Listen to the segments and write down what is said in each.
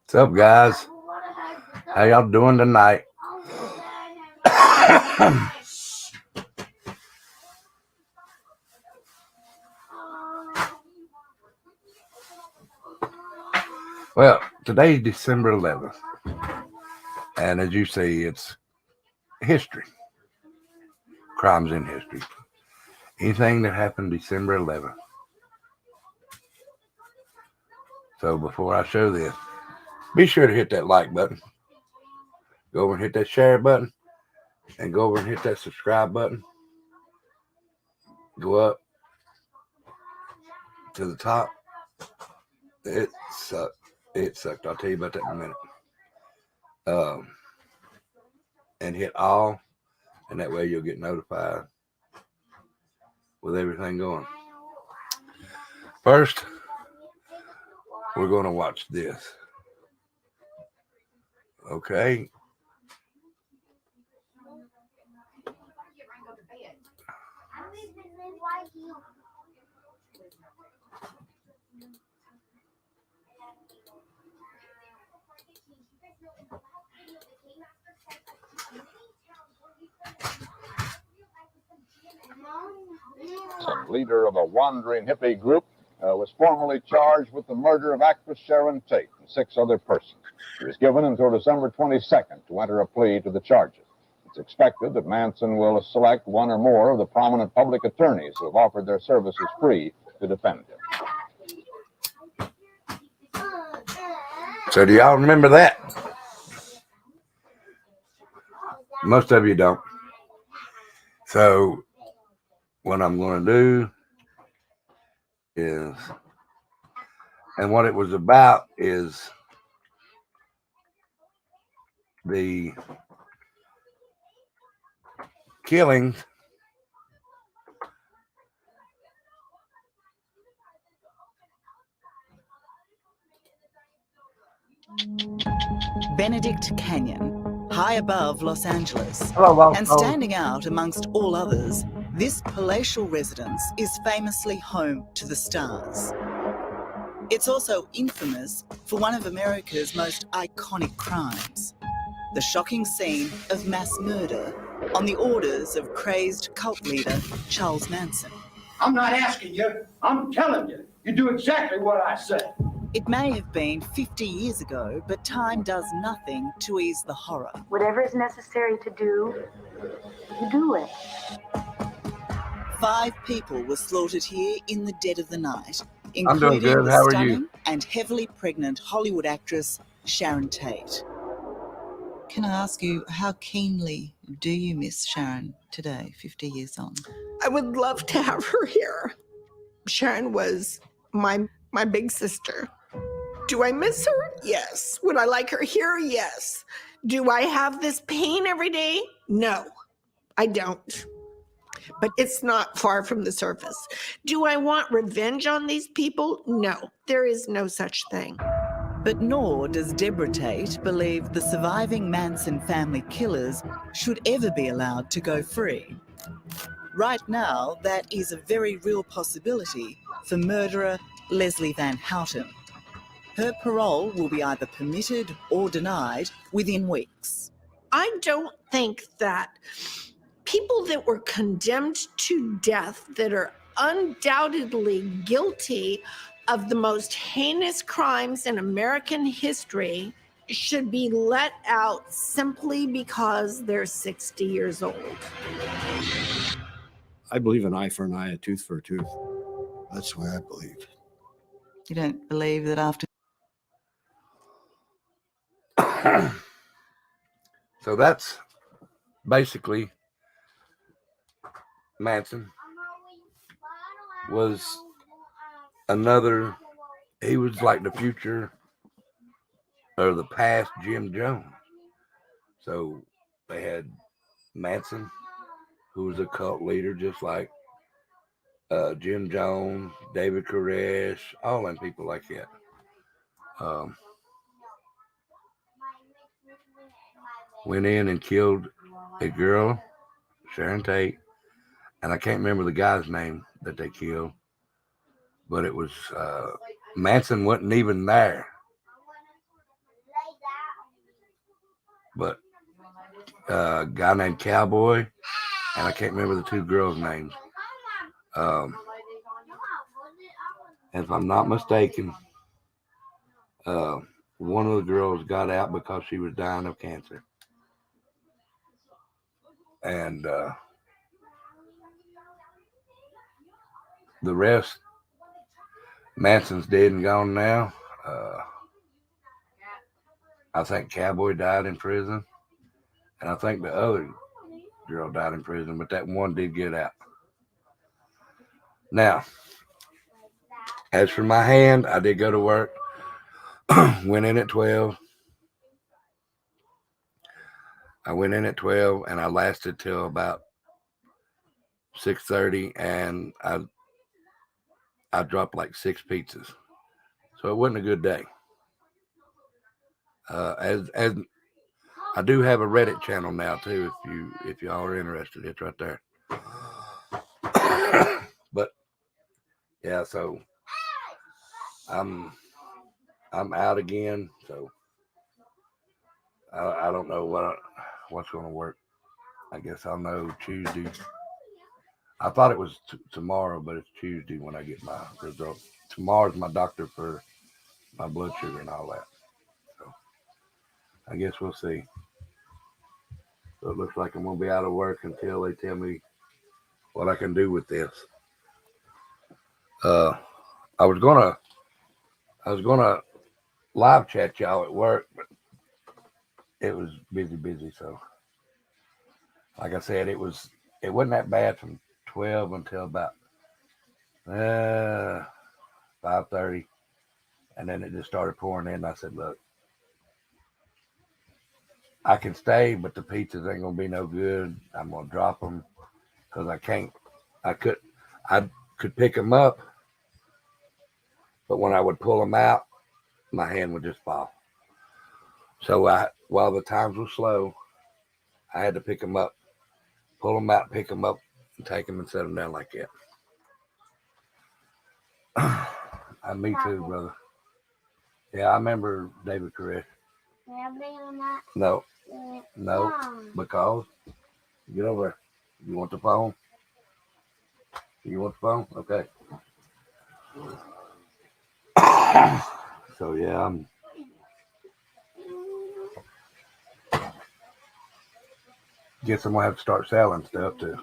What's up, guys? How y'all doing tonight? Well, today's December 11th, and as you see, it's history. Crimes in history. Anything that happened December 11th. So before I show this, be sure to hit that like button. Go over and hit that share button. And go over and hit that subscribe button. Go up to the top. It sucked. It sucked. I'll tell you about that in a minute. And hit all. And that way you'll get notified with everything going. First, we're going to watch this. Okay. Leader of a wandering hippie group, was formally charged with the murder of actress Sharon Tate and 6 other persons. He was given until December 22nd to enter a plea to the charges. It's expected that Manson will select one or more of the prominent public attorneys who have offered their services free to defend him. So do y'all remember that? Most of you don't. So what I'm going to do is, and what it was about is the killing Benedict Canyon, high above Los Angeles, Hello, and standing out amongst all others, this palatial residence is famously home to the stars. It's also infamous for one of America's most iconic crimes, the shocking scene of mass murder on the orders of crazed cult leader Charles Manson. I'm not asking you, I'm telling you. You do exactly what I said. It may have been 50 years ago, but time does nothing to ease the horror. Whatever is necessary to do, you do it. 5 people were slaughtered here in the dead of the night, I'm doing including good. the How are stunning you? and heavily pregnant Hollywood actress Sharon Tate. Can I ask you, how keenly do you miss Sharon today, 50 years on? I would love to have her here. Sharon was my big sister. Do I miss her? Yes. Would I like her here? Yes. Do I have this pain every day? No, I don't. But it's not far from the surface. Do I want revenge on these people? No, there is no such thing. But nor does Deborah Tate believe the surviving Manson family killers should ever be allowed to go free. Right now, that is a very real possibility for murderer Leslie Van Houten. Her parole will be either permitted or denied within weeks. I don't think that people that were condemned to death that are undoubtedly guilty of the most heinous crimes in American history should be let out simply because they're 60 years old. I believe an eye for an eye, a tooth for a tooth. That's the way I believe. You don't believe that after So that's basically Manson was another, he was like the future or the past Jim Jones. So they had Manson, who was a cult leader, just like Jim Jones, David Koresh, all them people like that. Went in and killed a girl, Sharon Tate, and I can't remember the guy's name that they killed, but it was Manson wasn't even there. But a guy named Cowboy, and I can't remember the two girls' names. If I'm not mistaken, one of the girls got out because she was dying of cancer. And the rest, Manson's dead and gone now. I think Cowboy died in prison. And I think the other girl died in prison, but that one did get out. Now, as for my hand, I did go to work. Went in at 12. I went in at 12 and I lasted till about 6:30, and I dropped like 6 pizzas. So it wasn't a good day. As I do have a Reddit channel now too, if y'all are interested, it's right there. But yeah, so I'm out again, so I don't know what's going to work. I guess I'll know Tuesday. I thought it was tomorrow, but it's Tuesday when I get my results. Tomorrow's my doctor for my blood sugar and all that. So I guess we'll see. So it looks like I'm going to be out of work until they tell me what I can do with this. I was gonna live chat y'all at work, but it was busy. So like I said, it wasn't that bad from 12 until about 5:30, and then it just started pouring in. I said, look, I can stay, but the pizzas ain't gonna be no good. I'm gonna drop them because I could pick them up, but when I would pull them out, my hand would just fall. So while the times were slow, I had to pick them up, pull them out, pick them up, and take them and set them down like that. Me too, brother. Yeah, I remember David Koresh. No, because get over there. You want the phone? You want the phone? Okay. So yeah, guess I'm gonna have to start selling stuff to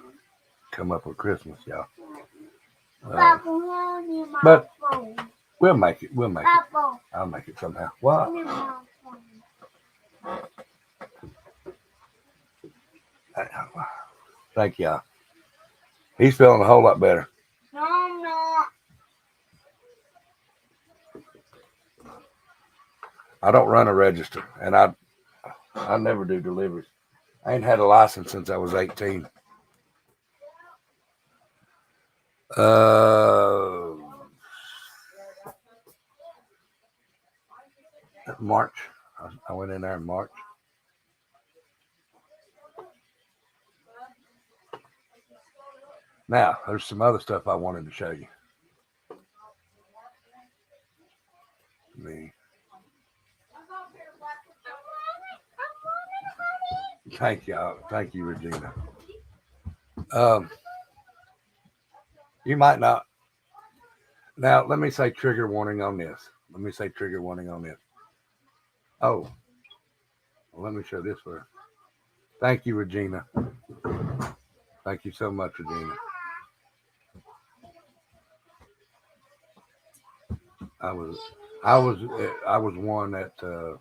come up with Christmas, y'all. But we'll make it. I'll make it somehow. What? Thank y'all. He's feeling a whole lot better. I don't run a register, and I never do deliveries. I ain't had a license since I was 18. March. I went in there in March. Now, there's some other stuff I wanted to show you. Thank y'all. Thank you, Regina. You might not. Now, let me say trigger warning on this. Oh, Well, let me show this for her. Thank you, Regina. Thank you so much, Regina. I was one that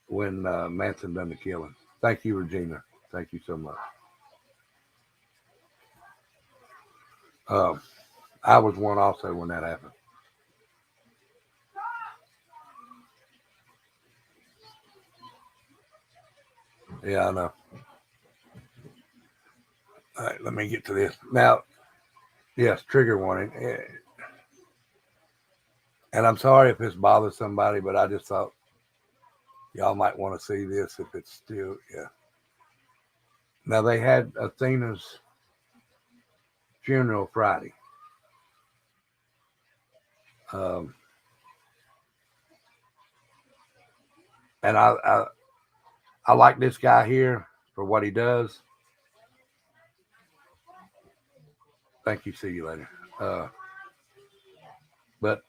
when Manson done the killing. Thank you, Regina. Thank you so much. I was one also when that happened. Yeah, I know. All right, let me get to this. Now, yes, trigger warning. And I'm sorry if this bothers somebody, but I just thought y'all might want to see this if it's still, yeah. Now, they had Athena's funeral Friday. And I like this guy here for what he does. Thank you. See you later. But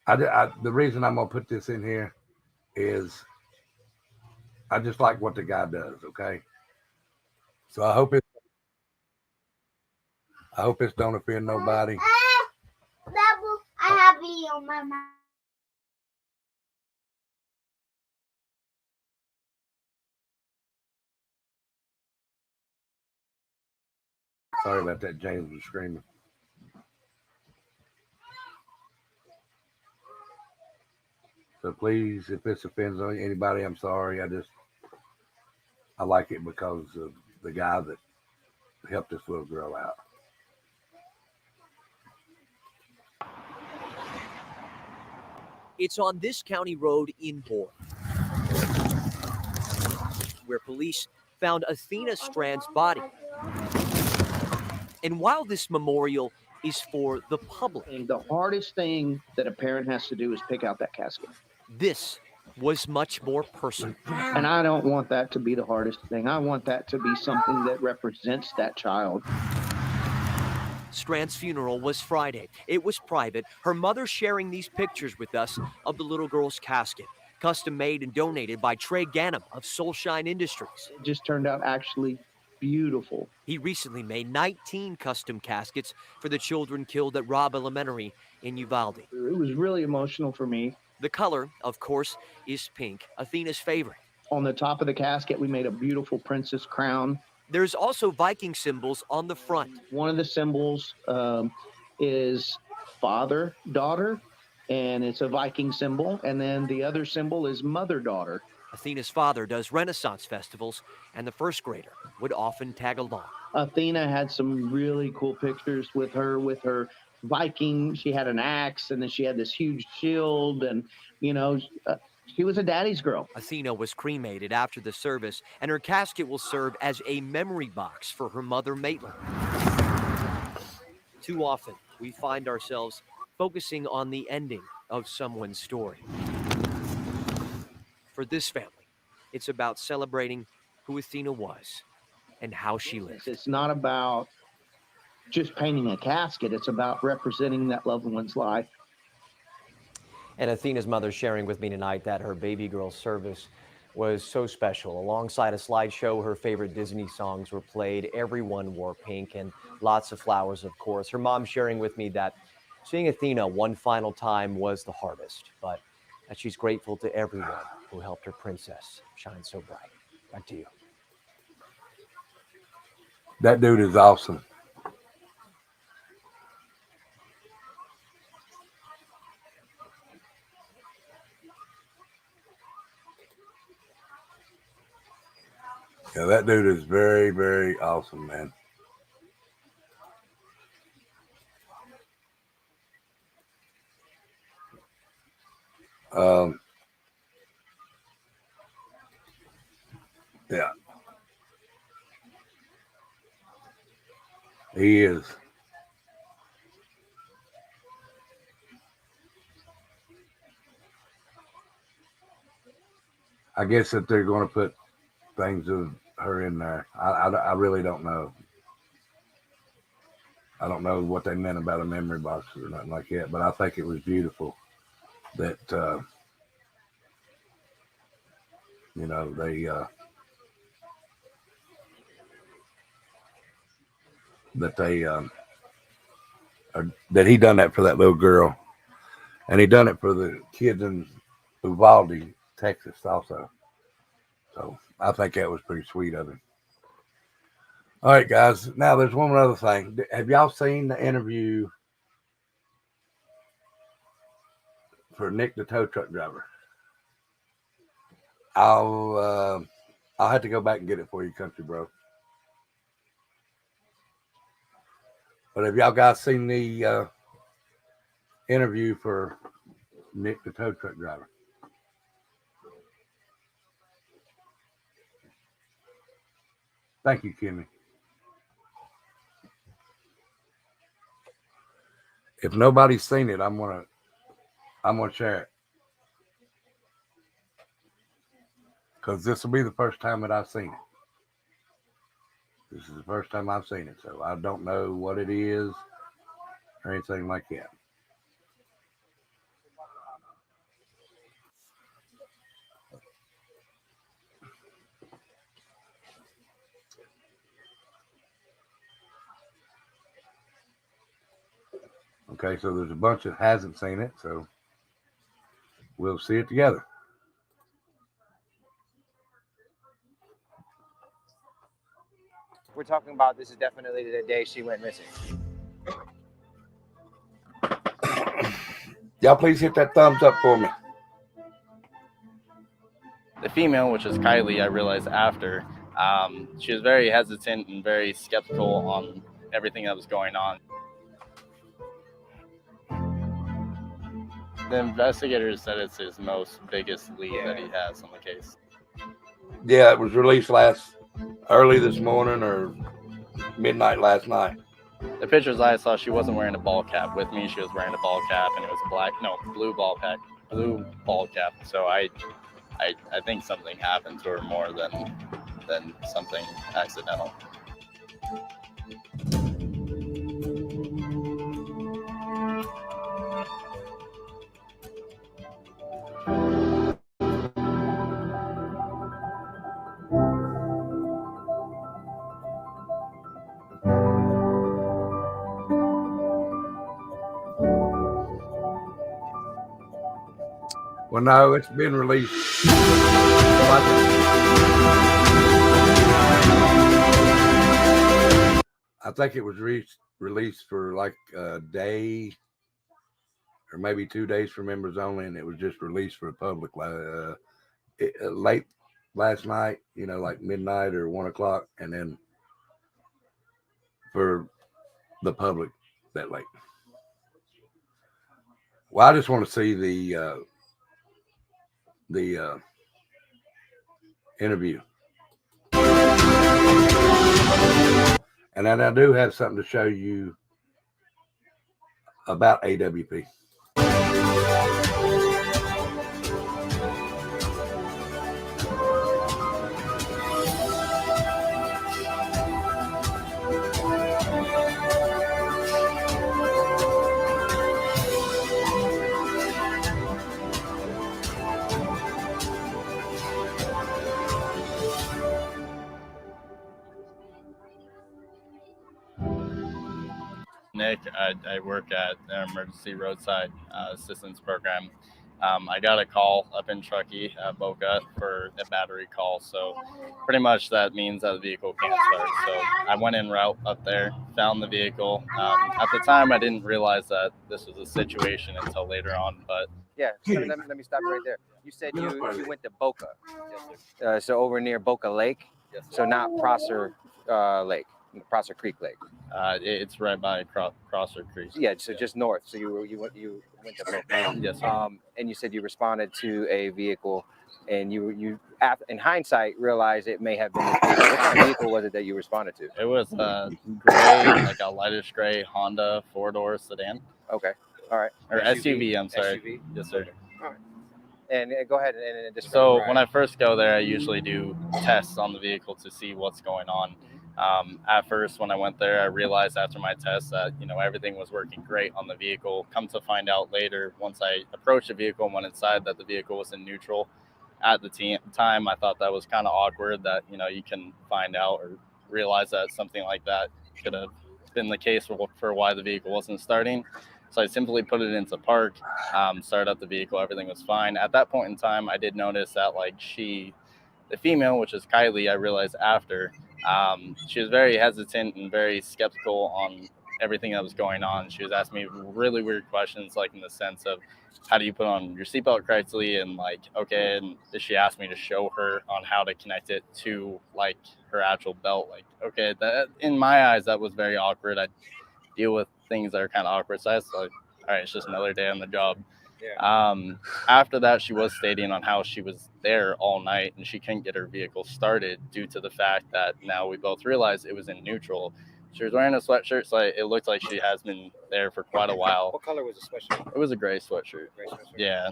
the reason I'm going to put this in here is I just like what the guy does. Okay. So I hope it's don't offend nobody. I have you on my mouth. Sorry about that. James was screaming. So please, if this offends anybody, I'm sorry. I like it because of the guy that helped this little girl out. It's on this county road in Bourne, where police found Athena Strand's body. And while this memorial is for the public, the hardest thing that a parent has to do is pick out that casket. This was much more personal. And I don't want that to be the hardest thing. I want that to be something that represents that child. Strand's funeral was Friday. It was private. Her mother sharing these pictures with us of the little girl's casket, custom made and donated by Trey Ganem of Soulshine Industries. It just turned out actually beautiful. He recently made 19 custom caskets for the children killed at Robb Elementary in Uvalde. It was really emotional for me. The color, of course, is pink, Athena's favorite. On the top of the casket, we made a beautiful princess crown. There's also Viking symbols on the front. One of the symbols is father-daughter, and it's a Viking symbol. And then the other symbol is mother-daughter. Athena's father does Renaissance festivals, and the first grader would often tag along. Athena had some really cool pictures with her Viking. She had an axe, and then she had this huge shield, and, she was a daddy's girl. Athena was cremated after the service, and her casket will serve as a memory box for her mother, Maitland. Too often, we find ourselves focusing on the ending of someone's story. For this family, it's about celebrating who Athena was and how she lived. It's not about just painting a casket. It's about representing that loved one's life. And Athena's mother sharing with me tonight that her baby girl service was so special. Alongside a slideshow, her favorite Disney songs were played. Everyone wore pink and lots of flowers, of course. Her mom sharing with me that seeing Athena one final time was the hardest, but that she's grateful to everyone who helped her princess shine so bright. Back to you. That dude is awesome. Yeah, that dude is very, very awesome, man. Yeah. He is. I guess that they're going to put things of her in there. I really don't know. I don't know what they meant about a memory box or nothing like that, but I think it was beautiful that You know, that he done that for that little girl, and he done it for the kids in Uvalde, Texas, also. So I think that was pretty sweet of him. All right, guys. Now there's one other thing. Have y'all seen the interview for Nick, the tow truck driver? I'll have to go back and get it for you, country bro. But have y'all guys seen the interview for Nick, the tow truck driver? Thank you, Kimmy. If nobody's seen it, I'm gonna share it, because this will be the first time that I've seen it. This is the first time I've seen it, so I don't know what it is or anything like that. Okay, so there's a bunch that hasn't seen it, so we'll see it together. We're talking about this is definitely the day she went missing. Y'all please hit that thumbs up for me. The female, which is Kylie, I realized after, she was very hesitant and very skeptical on everything that was going on. The investigators said it's his most biggest lead that he has on the case. Yeah, it was released early this morning or midnight last night. The pictures I saw, she wasn't wearing a ball cap. With me, she was wearing a ball cap, and it was blue ball cap. So I think something happened to her more than something accidental. Well, no, it's been released. I think it was released for like a day or maybe 2 days for members only, and it was just released for the public late last night, like midnight or 1 o'clock, and then for the public that late. Well, I just want to see the interview. And then I do have something to show you about AWP. Nick, I work at an emergency roadside assistance program. I got a call up in Truckee, Boca, for a battery call. So pretty much that means that the vehicle can't start. So I went en route up there, found the vehicle. At the time, I didn't realize that this was a situation until later on. But yeah, so let me stop you right there. You said you went to Boca. Yes, so over near Boca Lake. Yes, so not Prosser Lake. Prosser Creek Lake. It's right by Prosser Creek. Yeah, so just north. So you went to Boca. Yes, sir. And you said you responded to a vehicle, and you in hindsight realized it may have been this vehicle. What kind of vehicle was it that you responded to? It was a gray, like a lightish gray Honda 4-door sedan. Okay, all right. Or SUV. I'm sorry. SUV? Yes, sir. All right. And go ahead and describe. So when I first go there, I usually do tests on the vehicle to see what's going on. At first, when I went there, I realized after my test that, everything was working great on the vehicle. Come to find out later, once I approached the vehicle and went inside, that the vehicle was in neutral. at the time, I thought that was kind of awkward that, you know, you can find out or realize that something like that could have been the case for why the vehicle wasn't starting. So I simply put it into park, started up the vehicle, everything was fine. At that point in time, I did notice that like the female, which is Kylie, I realized after, she was very hesitant and very skeptical on everything that was going on. She was asking me really weird questions, like in the sense of, how do you put on your seatbelt correctly? And like, okay, and she asked me to show her on how to connect it to like her actual belt. Like, okay, that in my eyes, that was very awkward. I deal with things that are kind of awkward. So I was like, all right, it's just another day on the job. Yeah. After that, she was stating on how she was there all night and she couldn't get her vehicle started due to the fact that now we both realized it was in neutral. She was wearing a sweatshirt, so it looked like she has been there for quite a while. What color was the sweatshirt? It was a gray sweatshirt. Yeah.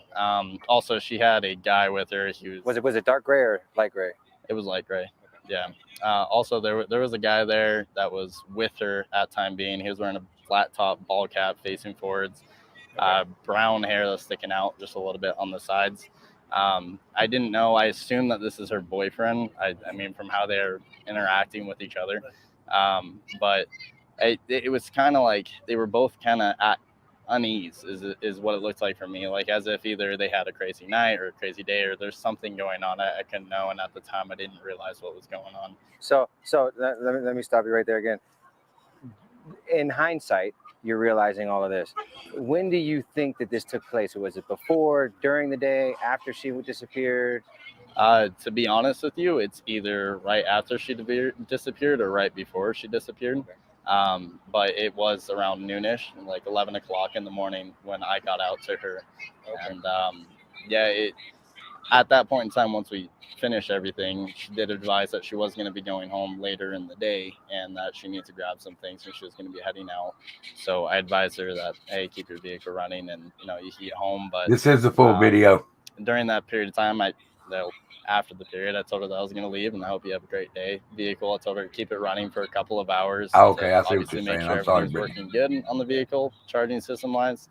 Also, she had a guy with her. Was it dark gray or light gray? It was light gray. Yeah. Also, there was a guy there that was with her at time being. He was wearing a flat top ball cap facing forwards, brown hair that's sticking out just a little bit on the sides. I didn't know. I assumed that this is her boyfriend. I mean, from how they're interacting with each other. But it was kind of like they were both kind of at unease is what it looked like for me, like as if either they had a crazy night or a crazy day or there's something going on I couldn't know, and at the time I didn't realize what was going on. So let me stop you right there again. In hindsight, you're realizing all of this. When do you think that this took place? Was it before, during the day, after she disappeared? To be honest with you, it's either right after she disappeared or right before she disappeared. But it was around noonish, like 11 o'clock in the morning when I got out to her. Okay. And at that point in time, once we finished everything, she did advise that she was going to be going home later in the day and that she needed to grab some things and she was going to be heading out. So I advised her that, hey, keep your vehicle running and, you know, you can get home. But this is the full video. During that period of time, after the period, I told her that I was going to leave and I hope you have a great day. Vehicle, I told her to keep it running for a couple of hours. Okay, I see what you're saying. Make sure I'm sorry, everything's working good on the vehicle, charging system wise.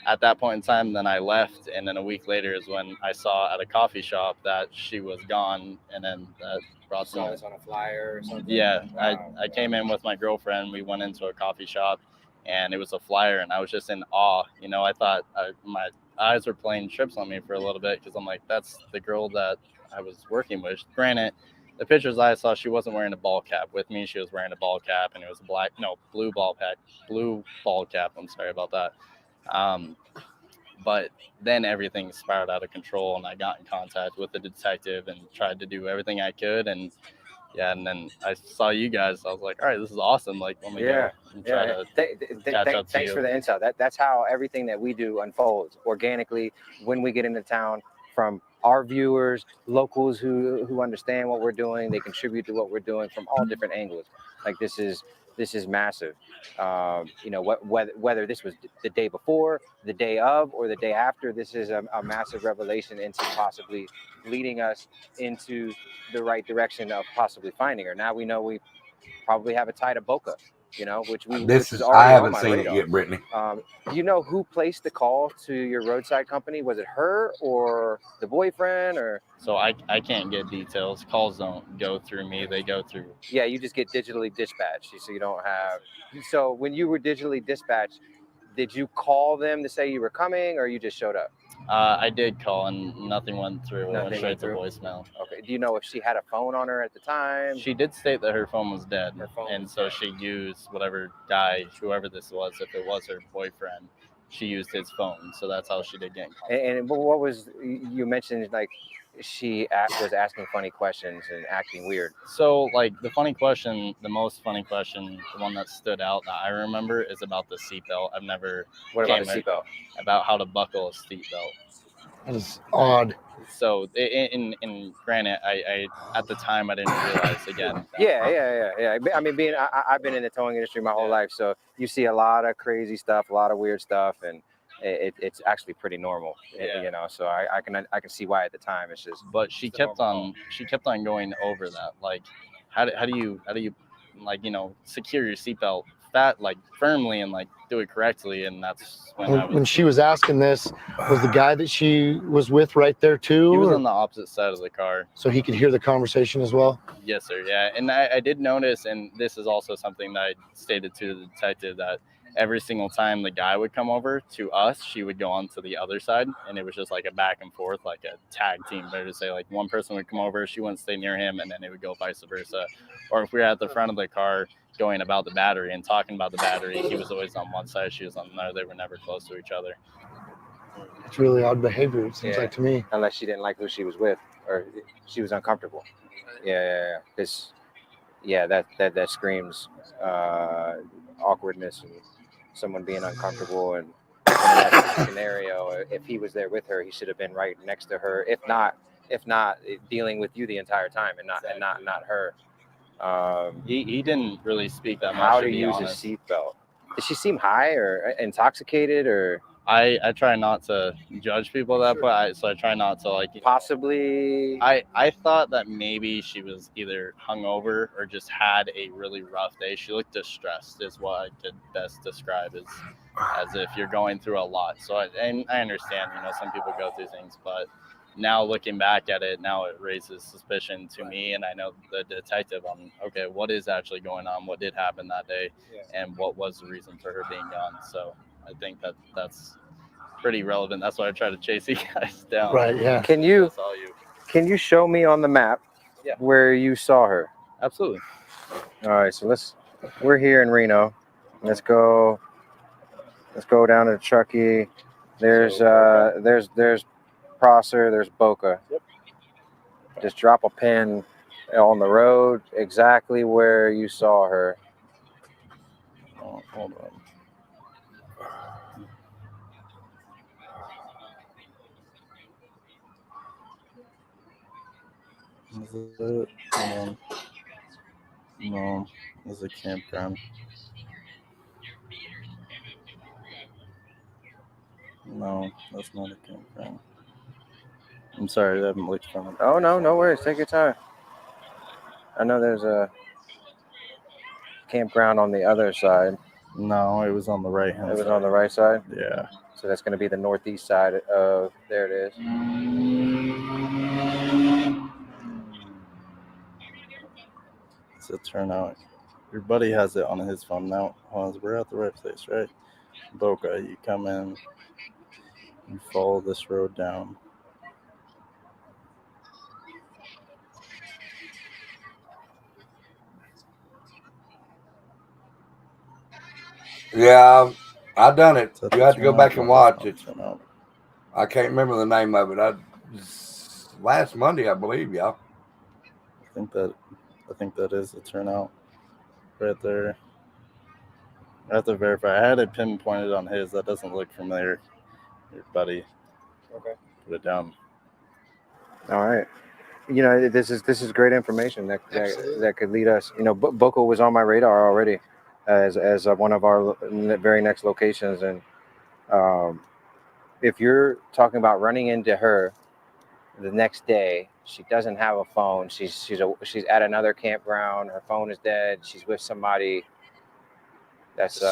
At that point in time, then I left, and then a week later is when I saw at a coffee shop that she was gone, and then that brought saw this on a flyer or something? Yeah, Wow. I came in with my girlfriend. We went into a coffee shop, and it was a flyer, and I was just in awe. You know, I thought my eyes were playing tricks on me for a little bit because I'm like, that's the girl that I was working with. Granted, the pictures I saw, she wasn't wearing a ball cap. With me, she was wearing a ball cap, and it was blue ball cap. I'm sorry about that. But then everything spiraled out of control, and I got in contact with the detective and tried to do everything I could. And and then I saw you guys. I was like, all right, this is awesome. Like, let me go and try to catch up to Thanks you. for the insight. That's how everything that we do unfolds organically when we get into town, from our viewers, locals who understand what we're doing. They contribute to what we're doing from all different angles. Like this is massive. You know, whether this was the day before, the day of, or the day after, this is a massive revelation into possibly leading us into the right direction of possibly finding her. Now we know we probably have a tie to Boca, you know, which is already I haven't on my seen radar. it yet, Brittany. Do you know who placed the call to your roadside company? Was it her or the boyfriend or? So I can't get details. Calls don't go through me. They go through. Yeah, you just get digitally dispatched. So you don't have. So when you were digitally dispatched, did you call them to say you were coming, or you just showed up? I did call and nothing went through. It went Nothing straight went to through? voicemail. Okay. Do you know if she had a phone on her at the time? She did state that her phone was dead, phone and was so dead. she used whatever guy, whoever this was, if it was her boyfriend, she used his phone. So that's how she did get in contact. And what was you mentioned? Like she was asking funny questions and acting weird. So, like, the most funny question, the one that stood out that I remember is about the seatbelt. I've never. What about the seatbelt? About how to buckle a seatbelt. That is odd. So, in granted, I at the time I didn't realize again. Yeah. I mean, I've been in the towing industry my whole life, so you see a lot of crazy stuff, a lot of weird stuff, and it's actually pretty normal. You know. So I can see why at the time it's just. But she kept on going over that, like how do you like, you know, secure your seatbelt that like firmly and like do it correctly. And that's When she was asking this, was the guy that she was with right there too? He was or- on the opposite side of the car. So he could hear the conversation as well? Yes, sir. Yeah. And I did notice, and this is also something that I stated to the detective, that every single time the guy would come over to us, she would go on to the other side. And it was just like a back and forth, like a tag team. Better to say, like one person would come over, she wouldn't stay near him, and then it would go vice versa. Or if we were at the front of the car going about the battery and talking about the battery, he was always on one side, she was on another. They were never close to each other. It's really odd behavior, it seems like to me. Unless she didn't like who she was with, or she was uncomfortable. Yeah. That screams awkwardness and someone being uncomfortable. And in that scenario, if he was there with her, he should have been right next to her. If not dealing with you the entire time and not her. He didn't really speak that much. How to to be use honest. a seatbelt? Did she seem high or intoxicated or? I try not to judge people at that point, so I try not to like possibly. I thought that maybe she was either hungover or just had a really rough day. She looked distressed, is what I could best describe as if you're going through a lot. So I understand, some people go through things, but now looking back at it, now it raises suspicion to me, and I know the detective on okay, what is actually going on, what did happen that day, and what was the reason for her being gone. So I think that's pretty relevant. That's why I try to chase you guys down. Right, yeah. Can you show me on the map Yeah. where you saw her? Absolutely. All right, so we're here in Reno. Let's go down to Truckee. There's Prosser, there's Boca. Yep. Just drop a pin on the road exactly where you saw her. Oh, hold on. Is it? No, it's a campground. No, that's not a campground. I'm sorry, I haven't looked from it. Oh, no worries. Take your time. I know there's a campground on the other side. No, it was on the right hand It side. was on the right side? Yeah. So that's going to be the northeast side of, there it is. So turnout. Your buddy has it on his phone now. We're at the right place, right? Boca, you come in, you follow this road down. Yeah, I done it. So You have to go turn back out, and no, watch that's it. not turn out. I can't remember the name of it. Last Monday, I believe, y'all. I think that is the turnout right there. I have to verify. I had it pinpointed on his. That doesn't look familiar. Your buddy. Okay. Put it down. All right. This is great information that could lead us. Boca was on my radar already as one of our very next locations. And if you're talking about running into her the next day, she doesn't have a phone. She's at another campground. Her phone is dead. She's with somebody. That's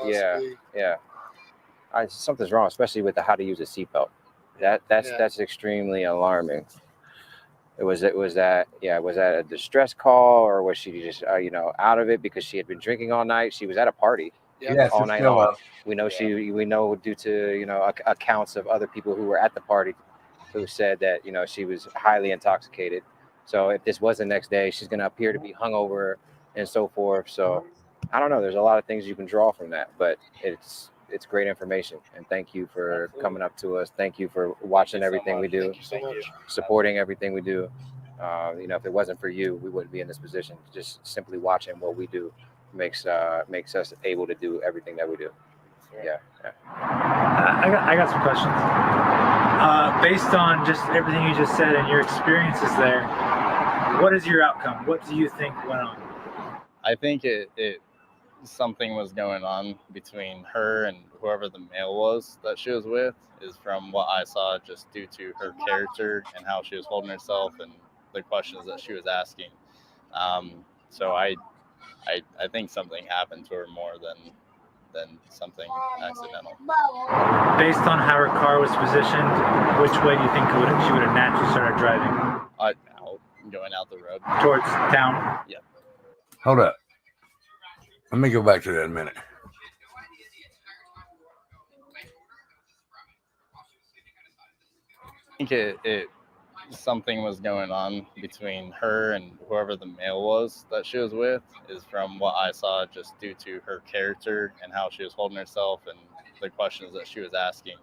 yeah. Something's wrong, especially with the how to use a seatbelt. That's extremely alarming. Was that a distress call, or was she just out of it because she had been drinking all night? She was at a party all night long. We know due to accounts of other people who were at the party who said that she was highly intoxicated. So if this was the next day, she's going to appear to be hungover and so forth. So I don't know. There's a lot of things you can draw from that, but it's great information. And thank you for coming up to us. Thank you for watching everything we do, supporting everything we do. If it wasn't for you, we wouldn't be in this position. Just simply watching what we do makes us able to do everything that we do. Yeah. I got some questions. Based on just everything you just said and your experiences there, what is your outcome? What do you think went on? I think it something was going on between her and whoever the male was that she was with, is from what I saw, just due to her character and how she was holding herself and the questions that she was asking. So I I think something happened to her more than something accidental. Based on how her car was positioned, which way do you think she would have naturally started driving? Out, going out the road. Towards town? Yeah. Hold up. Let me go back to that in a minute. I think something was going on between her and whoever the male was that she was with, is from what I saw, just due to her character and how she was holding herself and the questions that she was asking.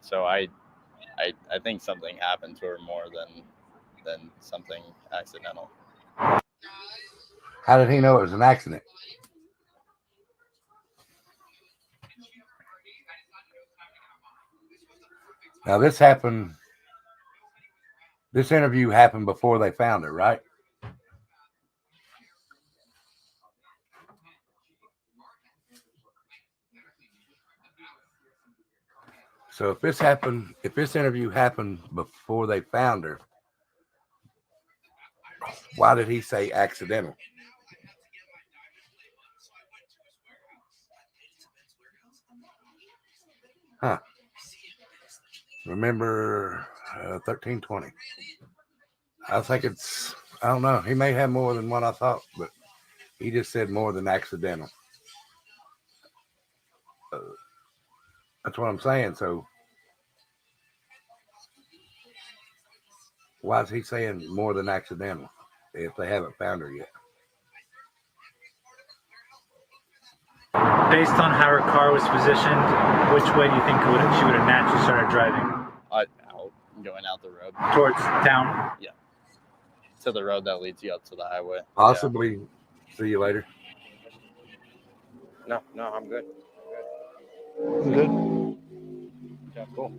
So I think something happened to her more than something accidental. How did he know it was an accident? Now this interview happened before they found her, right? So if this interview happened before they found her, why did he say accidental? Huh. Remember 1320. I think I don't know. He may have more than what I thought, but he just said more than accidental. That's what I'm saying. So why is he saying more than accidental if they haven't found her yet? Based on how her car was positioned, which way do you think she would have naturally started driving? Out, going out the road. Towards town? Yeah. To the road that leads you up to the highway. Possibly. Yeah. See you later. No, I'm good. I'm good. Yeah, cool.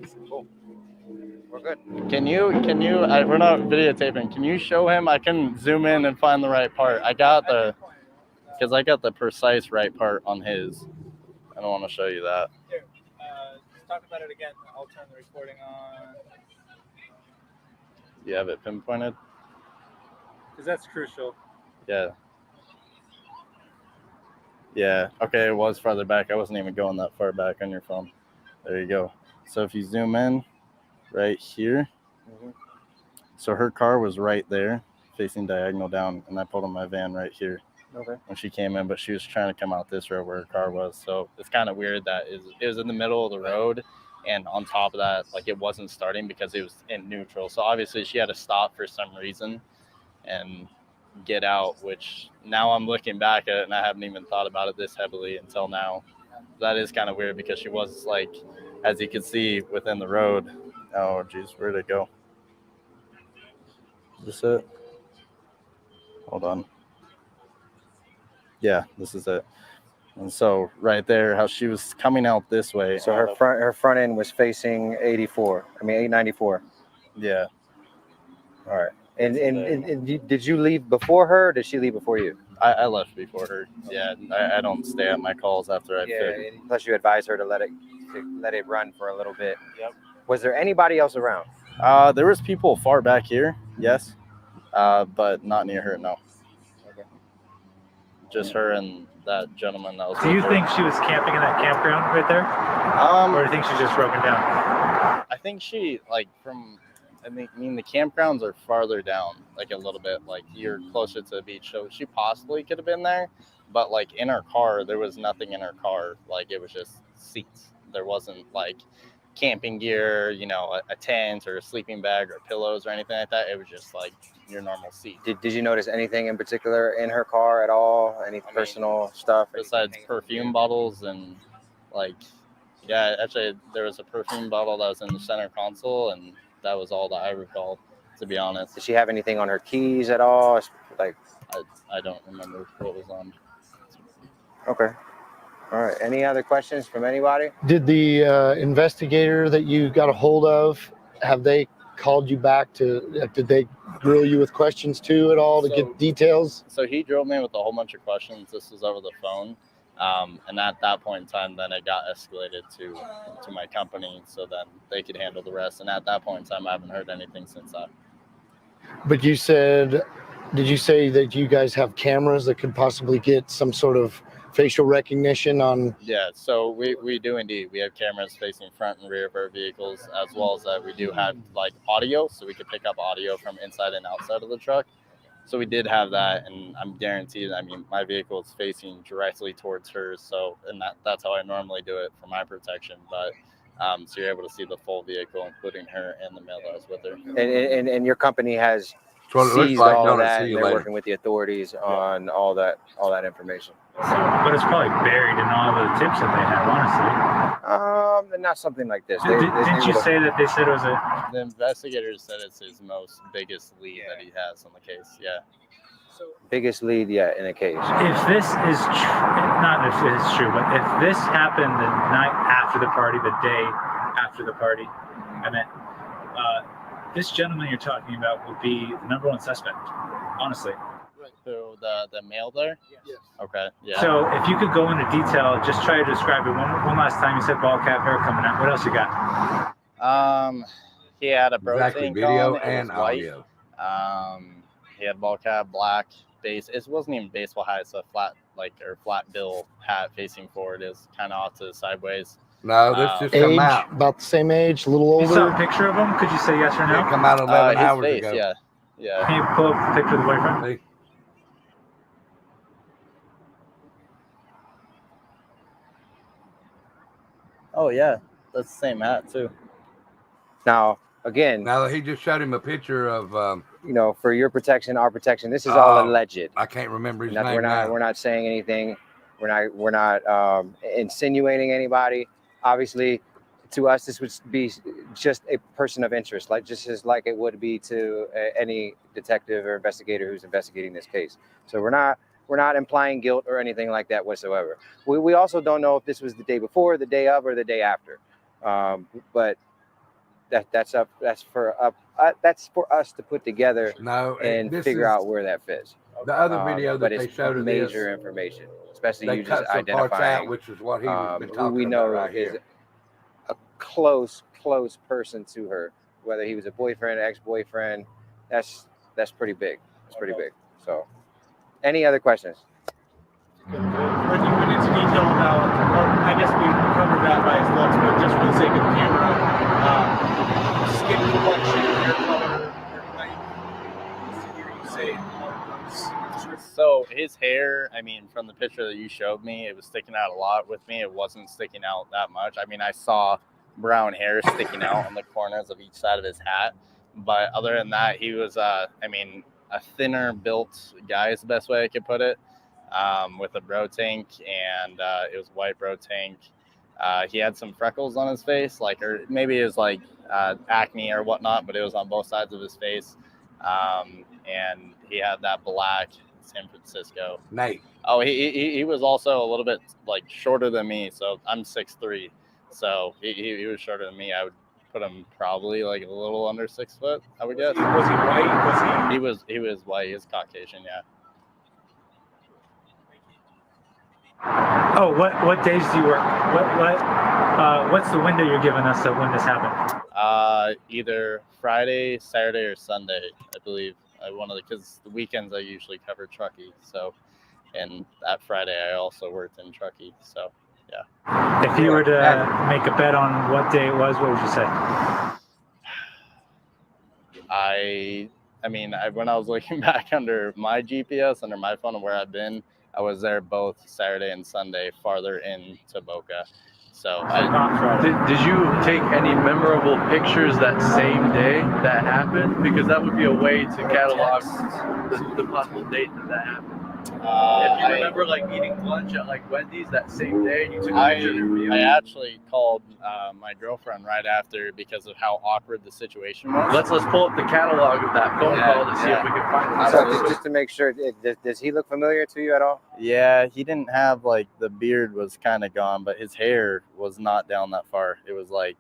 We're good. Can you? We're not videotaping. Can you show him? I can zoom in and find the right part. Because I got the precise right part on his. I don't want to show you that. Here, just talk about it again. I'll turn the recording on. You have it pinpointed? Because that's crucial. Yeah. Yeah. Okay, it was farther back. I wasn't even going that far back on your phone. There you go. So if you zoom in right here, so her car was right there, facing diagonal down, and I pulled in my van right here. Okay. When she came in, but she was trying to come out this road where her car was. So it's kind of weird that it was in the middle of the road, and on top of that, like, it wasn't starting because it was in neutral. So obviously she had to stop for some reason and get out, which now I'm looking back at it and I haven't even thought about it this heavily until now. That is kind of weird because she was, like, as you can see, within the road. Oh, geez, where'd it go? Is this it? Hold on. Yeah, this is it. And so right there, how she was coming out this way. So her front end was facing 894. Yeah. All right. And did you leave before her? Or did she leave before you? I left before her. Yeah, I don't stay at my calls after I fit. Plus you advised her to let it run for a little bit. Yep. Was there anybody else around? There was people far back here, yes, but not near her, no. Okay. Just her and that gentleman that was. Do you think she was camping in that campground right there? Or do you think she's just broken down? I think she, I mean, the campgrounds are farther down, like, a little bit, like, you're closer to the beach, so she possibly could have been there, but, like, in her car, there was nothing in her car, like, it was just seats. There wasn't, like, camping gear, a tent or a sleeping bag or pillows or anything like that. It was just, like, your normal seat. Did you notice anything in particular in her car at all? Any personal stuff? Besides perfume bottles and, like, yeah, actually, there was a perfume bottle that was in the center console, and that was all that I recall, to be honest. Did she have anything on her keys at all? Like, I don't remember what was on. Okay. All right. Any other questions from anybody? Did the investigator that you got a hold of, have they called you back did they grill you with questions too at all to get details? So he drilled me with a whole bunch of questions. This was over the phone. And at that point in time, then it got escalated to my company so then they could handle the rest. And at that point in time, I haven't heard anything since that. But you said did you say that you guys have cameras that could possibly get some sort of facial recognition on? Yeah, so we do indeed. We have cameras facing front and rear of our vehicles, as well as that we do have like audio, so we could pick up audio from inside and outside of the truck. So we did have that, and I'm guaranteed. I mean, my vehicle is facing directly towards hers, so and that's how I normally do it for my protection. But so you're able to see the full vehicle, including her and the male that was with her. And your company has what it looks seized like, all of don't it? that, See and you they're later. working with the authorities on all that information. But it's probably buried in all the tips that they have, honestly. Not something like this. Didn't you say that they said it was The investigators said it's his biggest lead that he has on the case. Yeah. Biggest lead yet in a case. If this is not if it's true, but if this happened the night after the party, the day after the party, I meant this gentleman you're talking about would be the number one suspect, honestly. So the male there? Yes. Okay. Yeah. So if you could go into detail, just try to describe it one last time. You said ball cap, hair coming out. What else you got? He had a bro Exactly, tank video on, it and was white. audio. He had ball cap, black base. It wasn't even baseball hat. It's a flat bill hat facing forward. It was kind of off to the sideways. No, this just come Age, out. about the same age, a little You saw older. a picture of him? Could you say yes or no? It come out 11 his hours face, ago. yeah. Yeah. Can you pull up the picture of the boyfriend? See? Oh yeah, that's the same hat too. Now, again, Now he just showed him a picture of. for your protection, our protection. This is all alleged. I can't remember his We're name now. not saying anything. We're not insinuating anybody. Obviously, to us, this would be just a person of interest, just as like it would be to any detective or investigator who's investigating this case. So we're not implying guilt or anything like that whatsoever. We also don't know if this was the day before, the day of, or the day after. But that's for us to put together and this figure is- out where that fits. The other video that but they it's showed of this, major information, especially they you cut just some parts identifying out, which is what he was been who talking we about know right is here. a close person to her, whether he was a boyfriend, ex-boyfriend. That's pretty big. It's pretty big. So, any other questions? When you went into detail about, I guess we covered that by his looks, but just for the sake of the camera, skin complexion, hair color, you say. So his hair, I mean, from the picture that you showed me, it was sticking out a lot with me. It wasn't sticking out that much. I mean, I saw brown hair sticking out on the corners of each side of his hat. But other than that, he was, a thinner built guy is the best way I could put it, with a bro tank, and it was white bro tank. He had some freckles on his face, or maybe it was acne or whatnot, but it was on both sides of his face. And he had that black San Francisco. Nate. Oh, he was also a little bit shorter than me. So I'm 6'3". So he was shorter than me. I would put him probably a little under 6 foot, I would guess. Was he white? He was white. He was Caucasian, yeah. Oh, what days do you work? What's the window you're giving us of when this happened? Either Friday, Saturday, or Sunday, I believe. Because the weekends I usually cover Truckee. So, and that Friday I also worked in Truckee. So, yeah. If you were to make a bet on what day it was, what would you say? When I was looking back under my GPS, under my phone of where I've been, I was there both Saturday and Sunday, farther into Boca. So did you take any memorable pictures that same day that happened? Because that would be a way to catalog the possible date that happened. If you remember eating lunch at Wendy's that same day and you took a picture of your meal. I actually called my girlfriend right after because of how awkward the situation was. Let's pull up the catalog of that phone call to see if we can find it. So just to make sure, does he look familiar to you at all? Yeah, he didn't have the beard was kind of gone, but his hair was not down that far. It was I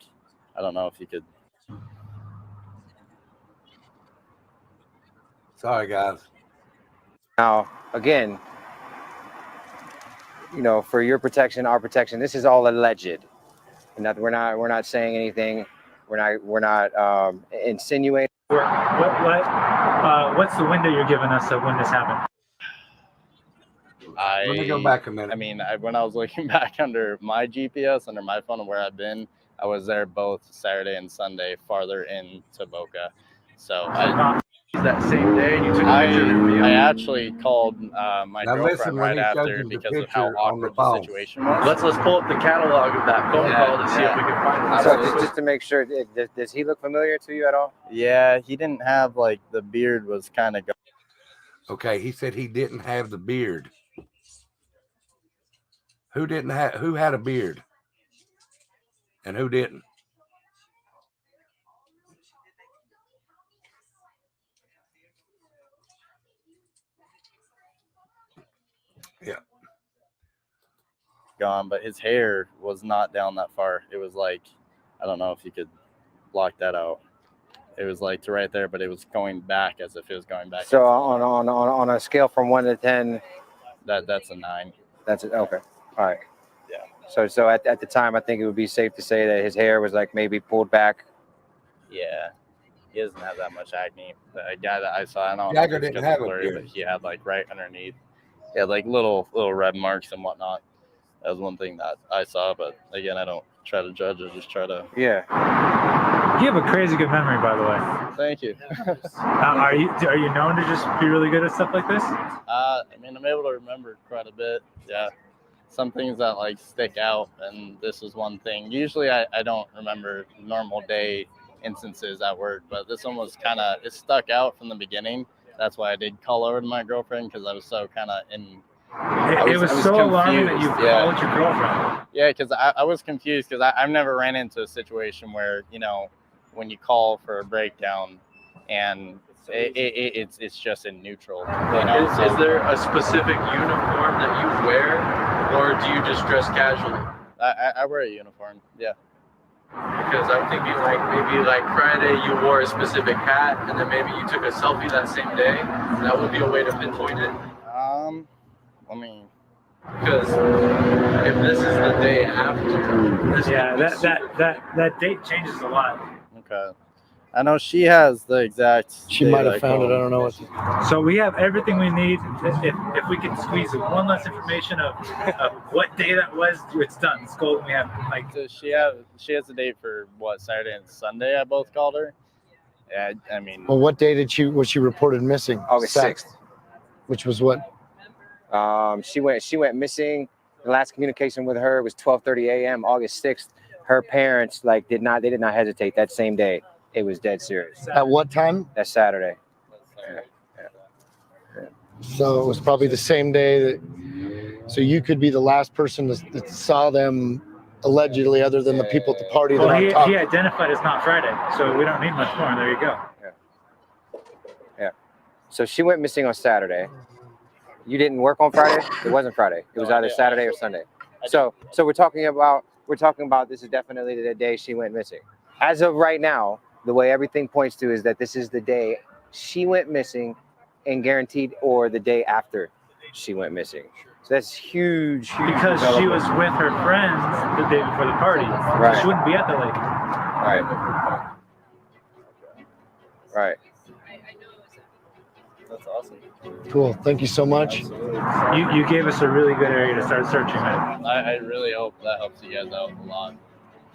don't know if you could. Sorry, guys. Now, again, for your protection, our protection. This is all alleged. We're not saying anything. We're not insinuating. What What's the window you're giving us of when this happened? Let me go back a minute. I mean, when I was looking back under my GPS, under my phone of where I've been, I was there both Saturday and Sunday, farther into Boca. So that same day you took a picture of me. I actually called my Now listen girlfriend when right he shows after you the because of how picture on the awkward the phone. situation was. Let's pull up the catalog of that phone call to see if we can find it. So just to make sure, does he look familiar to you at all? Yeah, he didn't have like the beard was kind of. Okay, he said he didn't have the beard. Who didn't have? Who had a beard? And who didn't? Yeah. Gone, but his hair was not down that far. It was like, I don't know if you could block that out. It was like to right there, but it was going back as if it was going back. So on a scale from 1 to 10, that's a 9. That's it. Okay. All right. Yeah. So at the time, I think it would be safe to say that his hair was like maybe pulled back. Yeah. He doesn't have that much acne. The guy that I saw, I don't Jagger know if it's didn't 'cause have it's a blurry, beard. but he had like right underneath. He had like little red marks and whatnot. That was one thing that I saw, but again, I don't try to judge. I just try to. Yeah. You have a crazy good memory, by the way. Thank you. Are you known to just be really good at stuff like this? I mean, I'm able to remember quite a bit. Yeah. Some things that like stick out, and this is one thing. Usually I don't remember normal day instances at work, but this one was kind of, it stuck out from the beginning. That's why I did call over to my girlfriend, because I was so kind of in. It was so alarming that you called your girlfriend. Yeah, because I was confused, because I've never ran into a situation where, you know, when you call for a breakdown and it's just in neutral. You know? Is there a specific uniform that you wear, or do you just dress casually? I wear a uniform, yeah. Because I'm thinking like maybe like Friday you wore a specific hat, and then maybe you took a selfie that same day. That would be a way to pinpoint it. Let me. Because if this is the day after, this Yeah, that date changes a lot. Okay. I know she has the exact. She day might that have found it. I don't know what. So we have everything we need. If we can squeeze one less information of what day that was, it's done. It's golden. We have like. So she has a date for what, Saturday and Sunday. I both called her. Yeah, I mean. Well, what day was she reported missing? August 6th. Which was what? She went missing. The last communication with her was 12:30 a.m. August 6th. Her parents did not hesitate that same day. It was dead serious. At what time? That Saturday. So it was probably the same day that. So you could be the last person that saw them allegedly, other than the people at the party. Well, that he identified as not Friday, so we don't need much more. There you go. Yeah. So she went missing on Saturday. You didn't work on Friday? It wasn't Friday. It was either Saturday or Sunday. So we're talking about this is definitely the day she went missing. As of right now, the way everything points to is that this is the day she went missing, and guaranteed, or the day after she went missing. So that's huge. Because she was with her friends the day before the party. Right. She wouldn't be at the lake. Right. That's awesome. Cool. Thank you so much. You gave us a really good area to start searching, man. I really hope that helps you guys out a lot.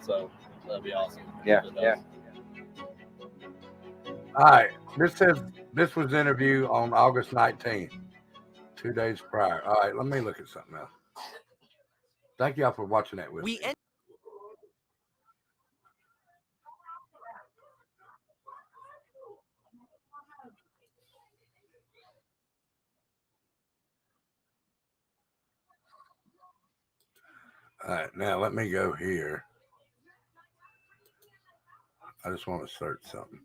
So that'd be awesome. Yeah. All right. This was interview on August 19th, 2 days prior. All right, let me look at something else. Thank y'all for watching that with me. All right, now let me go here. I just want to search something.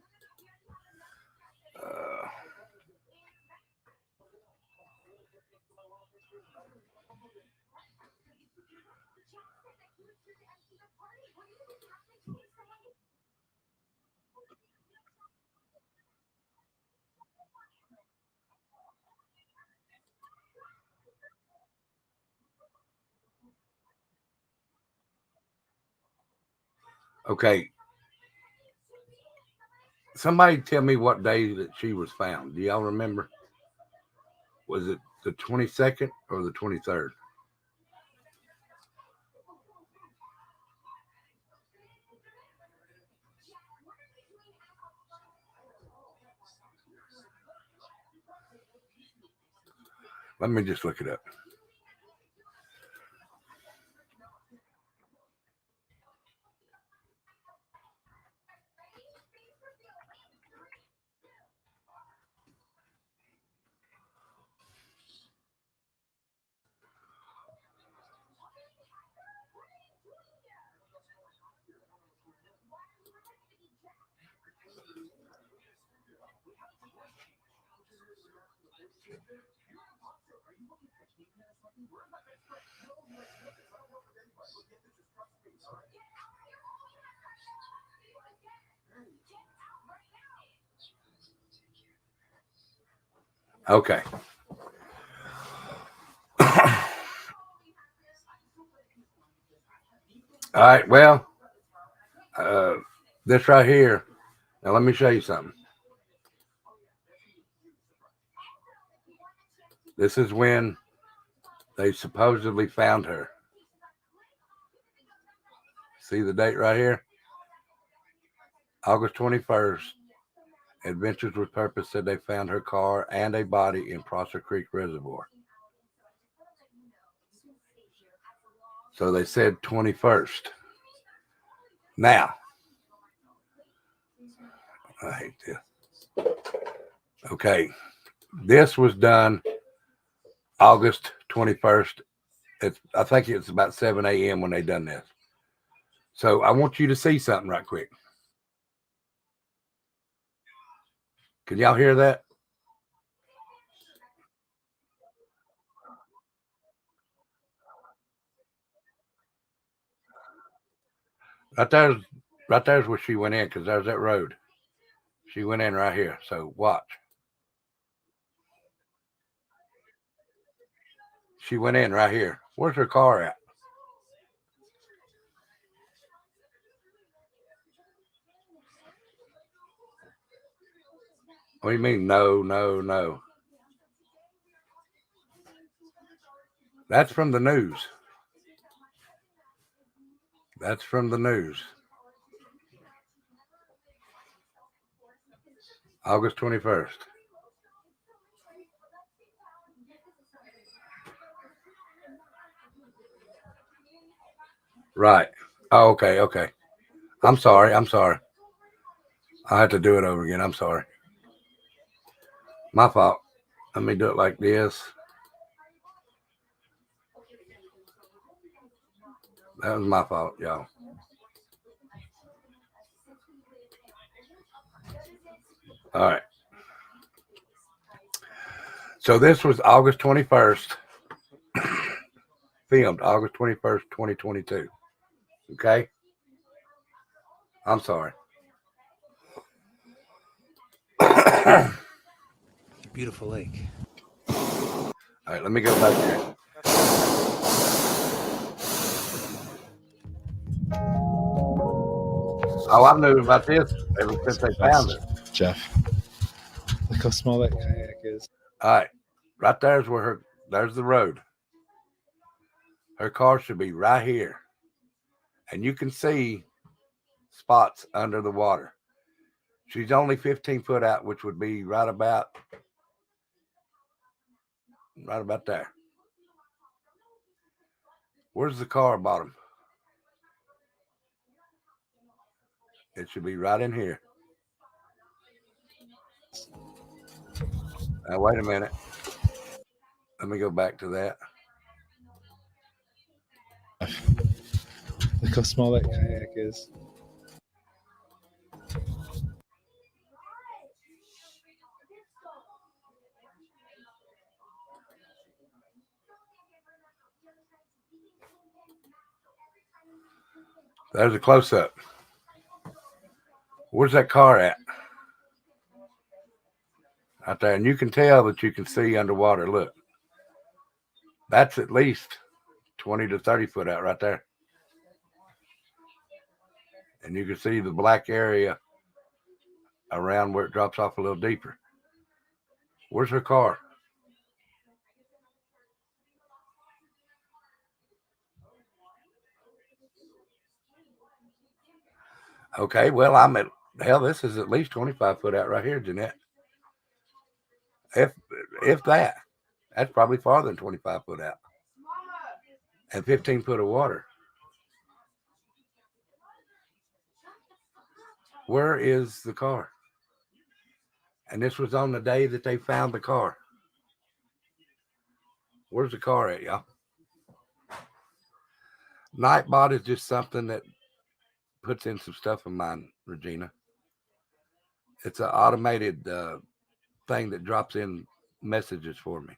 Okay. Somebody tell me what day that she was found. Do y'all remember? Was it the 22nd or the 23rd? Let me just look it up. Okay. All right. Well, this right here. Now, let me show you something. This is when they supposedly found her. See the date right here? August 21st. Adventures with Purpose said they found her car and a body in Prosser Creek Reservoir. So they said 21st. Now, I hate this. Okay. This was done August 21st. I think it's about 7 a.m. when they done this. So I want you to see something right quick. Can y'all hear that? Right there's where she went in, because there's that road. She went in right here. So watch. She went in right here. Where's her car at? What do you mean? No. That's from the news. That's from the news. August 21st. Right. Oh, okay. I'm sorry. I had to do it over again. I'm sorry. My fault. Let me do it like this. That was my fault, y'all. All right. So this was August 21st. Filmed August 21st, 2022. Okay? I'm sorry. Beautiful lake. All right, let me go back there. Oh, I knew about this ever since they found it. Jeff. Look how small that kayak is. All right. Right there's where there's the road. Her car should be right here. And you can see spots under the water. She's only 15 foot out, which would be right about there. Where's the car bottom? It should be right in here. Now, wait a minute. Let me go back to that. Look how small that kayak is. There's a close-up. Where's that car at? Out there. And you can tell that you can see underwater. Look. That's at least 20 to 30 foot out right there. And you can see the black area around where it drops off a little deeper. Where's her car? Okay, well, hell, this is at least 25 foot out right here, Jeanette. If that, that's probably farther than 25 foot out. And 15 foot of water. Where is the car? And this was on the day that they found the car. Where's the car at, y'all? Nightbot is just something that puts in some stuff in mine, Regina. It's an automated thing that drops in messages for me.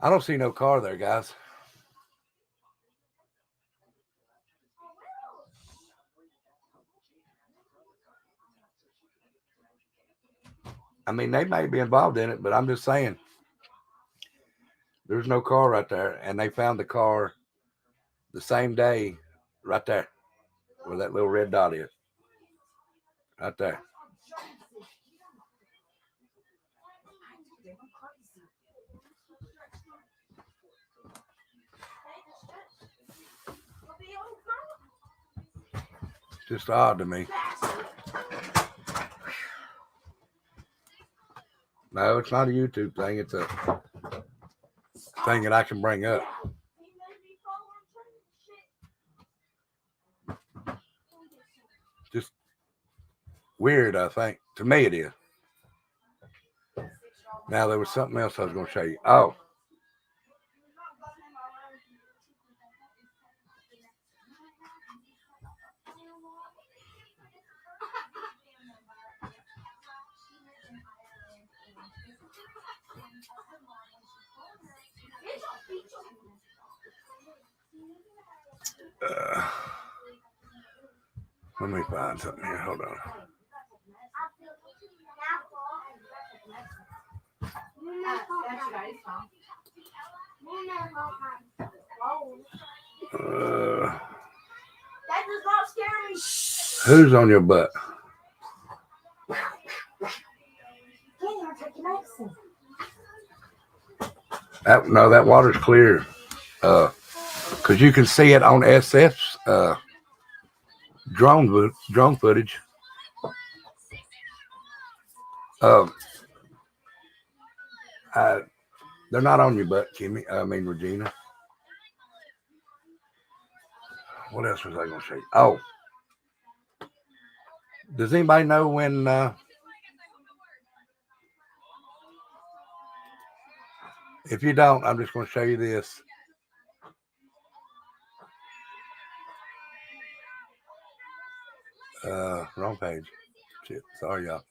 I don't see no car there, guys. I mean, they may be involved in it, but I'm just saying there's no car right there. And they found the car the same day right there where that little red dot is. Right there. Just odd to me. No, it's not a YouTube thing. It's a thing that I can bring up. Just weird, I think. To me, it is. Now, there was something else I was going to show you. Oh. Let me find something here. Hold on. Who's on your butt? No, that water's clear. Because you can see it on SF's drone footage. They're not on your butt, Regina. What else was I going to say? Oh, does anybody know when? If you don't, I'm just going to show you this. Wrong page. Shit, sorry, y'all.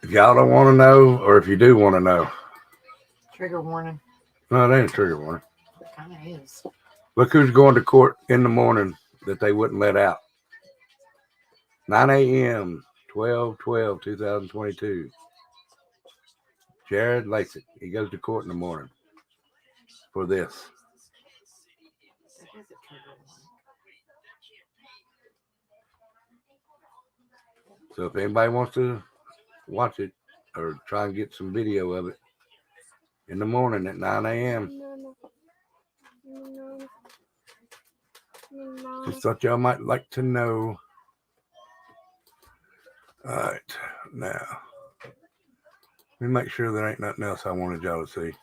If y'all don't want to know, or if you do want to know. Trigger warning. No, it ain't a trigger warning. It kind of is. Look who's going to court in the morning that they wouldn't let out. 9 a.m., 12/12/2022. Jared Lasik. He goes to court in the morning for this. It is a trigger warning. So if anybody wants to watch it or try and get some video of it in the morning at 9 a.m. Just thought y'all might like to know. All right, now let me make sure there ain't nothing else I wanted y'all to see.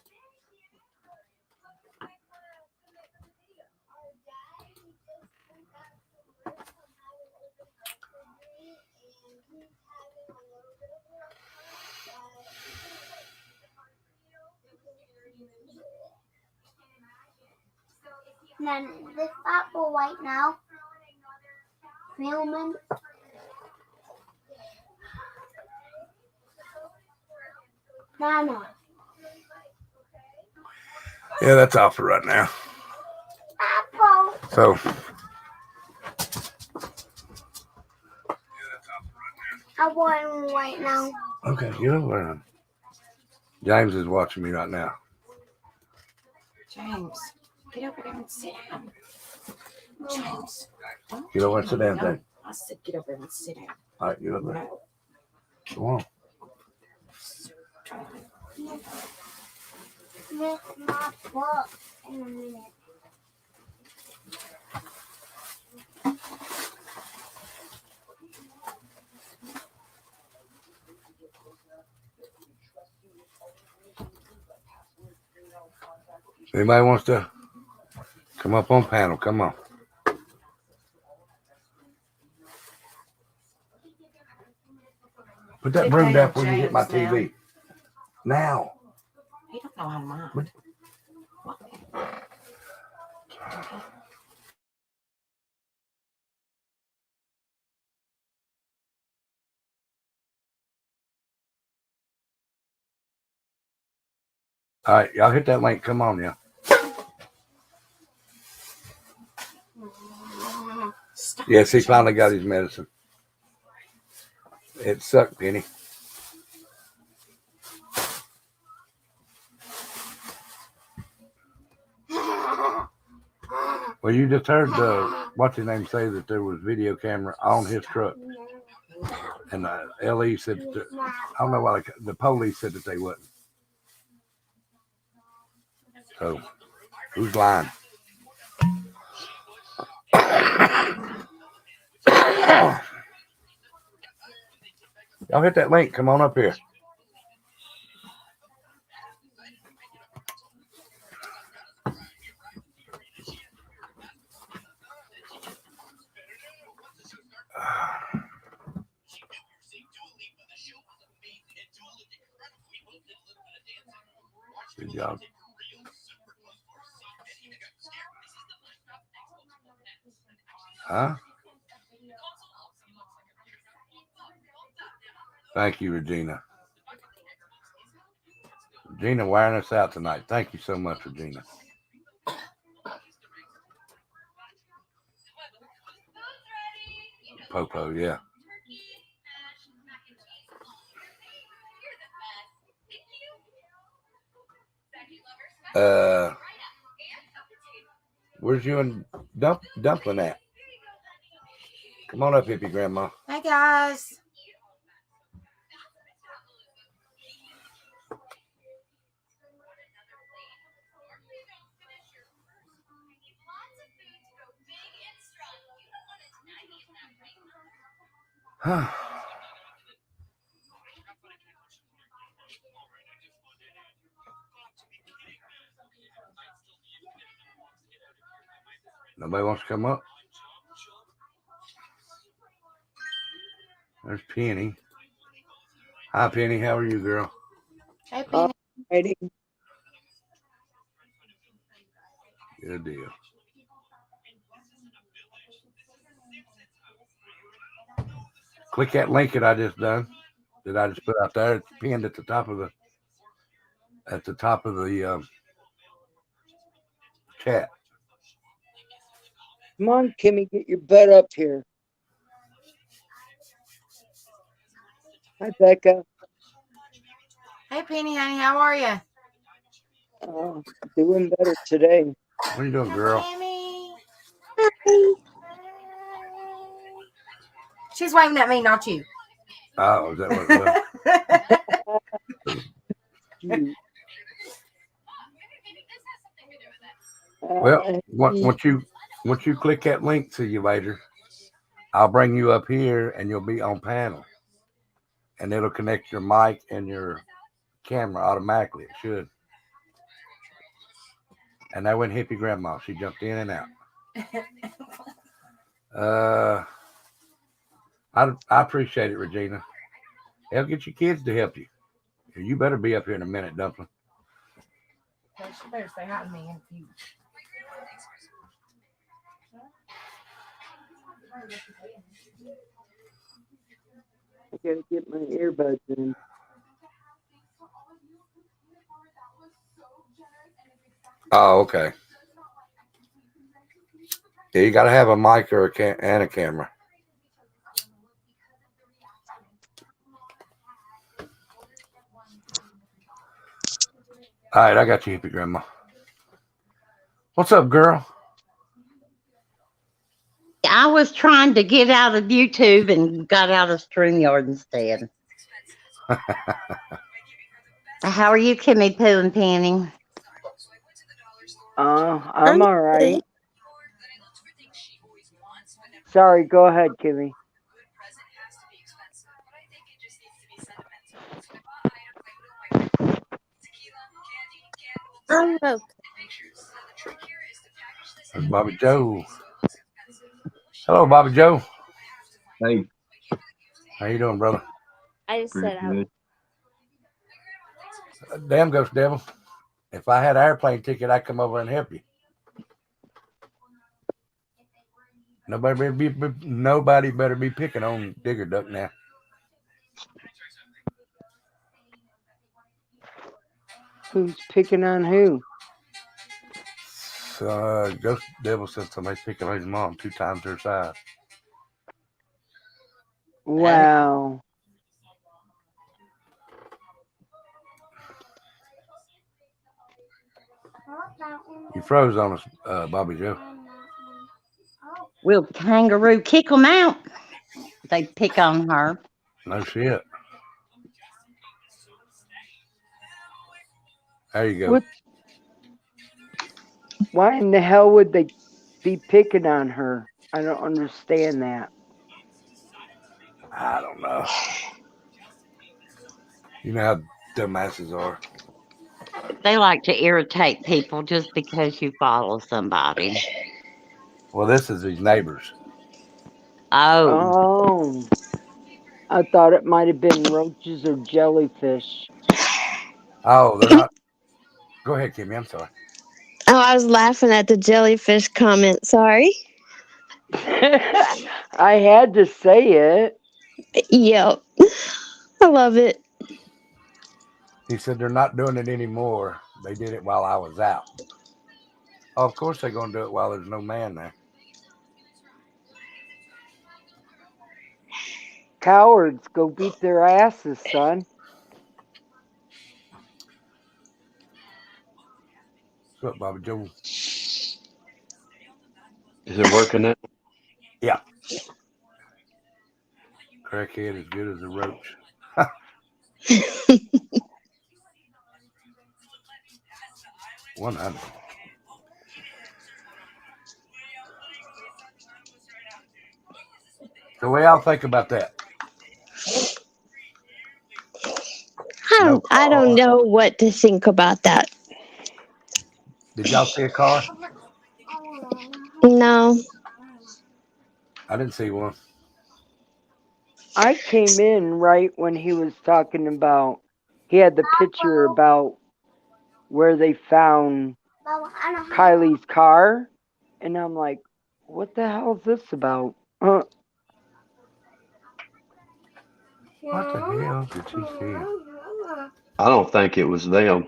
then this apple right now. Filming. Nana. Yeah, that's all for right now. Apple. So, I want one right now. okay, get over there. James is watching me right now. James, get over there and sit down. James. Get over and sit down, James. I said get over there and sit down. All right, get over there. Come on. Miss my book in a minute. Anybody wants to come up on panel? Come on. Put that Sit broom down down, before you hit my James, TV. Now. He don't know how to mind. All right, y'all hit that link. Come on, now. Yes, he finally got his medicine. It sucked, Penny. Well, you just heard what's his name say that there was video camera on his truck, and LE said that, I don't know why the police said that they wasn't. So, who's lying? Y'all hit that link. Come on up here. Good job. Huh? Thank you, Regina. Regina wearing us out tonight. Thank you so much, Regina. Popo, yeah. Where's you and Dumpling at? Come on up, hippie grandma. Hey guys. Nobody wants to come up? There's Penny. Hi, Penny. How are you, girl? Hey Penny. Good deal. Click that link that I just done. That I just put out there. It's pinned at the top of the chat. Come on, Kimmy, get your butt up here. Hi, Becca. Hey Penny, honey, how are you? Doing better today. What are you doing, girl? She's waving at me, not you. Oh, is that what it was? Well, once you click that link, see you later. I'll bring you up here, and you'll be on panel, and it'll connect your mic and your camera automatically. It should. And that went hippie grandma. She jumped in and out. I appreciate it, Regina. Hell, get your kids to help you. You better be up here in a minute, Dumpling. She better say hi to me in a few. I gotta get my earbuds in. Oh, okay. Yeah, you got to have a mic or and a camera. All right, I got you, hippie grandma. What's up, girl? I was trying to get out of YouTube and got out of StreamYard instead. How are you, Kimmy Pooh and Penny? I'm all right. Sorry, go ahead, Kimmy. That's Bobby Joe. Hello, Bobby Joe. Hey. How you doing, brother? I just said Good. Damn Ghost Devil. If I had an airplane ticket, I'd come over and help you. Nobody better be picking on Digger Duck now. Who's picking on who? Ghost Devil said somebody's picking on his mom 2 times her size. Wow. You froze on us, Bobby Joe. Will Kangaroo kick them out? They pick on her. No shit. There you go. What? Why in the hell would they be picking on her? I don't understand that. I don't know. You know how dumbasses are. They like to irritate people just because you follow somebody. Well, this is his neighbors. Oh. Oh. I thought it might have been roaches or jellyfish. Oh, they're not. Go ahead, Kimmy. I'm sorry. Oh, I was laughing at the jellyfish comment. Sorry. I had to say it. Yep. I love it. He said they're not doing it anymore. They did it while I was out. Oh, of course they're going to do it while there's no man there. Cowards, go beat their asses, son. What's up, Bobby Joe? Is it working now? Yeah. Crackhead as good as a roach. 100. So what y'all think about that? I don't know what to think about that. Did y'all see a car? No. I didn't see one. I came in right when he was talking about, he had the picture about where they found Kylie's car. And I'm like, what the hell is this about? What the hell did she see? I don't think it was them.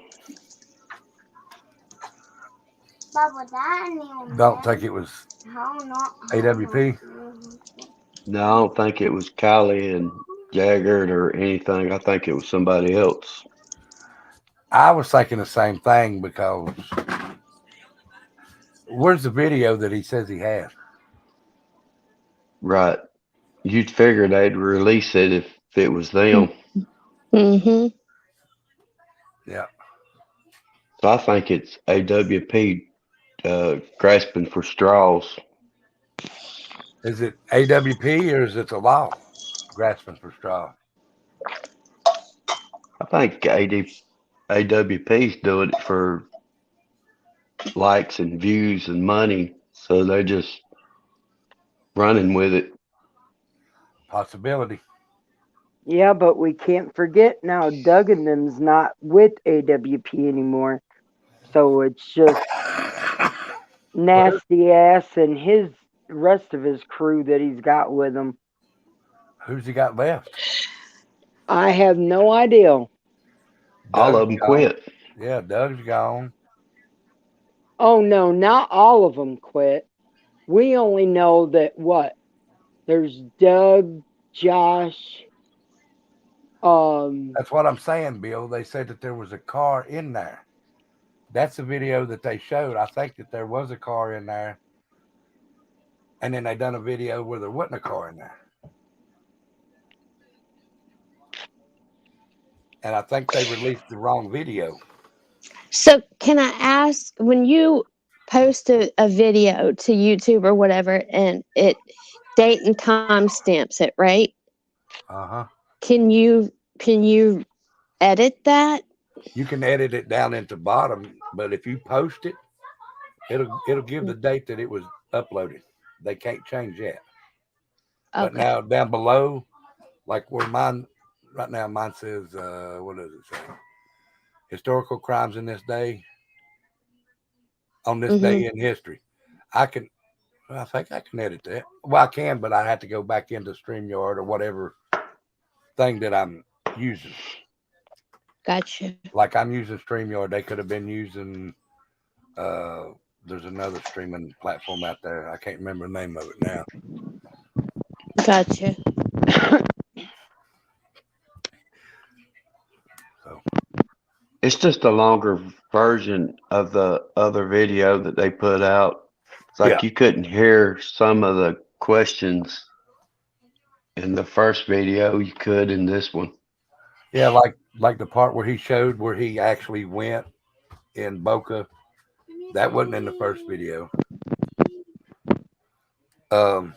Don't think it was AWP? No, I don't think it was Kylie and Jagged or anything. I think it was somebody else. I was thinking the same thing because where's the video that he says he has? Right. You'd figure they'd release it if it was them. Mm-hmm. Yeah. So I think it's AWP grasping for straws. Is it AWP or is it the law grasping for straw? I think AWP's doing it for likes and views and money. So they're just running with it. Possibility. Yeah, but we can't forget now Doug and them's not with AWP anymore. So it's just Nasty Ass and his rest of his crew that he's got with him. Who's he got left? I have no idea. All of Doug's them gone. quit. Yeah, Doug's gone. Oh no, not all of them quit. We only know that there's Doug, Josh. That's what I'm saying, Bill. They said that there was a car in there. That's the video that they showed. I think that there was a car in there. And then they done a video where there wasn't a car in there. And I think they released the wrong video. So can I ask, when you post a video to YouTube or whatever and it date and time stamps it, right? Uh-huh. Can you edit that? You can edit it down into bottom, but if you post it, it'll give the date that it was uploaded. They can't change that. But now down below, like where mine right now, mine says what does it say? Historical crimes in this day. On this day in history. I think I can edit that. Well, I can, but I have to go back into StreamYard or whatever thing that I'm using. Gotcha. Like I'm using StreamYard. They could have been using there's another streaming platform out there. I can't remember the name of it now. Gotcha. It's just a longer version of the other video that they put out. It's like you couldn't hear some of the questions in the first video. You could in this one. Yeah, like the part where he showed where he actually went in Boca. That wasn't in the first video. Damn,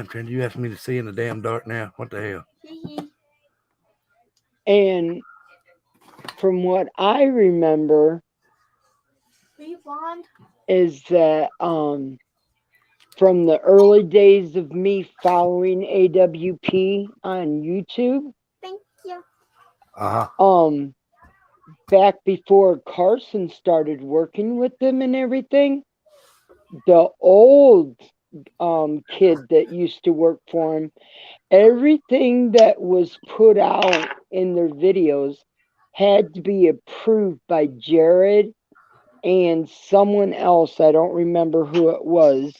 Trent, you asked me to see in the damn dark now. What the hell? And from what I remember is that from the early days of me following AWP on YouTube. Thank you. Back before Carson started working with them and everything, the old kid that used to work for him, everything that was put out in their videos had to be approved by Jared and someone else. I don't remember who it was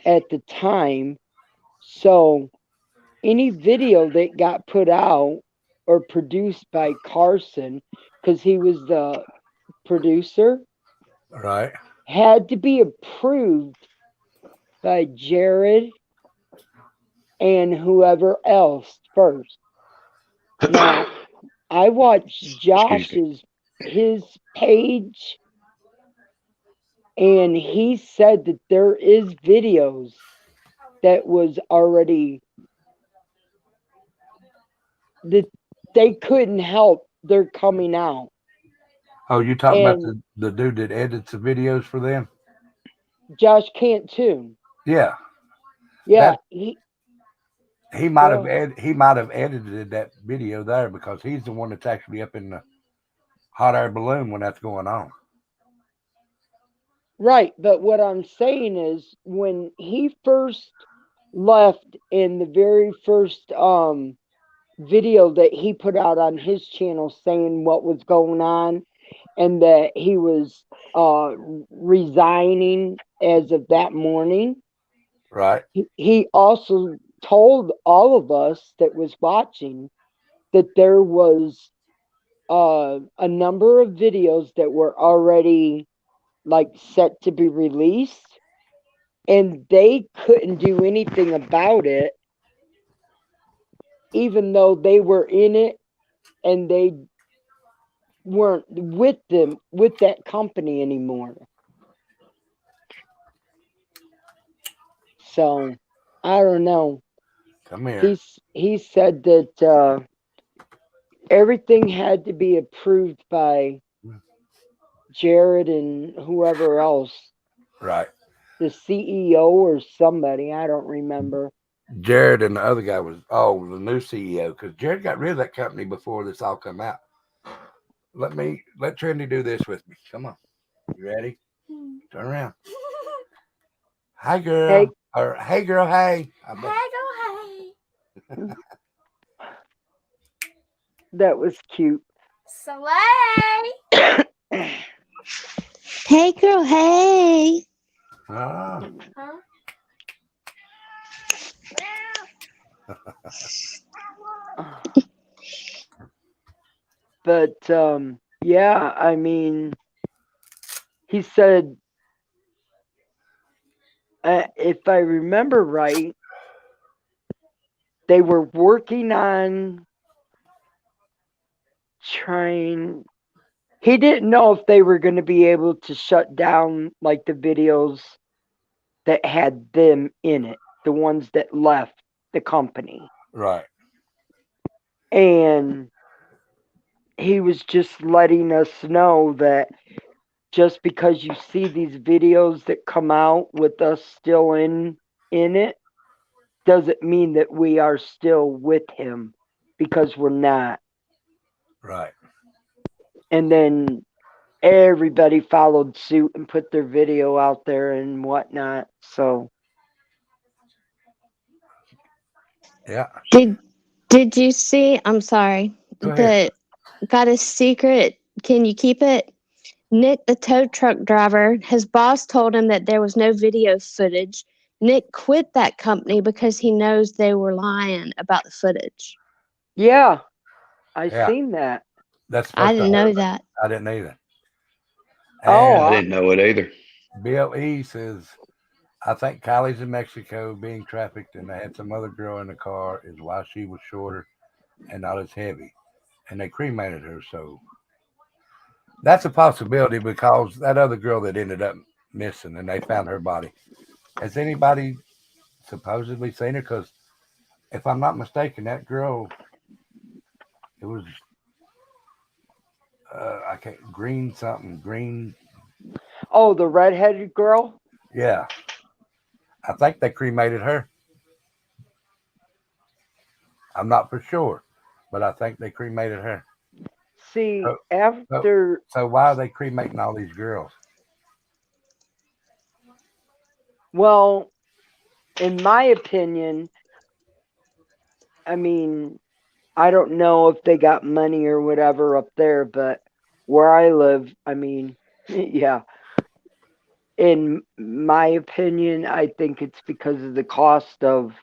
at the time. So any video that got put out or produced by Carson, because he was the producer, Right. had to be approved by Jared and whoever else first. Now, I watched Josh's his page, and he said that there is videos that was already that they couldn't help. They're coming out. Oh, you talking about the dude that edits the videos for them? Josh can't too. Yeah. Yeah. He might have edited that video there because he's the one that's actually up in the hot air balloon when that's going on. Right, but what I'm saying is when he first left in the very first video that he put out on his channel saying what was going on and that he was resigning as of that morning. Right. He also told all of us that was watching that there was a number of videos that were already like set to be released, and they couldn't do anything about it, even though they were in it and they weren't with that company anymore. So I don't know. Come here. He said that everything had to be approved by Jared and whoever else. Right. The CEO or somebody. I don't remember. Jared and the other guy was the new CEO, because Jared got rid of that company before this all come out. Let Trinity do this with me. Come on. You ready? Turn around. Hi, girl. Hey. Or hey, girl. Hey. That was cute. Slay. Hey, girl. Hey. Ah. But yeah, I mean, he said, if I remember right, they were working on trying. He didn't know if they were going to be able to shut down like the videos that had them in it, the ones that left the company. Right. And he was just letting us know that just because you see these videos that come out with us still in it doesn't mean that we are still with him, because we're not. Right. And then everybody followed suit and put their video out there and whatnot. So yeah. Did you see? I'm sorry. Go ahead. Got a secret. Can you keep it? Nick, the tow truck driver, his boss told him that there was no video footage. Nick quit that company because he knows they were lying about the footage. yeah, I Yeah. seen that. That's I didn't know supposed to that. I didn't either. Oh, And I didn't know it either. Bill E says, I think Kylie's in Mexico being trafficked and they had some other girl in the car is why she was shorter and not as heavy. And they cremated her. So that's a possibility, because that other girl that ended up missing and they found her body. Has anybody supposedly seen her? Because if I'm not mistaken, that girl, it was I can't green. Oh, the redheaded girl? Yeah. I think they cremated her. I'm not for sure, but I think they cremated her. See, after So why are they cremating all these girls? well, in my opinion, I mean, I don't know if they got money or whatever up there, but where I live, I mean, yeah. In my opinion, I think it's because of the cost of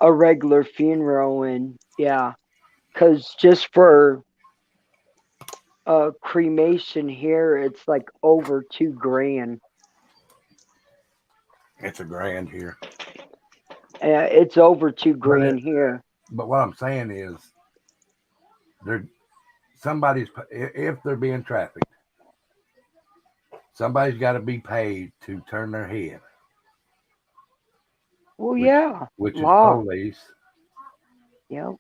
a regular funeral, and yeah, because just for a cremation here, it's like over $2,000. It's $1,000 here. It's over $2,000 here. But what I'm saying is, if they're being trafficked, somebody's got to be paid to turn their head. Well, yeah, Which is law. police. Yep.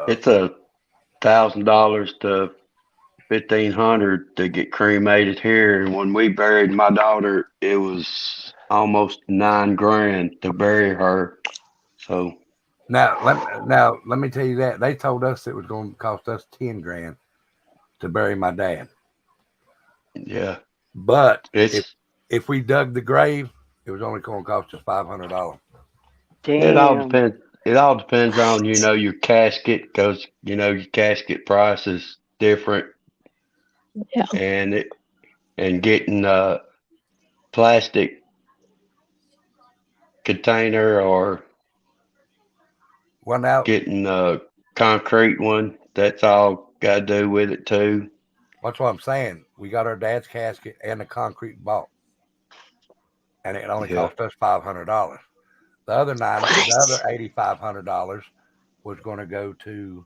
It's $1,000 to $1,500 to get cremated here. And when we buried my daughter, it was almost $9,000 to bury her. So Now let me tell you that they told us it was going to cost us $10,000 to bury my dad. yeah, But it's if we dug the grave, it was only going to cost us $500. it all depends. It all depends on your casket, because your casket price is different. Yeah. And getting a plastic container or getting a concrete one, that's all got to do with it too. That's what I'm saying. We got our dad's casket and the concrete bought, and it only cost us $500. The other $8,500 was going to go to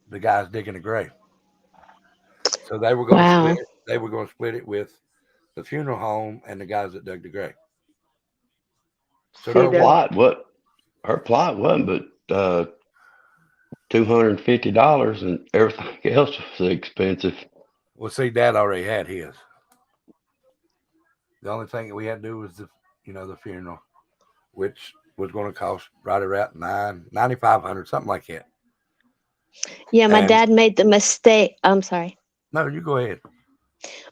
the guys digging the grave. So they were going to split it. They were going to split it with the funeral home and the guys that dug the grave. So her plot wasn't but $250, and everything else was expensive. Well, see, Dad already had his. The only thing that we had to do was the funeral, which was going to cost right around $9,500, something like that. Yeah, my dad made the mistake. I'm sorry. No, you go ahead.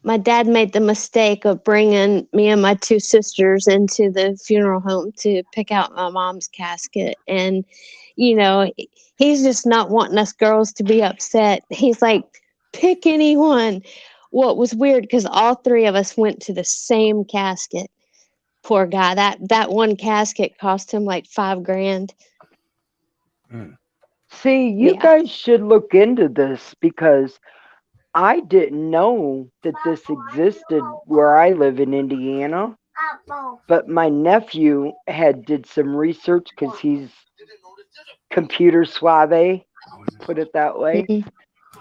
my dad made the mistake of bringing me and my two sisters into the funeral home to pick out my mom's casket. And, you know, he's just not wanting us girls to be upset. He's like, pick anyone. Well, it was weird because all three of us went to the same casket. Poor guy. That one casket cost him like $5,000. See, you guys should look into this because I didn't know that this existed where I live in Indiana. But my nephew did some research because he's computer suave, put it that way.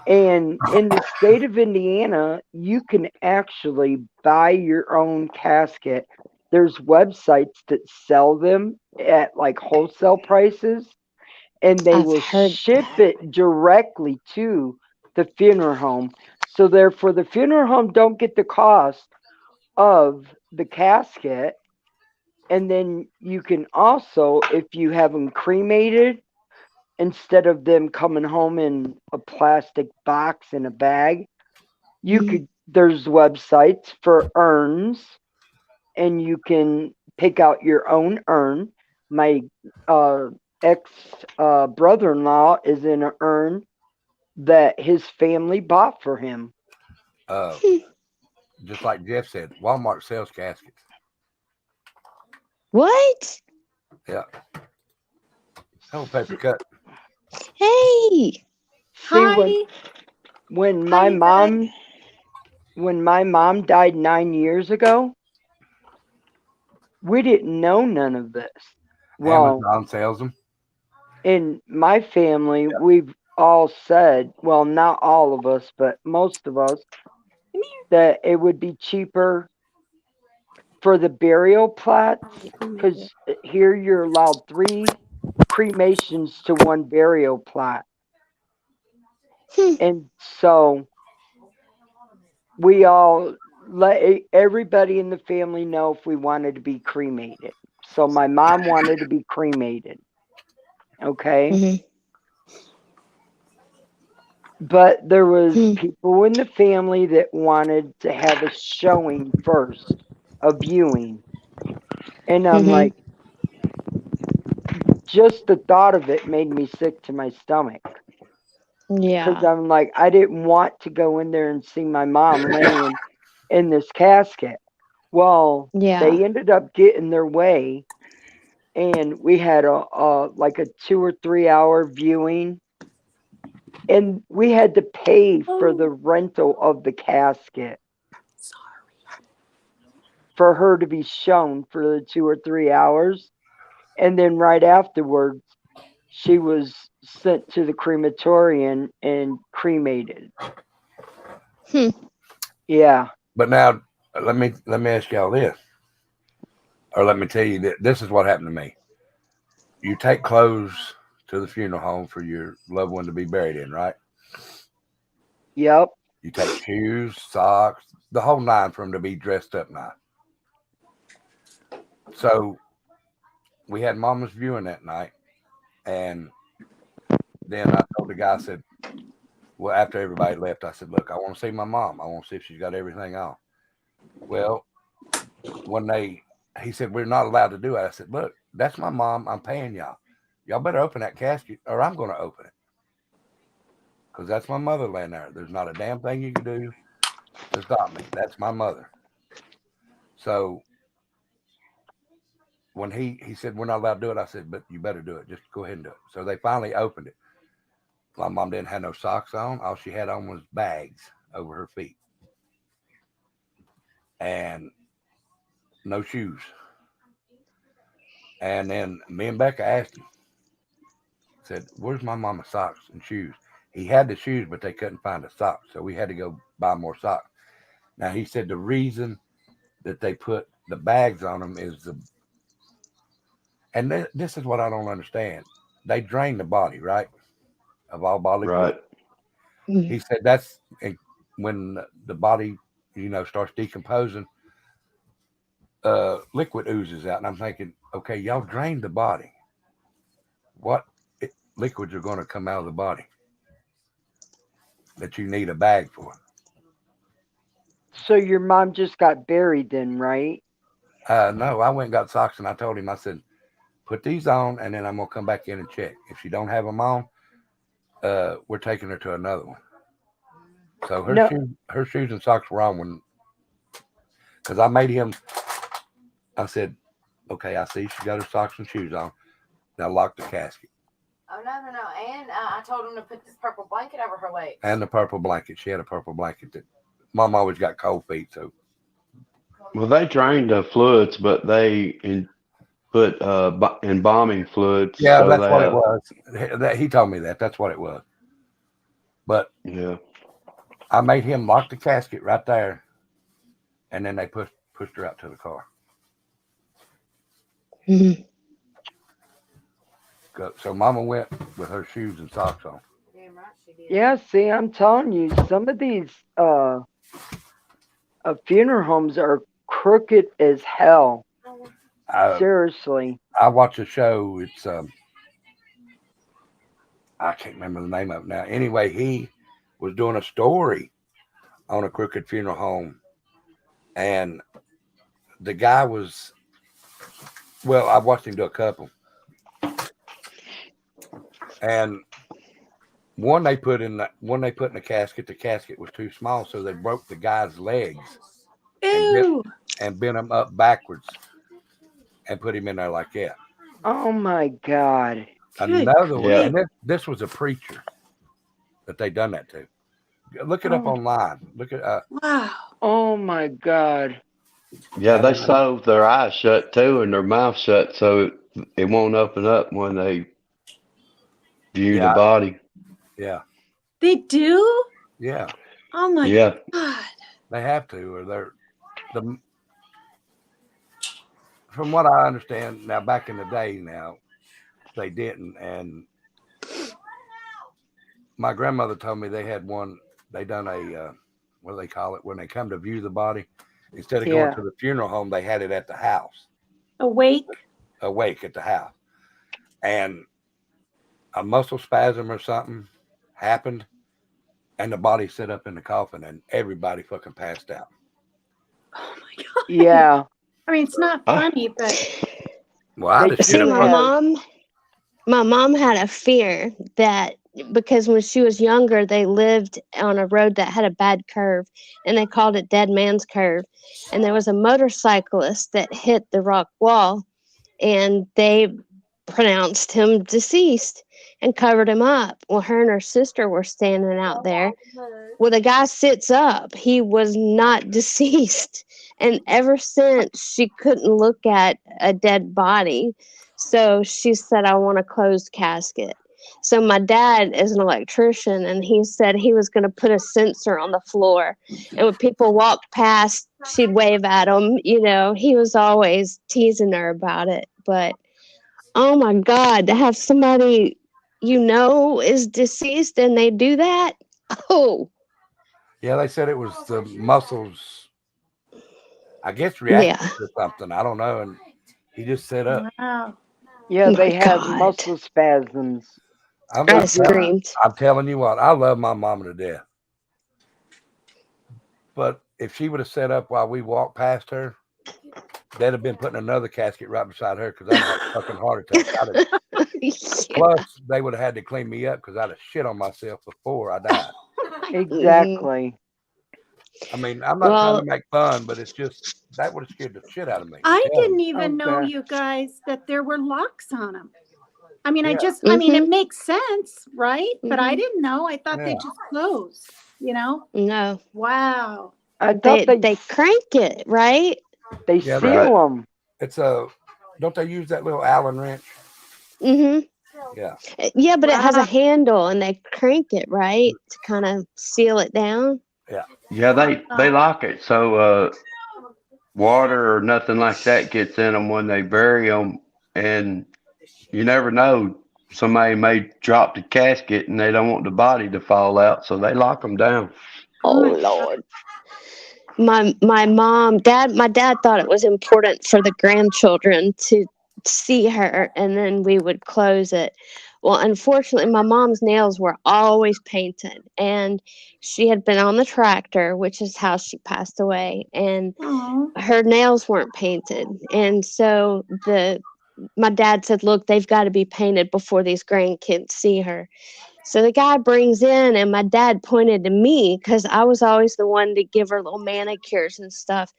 And in the state of Indiana, you can actually buy your own casket. There's websites that sell them at like wholesale prices, and they will ship it directly to the funeral home. So therefore, the funeral home don't get the cost of the casket. And then you can also, if you have them cremated, instead of them coming home in a plastic box in a bag, there's websites for urns, and you can pick out your own urn. My ex brother-in-law is in an urn that his family bought for him. Just like Jeff said, Walmart sells caskets. What? Yeah. Oh, paper cut. Hey. See, when my mom died 9 years ago, we didn't know none of this. Well, Amazon sells them. In my family, we've all said, well, not all of us, but most of us, that it would be cheaper for the burial plots, because here you're allowed 3 cremations to 1 burial plot. And so we all let everybody in the family know if we wanted to be cremated. So my mom wanted to be cremated. Okay. But there was people in the family that wanted to have a showing first, a viewing. And I'm like, just the thought of it made me sick to my stomach. Yeah. Because I'm like, I didn't want to go in there and see my mom laying in this casket. Well, they ended up getting their way, and we had like a 2 or 3 hour viewing, and we had to pay for the rental of the casket for her to be shown for the 2 or 3 hours. And then right afterwards, she was sent to the crematorium and cremated. Yeah. But now let me ask y'all this, or let me tell you that this is what happened to me. You take clothes to the funeral home for your loved one to be buried in, right? Yep. You take shoes, socks, the whole nine for them to be dressed up nice. So we had Mama's viewing that night, and then I told the guy, I said, well, after everybody left, I said, look, I want to see my mom. I want to see if she's got everything on. Well, he said, we're not allowed to do it. I said, look, that's my mom. I'm paying y'all. Y'all better open that casket or I'm going to open it. Because that's my mother laying there. There's not a damn thing you can do to stop me. That's my mother. So when he said, we're not allowed to do it, I said, but you better do it. Just go ahead and do it. So they finally opened it. My mom didn't have no socks on. All she had on was bags over her feet. And no shoes. And then me and Becca asked him, said, where's my mama's socks and shoes? He had the shoes, but they couldn't find the socks. So we had to go buy more socks. Now, he said the reason that they put the bags on them is and this is what I don't understand. They drain the body, right? Of all bodily fluid. He said that's when the body, starts decomposing, liquid oozes out. And I'm thinking, okay, y'all drained the body. What liquids are going to come out of the body that you need a bag for? So your mom just got buried then, right? No, I went and got socks, and I told him, I said, put these on, and then I'm gonna come back in and check. If she don't have them on, we're taking her to another one. So her shoes and socks were on when, because I made him. I said, okay, I see she got her socks and shoes on. Now lock the casket. Oh, no. And I told him to put this purple blanket over her legs. And the purple blanket. She had a purple blanket that Mom always got cold feet, so. Well, they drained the fluids, but they put embalming fluids. Yeah, so that's they, what it was. He told me that. That's what it was. But yeah, I made him lock the casket right there, and then they pushed her out to the car. So Mama went with her shoes and socks on. Damn right she did. Yeah, see, I'm telling you, some of these funeral homes are crooked as hell. Seriously. I watched a show. It's I can't remember the name of it now. Anyway, he was doing a story on a crooked funeral home, and the guy was, well, I watched him do a couple, and one they put in the casket. The casket was too small, so they broke the guy's legs and bent him up backwards and put him in there like that. Oh my God. Another one. And this was a preacher that they done that to. Look it up online. Look at wow. Oh my God. Yeah, they sew their eyes shut too and their mouth shut so it won't open up when they view the body. Yeah. They do? Yeah. Oh my Yeah. God. They have to, or from what I understand now, back in the day now, they didn't. And my grandmother told me they had one, they done a, what do they call it? When they come to view the body, instead of going to the funeral home, they had it at the house. Awake at the house. And a muscle spasm or something happened, and the body set up in the coffin, and everybody fucking passed out. Oh my God. Yeah. I mean, it's not funny, but Well, I just See, my mom had a fear that because when she was younger, they lived on a road that had a bad curve, and they called it Dead Man's Curve. And there was a motorcyclist that hit the rock wall, and they pronounced him deceased and covered him up. Well, her and her sister were standing out there. Well, the guy sits up. He was not deceased. And ever since, she couldn't look at a dead body. So she said, I want a closed casket. So my dad is an electrician, and he said he was going to put a sensor on the floor. And when people walked past, she'd wave at them. You know, he was always teasing her about it. But, oh, my God, to have somebody you know is deceased and they do that? Oh. Yeah, they said it was the muscles, I guess, reacted to something. I don't know. And he just set up. Wow. Yeah, Oh they my had God. muscle spasms. I'm telling you what, I love my mama to death. But if she would have set up while we walked past her, they'd have been putting another casket right beside her because I'd have a fucking heart attack. Plus, they would have had to clean me up because I'd have shit on myself before I died. Exactly. I mean, I'm not trying to make fun, but it's just that would have scared the shit out of me. I Yeah. didn't even know, Okay. you guys, that there were locks on them. I mean, Yeah. I mean, it makes sense, right? But I Mhm. didn't know. I thought they Yeah. just closed, you know? No. Wow. I They, thought they crank it, right? they Yeah, seal them. It's a, don't they use that little Allen wrench? Mm-hmm. Yeah. Yeah, but it has a Wow. handle, and they crank it, right, to kind of seal it down. Yeah, they lock it so water or nothing like that gets in them when they bury them, and you never know. Somebody may drop the casket and they don't want the body to fall out, so they lock them down. Oh Lord. My dad thought it was important for the grandchildren to see her, and then we would close it. Well, unfortunately, my mom's nails were always painted, and she had been on the tractor, which is how she passed away, and Oh. her nails weren't painted. And so my dad said, "Look, they've got to be painted before these grandkids see her." So the guy brings in, and my dad pointed to me because I was always the one to give her little manicures and stuff.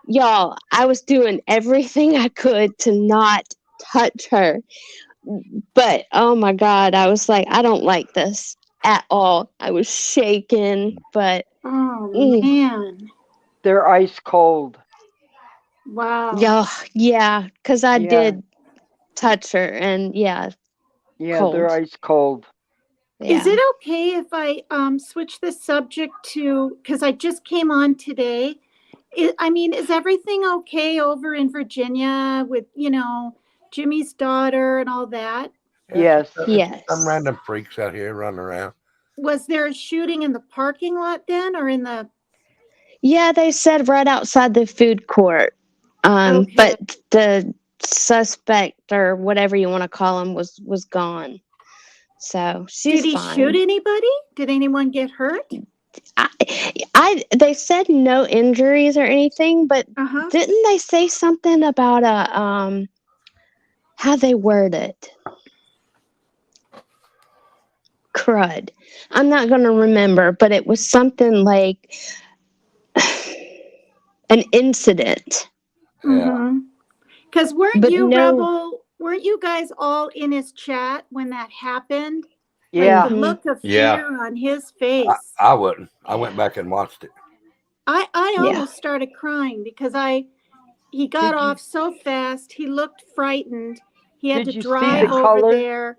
Y'all, I was doing everything I could to not touch her. But oh my God, I was like, I don't like this at all. I was shaking, but Oh man. They're ice cold. Wow. yeah, because I Yeah. did touch her, and yeah, Yeah, they're cold. ice cold. Is Yeah. it okay if I switch the subject to, because I just came on today? Is everything okay over in Virginia with, Jimmy's daughter and all that? Yes. Some random freaks out here running around. Was there a shooting in the parking lot then, or in the? Yeah, they said right outside the food court. But the suspect, or whatever you want to call him, was gone. So she's Did he fine. shoot anybody? Did anyone get hurt? They said no injuries or anything, but didn't they say something about how they word it? Crud. I'm not going to remember, but it was something like an incident. Because weren't But you, no- Rebel? Weren't you guys all in his chat when that happened? Yeah. Like the look of Yeah. fear on his face. I wouldn't. I went back and watched it. I Yeah. almost started crying because he got off so fast. He looked frightened. He had Did to you see drive the over color? there.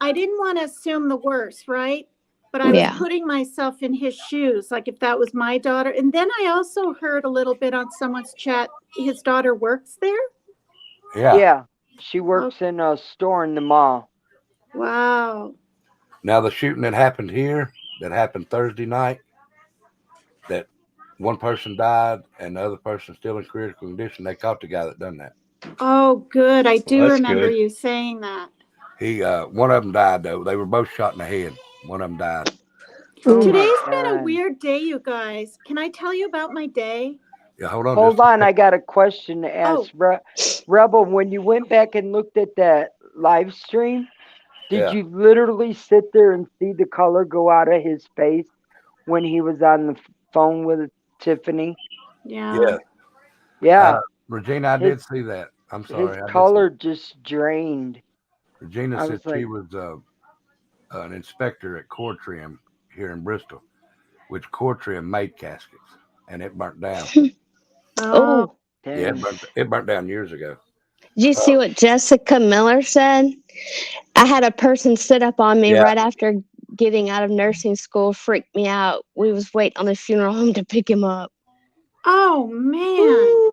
I didn't want to assume the worst, right? But I was Yeah. putting myself in his shoes, like if that was my daughter. And then I also heard a little bit on someone's chat, his daughter works there. Yeah. She works in a store in the mall. Wow. Now the shooting that happened here, that happened Thursday night, that one person died and the other person still in critical condition. They caught the guy that done that. Oh, good. I do Well, that's remember good. you saying that. He one of them died though. They were both shot in the head. One of them died. Today's been a weird day, you guys. Can I tell you about my day? Yeah, hold on. Hold on, I got a question to ask Rebel. When you went back and looked at that live stream, did Yeah. you literally sit there and see the color go out of his face when he was on the phone with Tiffany? Yeah. Yeah. Yeah. Regina, I did see that. I'm sorry. His I did see color just drained. Regina I said was she like- was an inspector at Core Trim here in Bristol, which Core Trim made caskets, and it burnt down. Oh. Yeah, it burnt down years ago. Did you see what Jessica Miller said? I had a person sit up on me Yeah. right after getting out of nursing school. Freaked me out. We was waiting on the funeral home to pick him up. Oh man.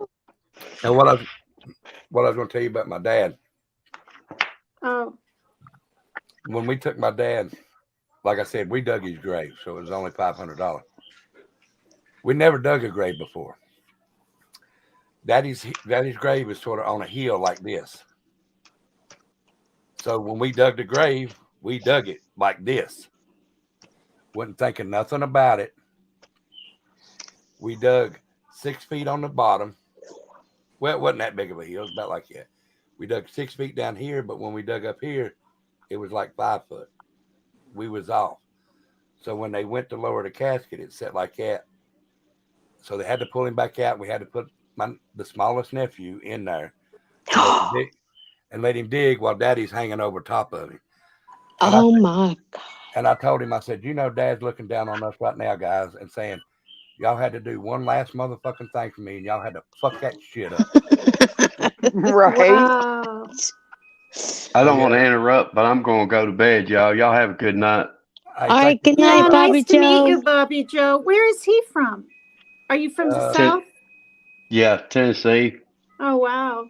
And what I was going to tell you about my dad. Oh. When we took my dad, like I said, we dug his grave, so it was only $500. We never dug a grave before. Daddy's grave is sort of on a hill like this. So when we dug the grave, we dug it like this. Wasn't thinking nothing about it. We dug 6 feet on the bottom. Well, it wasn't that big of a hill. It was about like that. We dug 6 feet down here, but when we dug up here, it was like 5 foot. We was off. So when they went to lower the casket, it sat like that. So they had to pull him back out. We had to put the smallest nephew in there and let him dig while Daddy's hanging over top of him. And Oh my God. And I told him, I said, you know, Dad's looking down on us right now, guys, and saying, y'all had to do one last motherfucking thing for me, and y'all had to fuck that shit up. Right? Wow. I don't want to interrupt, but I'm going to go to bed, y'all. Y'all have a good night. All right, good night, Yeah, Bobby nice to meet Joe. you, Bobby Joe. Where is he from? Are you from the South? Yeah, Tennessee. Oh, wow.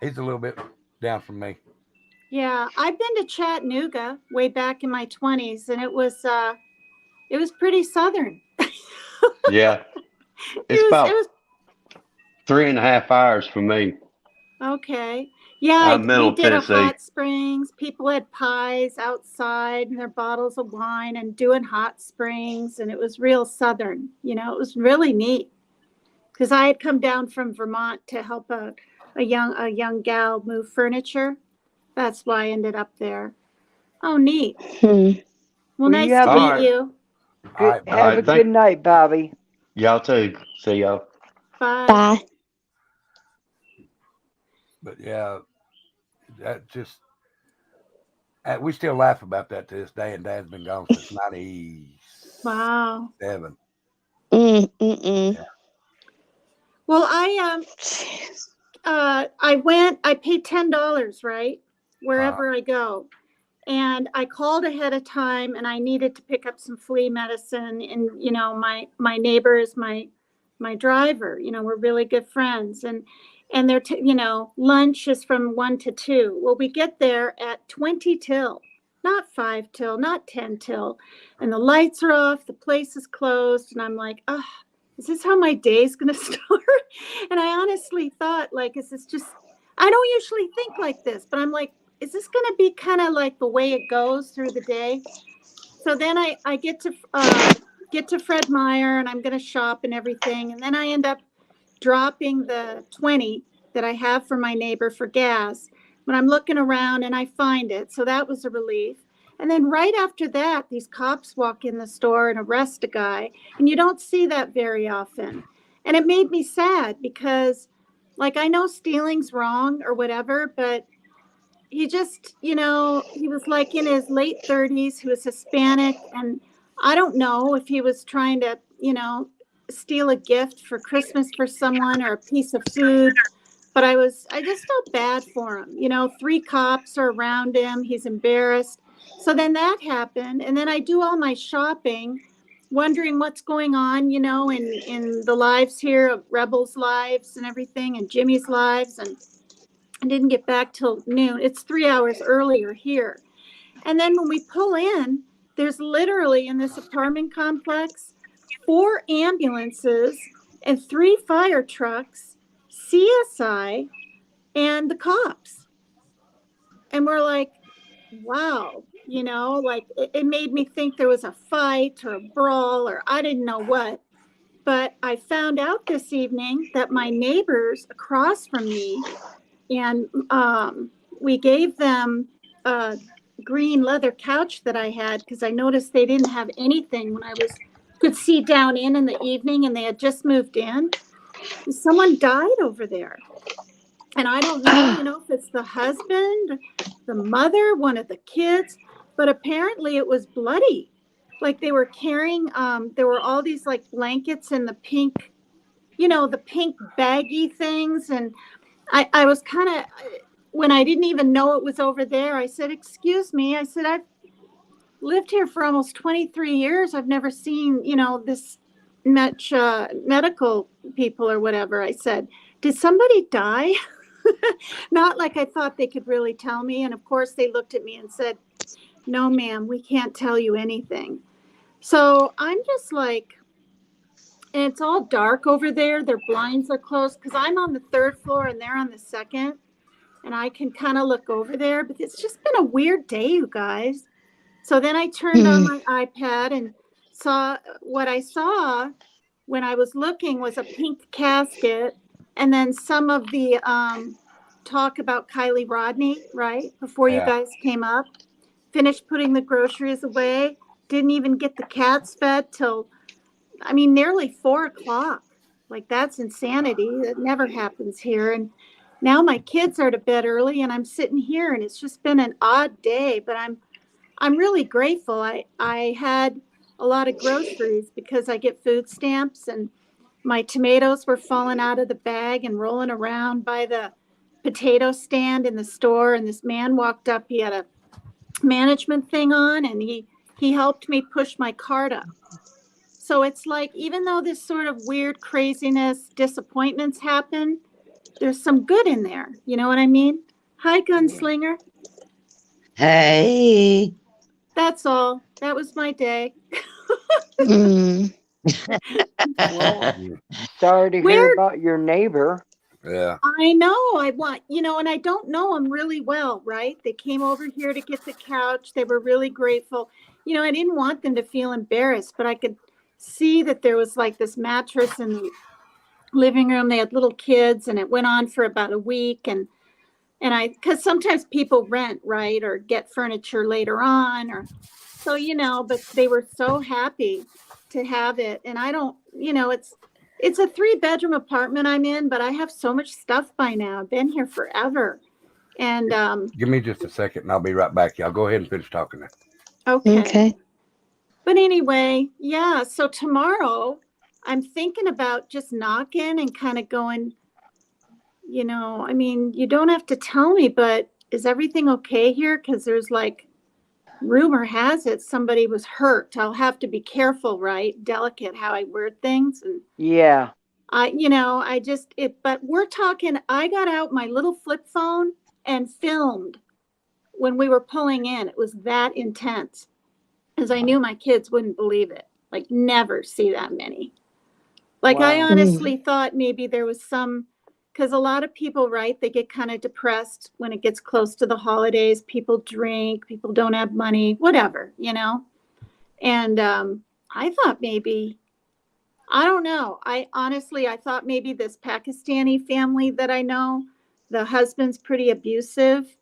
He's a little bit down from me. Yeah, I've been to Chattanooga way back in my 20s, and it was pretty southern. Yeah. It's about 3.5 hours for me. Okay. Yeah, Middle we did a Tennessee. hot springs. People had pies outside and their bottles of wine and doing hot springs. And it was real Southern, you know, it was really neat. Because I had come down from Vermont to help a young gal move furniture. That's why I ended up there. Oh, neat. Hmm. Well, Well, nice you have to a All meet right. you. All right, have a thank good night, Bobby. y'all too. See y'all. Bye. Bye. but yeah, that just we still laugh about that to this day. And Dad's been gone since '97. Wow. Mm-mm. Well, I paid $10, right? Wherever I go. And I called ahead of time and I needed to pick up some flea medicine. And, you know, my neighbor is my driver, you know, we're really good friends. And they're, you know, lunch is from 1 to 2. Well, we get there at 20 till, not 5 till, not 10 till. And the lights are off, the place is closed. And I'm like, oh, is this how my day's going to start? And I honestly thought, like, is this just, I don't usually think like this, but I'm like, is this going to be kind of like the way it goes through the day? So then I get to Fred Meyer and I'm going to shop and everything. And then I end up dropping the 20 that I have for my neighbor for gas. When I'm looking around and I find it. So that was a relief. And then right after that, these cops walk in the store and arrest a guy. And you don't see that very often. And it made me sad because, like, I know stealing's wrong or whatever, but he just, you know, he was like in his late 30s. He was Hispanic. And I don't know if he was trying to, you know, steal a gift for Christmas for someone or a piece of food. But I just felt bad for him. You know, 3 cops are around him. He's embarrassed. So then that happened. And then I do all my shopping, wondering what's going on, you know, in the lives here of Rebel's lives and everything and Jimmy's lives. And I didn't get back till noon. It's 3 hours earlier here. And then when we pull in, there's literally in this apartment complex, 4 ambulances and 3 fire trucks, CSI, and the cops. And we're like, wow, you know, like it made me think there was a fight or a brawl or I didn't know what. But I found out this evening that my neighbors across from me, and we gave them a green leather couch that I had because I noticed they didn't have anything when I could see down in the evening and they had just moved in. Someone died over there. And I don't know, you know, if it's the husband, the mother, one of the kids, but apparently it was bloody. Like they were carrying, there were all these like blankets and the pink, you know, the pink baggy things. And I was kind of, when I didn't even know it was over there, I said, excuse me. I said, I've lived here for almost 23 years. I've never seen, you know, this much medical people or whatever. I said, did somebody die? Not like I thought they could really tell me. And of course they looked at me and said, no, ma'am, we can't tell you anything. So I'm just like, and it's all dark over there. Their blinds are closed because I'm on the 3rd floor and they're on the 2nd. And I can kind of look over there, but it's just been a weird day, you guys. So then I turned on my iPad and saw what I saw when I was looking was a pink casket. And then some of the talk about Kylie Rodney, right? Before you guys came up, finished putting the groceries away, didn't even get the cats fed till, I mean, nearly 4 o'clock. Like that's insanity. That never happens here. And now my kids are to bed early and I'm sitting here and it's just been an odd day, but I'm really grateful. I had a lot of groceries because I get food stamps and my tomatoes were falling out of the bag and rolling around by the potato stand in the store. And this man walked up, he had a management thing on and he helped me push my cart up. So it's like, even though this sort of weird craziness, disappointments happen, there's some good in there. You know what I mean? Hi, Gunslinger. Hey. That's all. That was my day. Well, sorry to hear about your neighbor. Yeah. I know. I want, and I don't know them really well, right? They came over here to get the couch. They were really grateful. I didn't want them to feel embarrassed, but I could see that there was like this mattress in the living room. They had little kids, and it went on for about a week. And because sometimes people rent, right, or get furniture later on, or so, but they were so happy to have it. And I don't, it's a 3-bedroom apartment I'm in, but I have so much stuff by now. I've been here forever. And Give me just a second and I'll be right back. Y'all go ahead and finish talking now. okay. But anyway, yeah. So tomorrow I'm thinking about just knocking and kind of going, you don't have to tell me, but is everything okay here? Because there's rumor has it somebody was hurt. I'll have to be careful, right? Delicate how I word things. And Yeah. but we're talking, I got out my little flip phone and filmed when we were pulling in. It was that intense, because I knew my kids wouldn't believe it. Never see that many. I honestly thought maybe there was because a lot of people, right, they get kind of depressed when it gets close to the holidays. People drink, people don't have money, whatever, And I thought maybe, I don't know. I thought maybe this Pakistani family that I know, the husband's pretty abusive,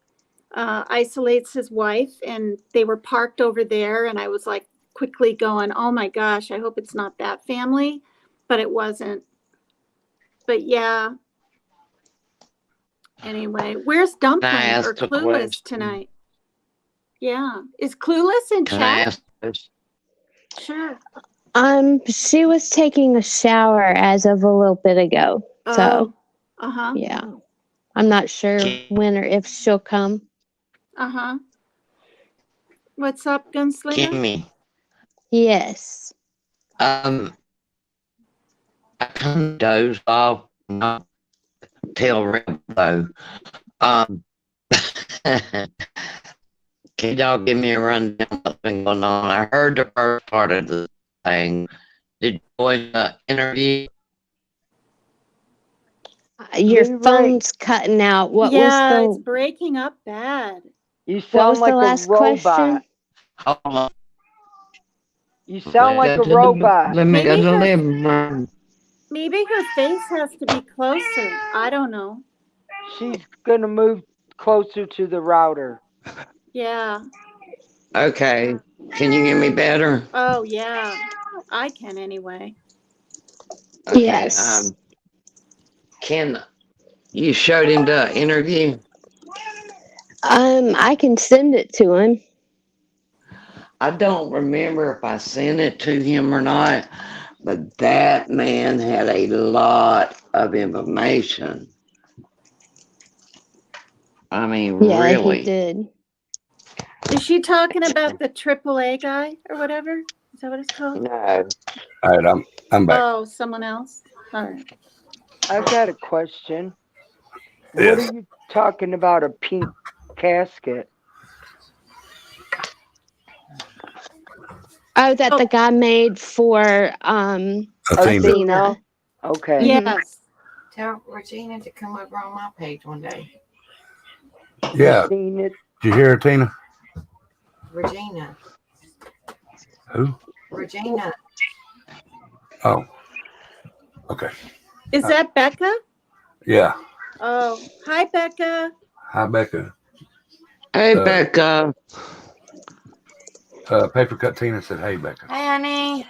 isolates his wife, and they were parked over there. And I was quickly going, oh my gosh, I hope it's not that family, but it wasn't. But yeah. Anyway, where's Dumpling or Clueless tonight? Yeah. Is Clueless in chat? Sure. She was taking a shower as of a little bit ago. So, yeah. I'm not sure when or if she'll come. What's up, Gunslinger? Kimmy. Yes. I kind of dozed off, not till real though. Can y'all give me a rundown of what's been going on? I heard the first part of the thing. Did you join the interview? Your phone's cutting out. What was it's breaking up bad. You what sound was like the last a robot. question? Hold on. You sound like a robot. Let me Maybe go to the her- living room. Maybe her face has to be closer. I don't know. She's gonna move closer to the router. Yeah. Okay. Can you hear me better? Oh, yeah. I can anyway. Okay, Yes. Can you showed him the interview? I can send it to him. I don't remember if I sent it to him or not, but that man had a lot of information. I mean, Yeah, really. he did. Is she talking about the AAA guy or whatever? Is that what it's called? No. All right, I'm back. Oh, someone else? All right. I've got a question. Yes. What are you talking about, a pink casket? Oh, that the guy made for Athena. Okay. Yes. Tell Regina to come over on my page one day. Yeah. Seen it. Did you hear her, Tina? Regina. Who? Regina. Oh. Okay. Is that Becca? Yeah. Oh, hi, Becca. Hi, Becca. Hey, Becca. Paper Cut Tina said, hey, Becca. Hey, honey.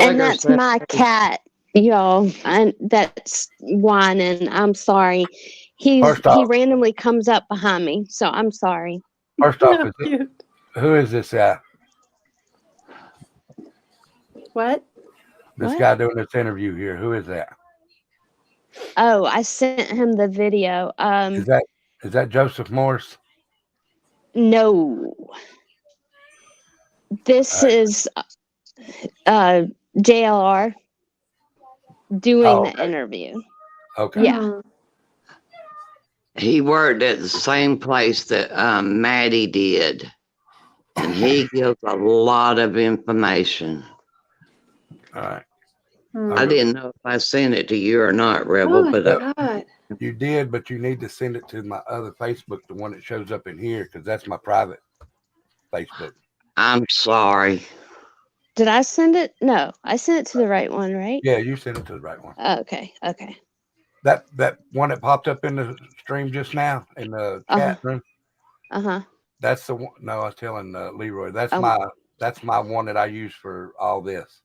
And that's my cat, y'all. And that's whining. I'm sorry. He randomly comes up behind me, so I'm sorry. First off, who is this guy? What? This What? guy doing this interview here. Who is that? Oh, I sent him the video. Is that Joseph Morris? No. This is JLR doing the interview. Okay. Yeah. He worked at the same place that Maddie did, and he gives a lot of information. All right. I didn't know if I sent it to you or not, Rebel, but You did, but you need to send it to my other Facebook, the one that shows up in here, because that's my private Facebook. I'm sorry. Did I send it? No, I sent it to the right one, right? Yeah, you sent it to the right one. Okay. Okay. That one that popped up in the stream just now in the chat room. That's the one. No, I was telling Leroy. That's my one that I use for all this.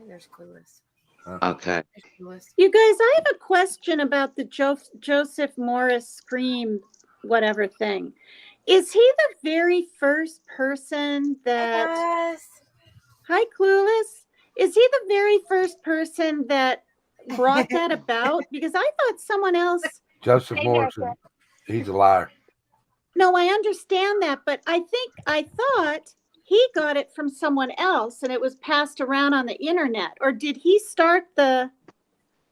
There's Clueless. Okay. You guys, I have a question about the Joseph Morris Scream whatever thing. Is he the very first person that... Hi, Clueless. Is he the very first person that brought that about? Because I thought someone else... Joseph Morrison. He's a liar. No, I understand that, but I thought he got it from someone else and it was passed around on the internet. Or did he start the...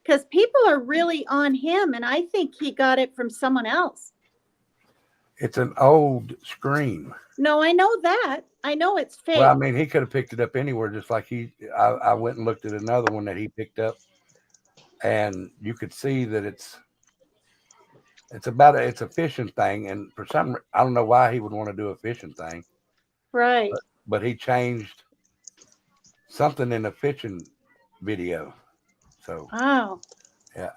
Because people are really on him, and I think he got it from someone else. It's an old Scream. No, I know that. I know it's fake. Well, I mean, he could have picked it up anywhere, just like I went and looked at another one that he picked up, and you could see that it's a fishing thing, and for some, I don't know why he would want to do a fishing thing. Right. But he changed something in the fishing video. So. Oh. Yeah.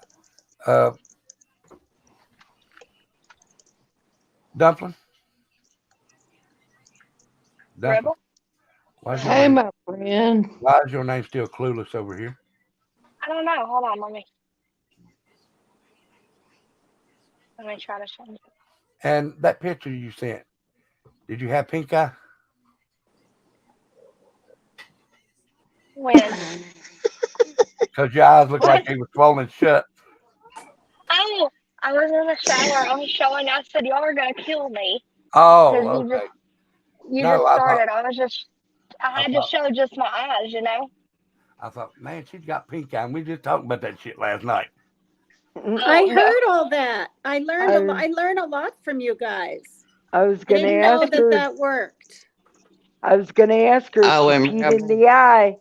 Dumpling. Rebel? Hey, my friend. Why is your name still Clueless over here? I don't know. Hold on, let me try to change it. And that picture you sent, did you have pink eye? When? Because your eyes look like they were swollen shut. Oh, I was in the shower. I was showing. I said, "Y'all are gonna kill me." Oh, okay. You just started. I had to show just my eyes, you know. I thought, man, she's got pink eye. And we just talked about that shit last night. I heard all that. I learned a lot from you guys. I was going to know ask her. that worked. I was going to ask her if she peed in the eye.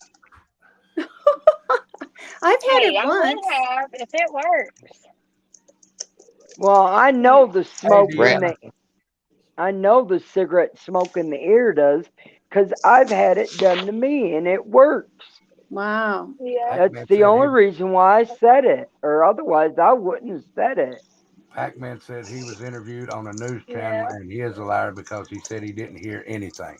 I've had it I once. would have if it works. Well, I know the smoke I know the cigarette smoke in the ear does, because I've had it done to me and it works. Wow. Yeah. That's the only reason why I said it, or otherwise I wouldn't have said it. Pac-Man said he was interviewed on a news channel and he is a liar because he said he didn't hear anything.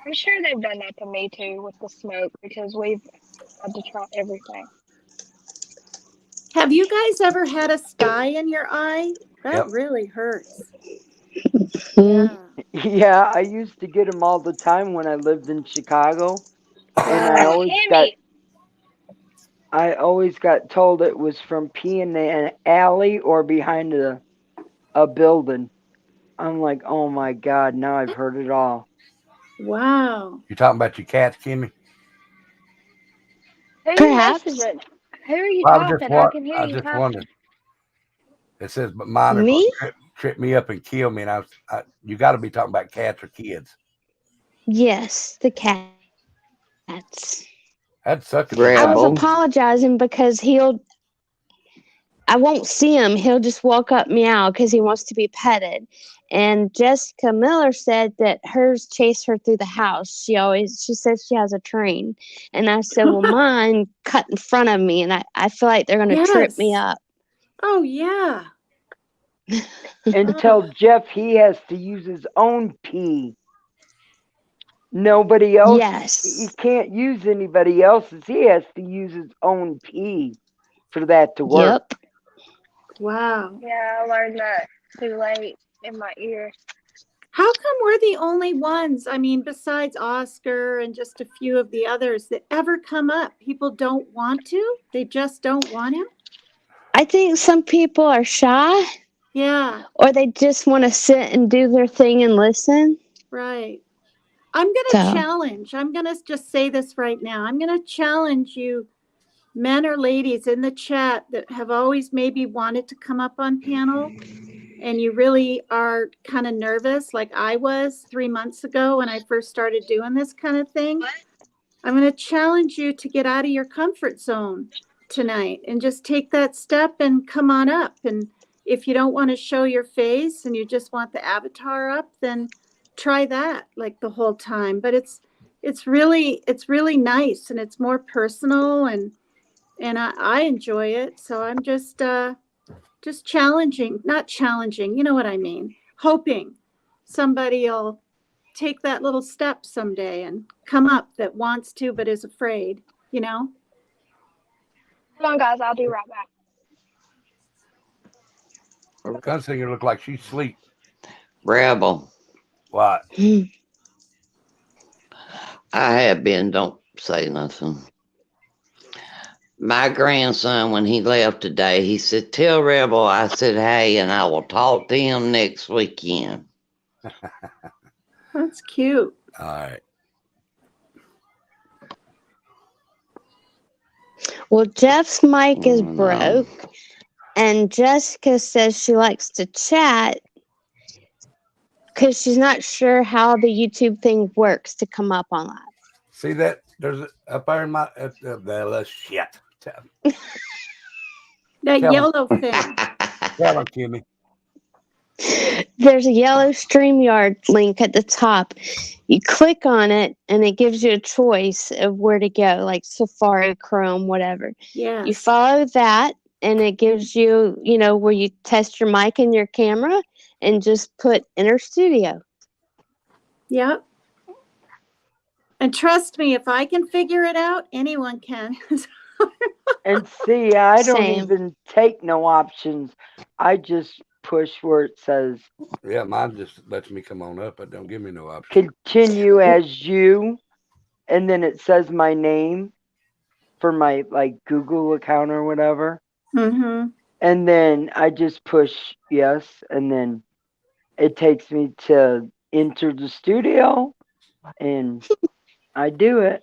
I'm sure they've done that to me too with the smoke because we've had to try everything. Have you guys ever had a sty in your eye? That really hurts. Yeah, I used to get them all the time when I lived in Chicago, and I always got told it was from peeing in an alley or behind a building. I'm like, oh my God, now I've heard it all. Wow. You talking about your cats, Kimmy? Perhaps. Who are you talking? I can hear I you just talking. wondered. It says, but mine are going to trip me up and kill me. And you got to be talking about cats or kids. Yes, the cats. That sucks. I was apologizing because I won't see him. He'll just walk up meow because he wants to be petted. And Jessica Miller said that hers chased her through the house. She says she has a train. And I said, well, mine cut in front of me. And I feel like they're going to trip me up. Oh, yeah. And tell Jeff he has to use his own pee. Nobody else. Yes. He can't use anybody else's. He has to use his own pee for that to work. Yep. Wow. Yeah, I learned that too late in my ear. How come we're the only ones, I mean, besides Oscar and just a few of the others that ever come up? People don't want to? They just don't want him? I think some people are shy. Yeah. Or they just want to sit and do their thing and listen. Right. I'm going to challenge. I'm going to just say this right now. I'm going to challenge you, men or ladies in the chat that have always maybe wanted to come up on panel and you really are kind of nervous like I was 3 months ago when I first started doing this kind of thing. I'm going to challenge you to get out of your comfort zone tonight and just take that step and come on up. And if you don't want to show your face and you just want the avatar up, then try that like the whole time. But it's really nice, and it's more personal, and I enjoy it. So I'm just challenging, not challenging, you know what I mean, hoping somebody will take that little step someday and come up that wants to but is afraid, you know? Hold on, guys. I'll be right back. Gunslinger look like she's asleep. Rebel. What? I have been, don't say nothing. My grandson, when he left today, he said, tell Rebel I said, hey, and I will talk to him next weekend. That's cute. All right. Well, Jeff's mic is broke, and Jessica says she likes to chat because she's not sure how the YouTube thing works to come up on live. See that? There's up there in my shit. That Tell yellow thing. Tell her, Kimmy. There's a yellow StreamYard link at the top. You click on it, and it gives you a choice of where to go, like Safari, Chrome, whatever. Yeah. You follow that, and it gives you, where you test your mic and your camera, and just put Enter Studio. Yep. And trust me, if I can figure it out, anyone can. And see, I don't Same. even take no options. I just push where it says Yeah, mine just lets me come on up, but don't give me no option. continue as you, and then it says my name for my Google account or whatever. Mm-hmm. And then I just push yes, and then it takes me to enter the studio, and I do it.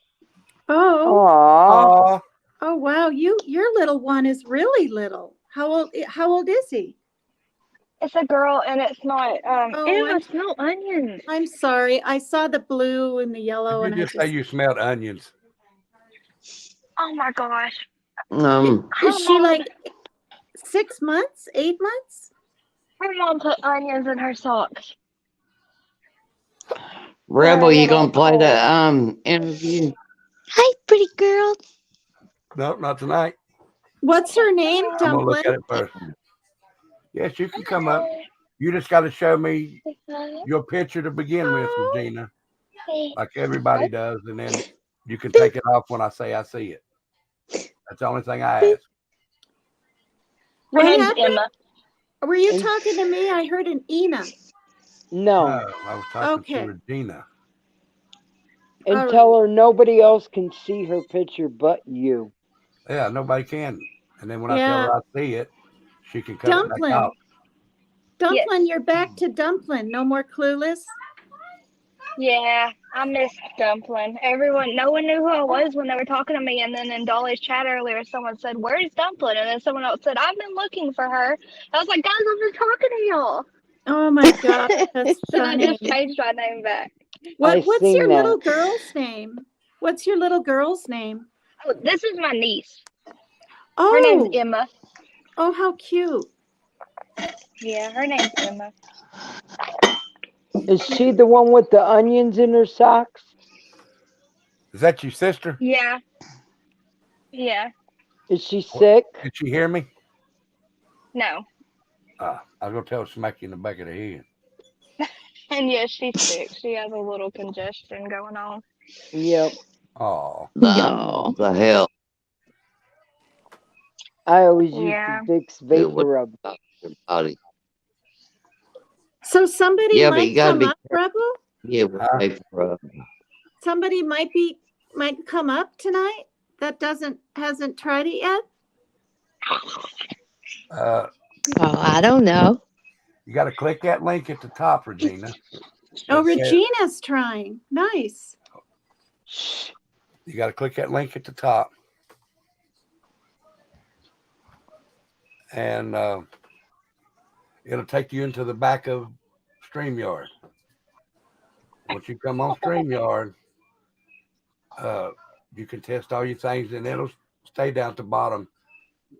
Oh. Aww. Oh wow, your little one is really little. How old is he? It's a girl, and it's not. Ew, I'm- I smell onions. I'm sorry. I saw the blue and the yellow, You and just say you smelled onions. Oh my gosh. Is she like 6 months, 8 months? Her mom put onions in her socks. Rebel, you gonna play the interview? Hi, pretty girl. No, not tonight. What's her name, I'm gonna look Dumpling? at it first. Yes, you can come up. You just got to show me your picture to begin with, Regina, like everybody does, and then you can take it off when I say I see it. That's the only thing I ask. What Her name's happened? Emma. Were you talking to me? I heard an Ina. No. I was talking Okay. to Regina. And All tell her nobody else can see her picture but you. Yeah, nobody can. And then when I tell Yeah. her I see it, she can cut it back Dumpling. out. Dumpling, you're back to Dumpling. No more Clueless? Yeah, I missed Dumpling. No one knew who I was when they were talking to me. And then in Dolly's chat earlier, someone said, "Where's Dumpling?" And then someone else said, "I've been looking for her." I was like, "Guys, I'm just talking to y'all." Oh my God, that's So I funny. just changed my name back. What's seen your that. little girl's name? What's your little girl's name? Oh, this is my niece. Oh, Her name's Emma. oh, how cute. Yeah, her name's Emma. Is she the one with the onions in her socks? Is that your sister? Yeah. Yeah. Is she sick? Did she hear me? No. I was going to tell her to smack you in the back of the head. And yes, she's sick. She has a little congestion going on. Yep. Oh. The hell. I always use Yeah. the Vicks Vapor Rub. Body. So somebody Yeah, but might you gotta come be up, Rebel? Yeah, with vapor. Somebody might come up tonight that hasn't tried it yet? Oh, I don't know. You got to click that link at the top, Regina. Oh, It says- Regina's trying. Nice. You got to click that link at the top. And it'll take you into the back of StreamYard. Once you come on StreamYard, you can test all your things, and it'll stay down at the bottom.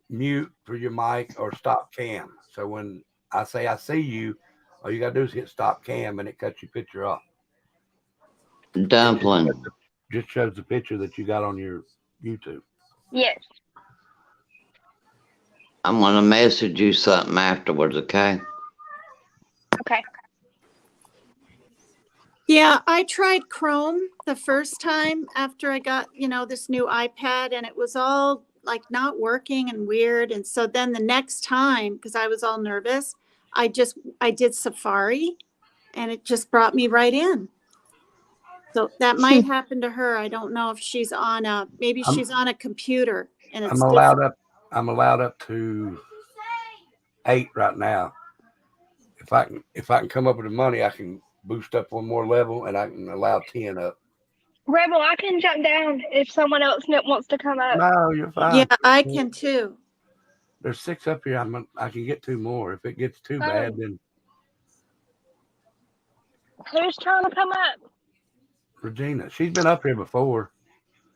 Mute for your mic or stop cam. So when I say I see you, all you gotta do is hit stop cam, and it cuts your picture off. Dumpling. Just shows the picture that you got on your YouTube. Yes. I'm gonna message you something afterwards, okay? Okay. Yeah, I tried Chrome the first time after I got, this new iPad, and it was all like not working and weird. And so then the next time, because I was all nervous, I did Safari, and it just brought me right in. So that might happen to her. I don't know if she's on she's on a computer, and it's different. I'm allowed up to 8 right now. If I can come up with the money, I can boost up one more level, and I can allow 10 up. Rebel, I can jump down if someone else wants to come up. No, you're fine. Yeah, I can too. There's 6 up here. I can get 2 more. If it gets too bad, then Who's trying to come up? Regina. She's been up here before.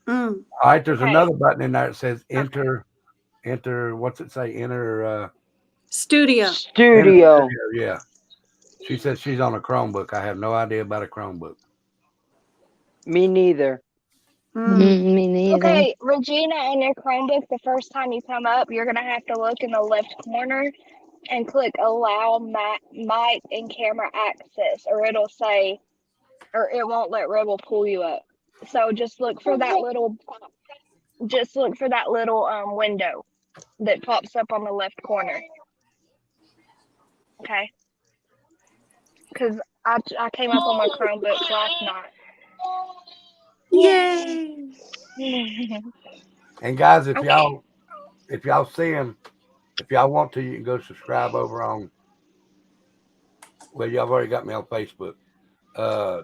Mm. All right, there's Okay. another button in there that says enter. What's it say? Enter Studio. Studio. Yeah. She says she's on a Chromebook. I have no idea about a Chromebook. Me neither. Me neither. Okay, Regina, on your Chromebook, the first time you come up, you're gonna have to look in the left corner and click allow mic and camera access, or it won't let Rebel pull you up. So just look for that little window that pops up on the left corner. Okay. Because I came up on my Chromebook last night. Yay! And guys, if Okay. y'all see him, if y'all want to, you can go subscribe over on. Well, y'all already got me on Facebook,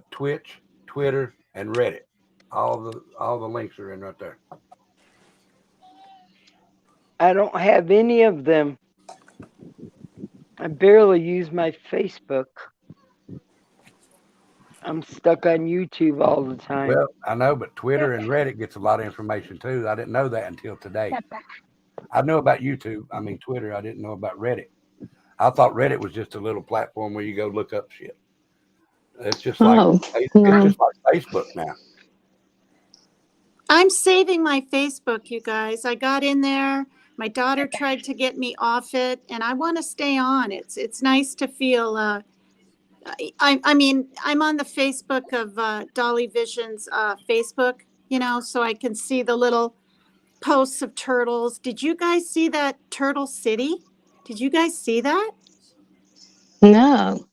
Twitch, Twitter, and Reddit. All the links are in right there. I don't have any of them. I barely use my Facebook. I'm stuck on YouTube all the time. Well, I know, but Twitter and Reddit gets a lot of information too. I didn't know that until today. I know about YouTube. I mean, Twitter. I didn't know about Reddit. I thought Reddit was just a little platform where you go look up shit. It's just like it's just like Facebook now. I'm saving my Facebook, you guys. I got in there. My daughter tried to get me off it, and I want to stay on. It's nice to feel. I mean, I'm on the Facebook of Dolly Vision's Facebook, so I can see the little posts of turtles. Did you guys see that Turtle City? Did you guys see that? No.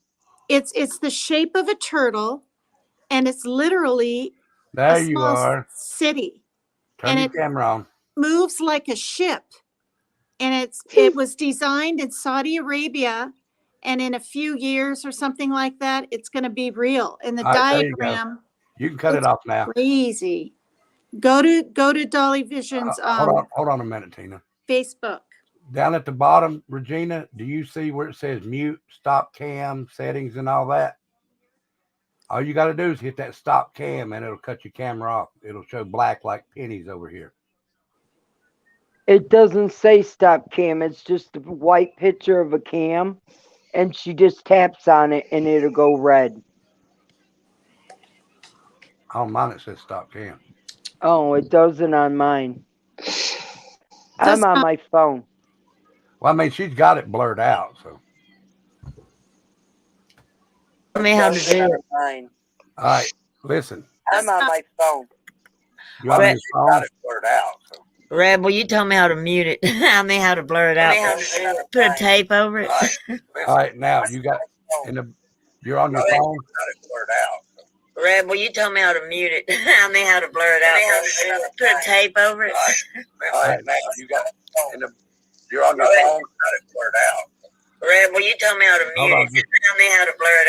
It's the shape of a turtle, and it's literally There a you small are. city. Turn And your it camera on. moves like a ship. And it was designed in Saudi Arabia, and in a few years or something like that, it's going to be real. And the All right, there you go. diagram, You can cut it it's off now. crazy. Go to Dolly Vision's Hold on a minute, Tina. Facebook. Down at the bottom, Regina, do you see where it says mute, stop cam, settings, and all that? All you got to do is hit that stop cam, and it'll cut your camera off. It'll show black like pennies over here. It doesn't say stop cam. It's just a white picture of a cam, and she just taps on it, and it'll go red. On mine, it says stop cam. Oh, it doesn't on mine. I'm on my phone. Well, I mean, she's got it blurred out, so. Tell me how to do it. Mine. All right, listen. I'm on my phone. You on your phone? Got it blurred out. So. Rebel, you told me how to mute it. I mean, how to blur it out. Put a tape over it. All right, now you got you're on your phone. Rebel, you told me how to mute it. I mean, how to blur it out. Put a tape over it. All right, now you got you're on your phone. Rebel, you told me how to mute it. I mean, how to blur it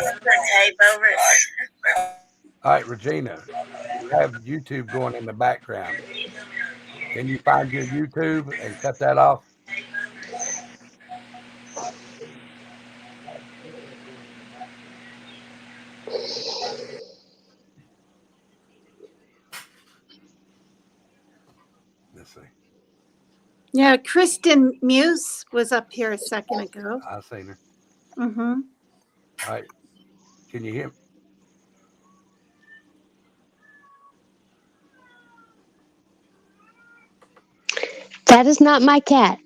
out. Put a tape over it. All right, Regina, you have YouTube going in the background. Can you find your YouTube and cut that off? Yeah, Kristen Muse was up here a second ago. I seen her. Mm-hmm. All right. Can you hear me? That is not my cat.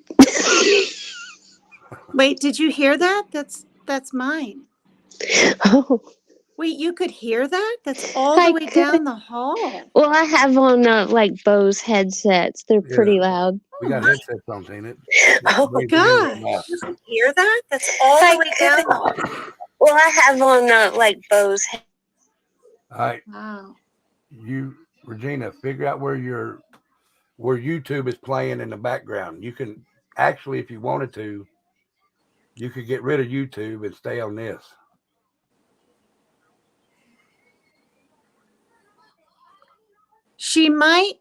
Wait, did you hear that? That's mine. Oh, Wait, you could hear that? That's all I the way down could. the hall. Well, I have on like Bose headsets. They're pretty loud. We got headsets on, ain't it? Oh, gosh. You can hear that? That's all the way down the hall. Well, I have on like Bose. All right. Wow. You, Regina, figure out where YouTube is playing in the background. You can actually, if you wanted to, you could get rid of YouTube and stay on this. She might,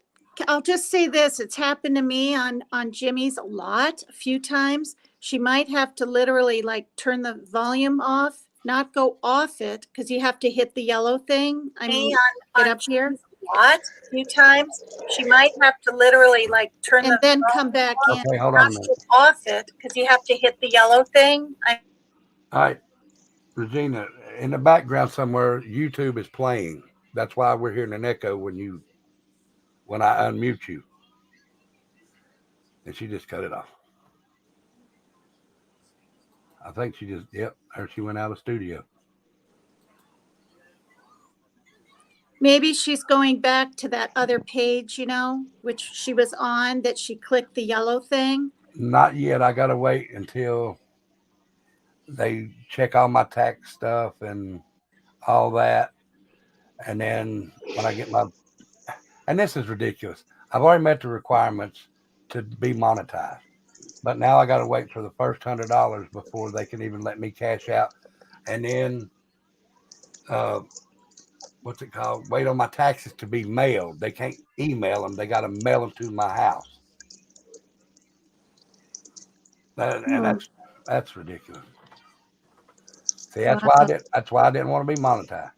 I'll just say this, it's happened to me on Jimmy's a few times. She might have to literally like turn the volume off, not go off it, because you have to hit the yellow thing. I mean, get up here. A few times. She might have to literally like turn and then come back in. Okay, hold on a minute. Off it, because you have to hit the yellow thing. All right, Regina, in the background somewhere, YouTube is playing. That's why we're hearing an echo when I unmute you. And she just cut it off. I think she just, yep, there she went out of the studio. Maybe she's going back to that other page, which she was on, that she clicked the yellow thing. Not yet. I got to wait until they check all my tax stuff and all that. And then when I get and this is ridiculous. I've already met the requirements to be monetized, but now I got to wait for the first $100 before they can even let me cash out. And then, what's it called? Wait on my taxes to be mailed. They can't email them. They got to mail them to my house. And that's ridiculous. See, that's why I didn't want to be monetized.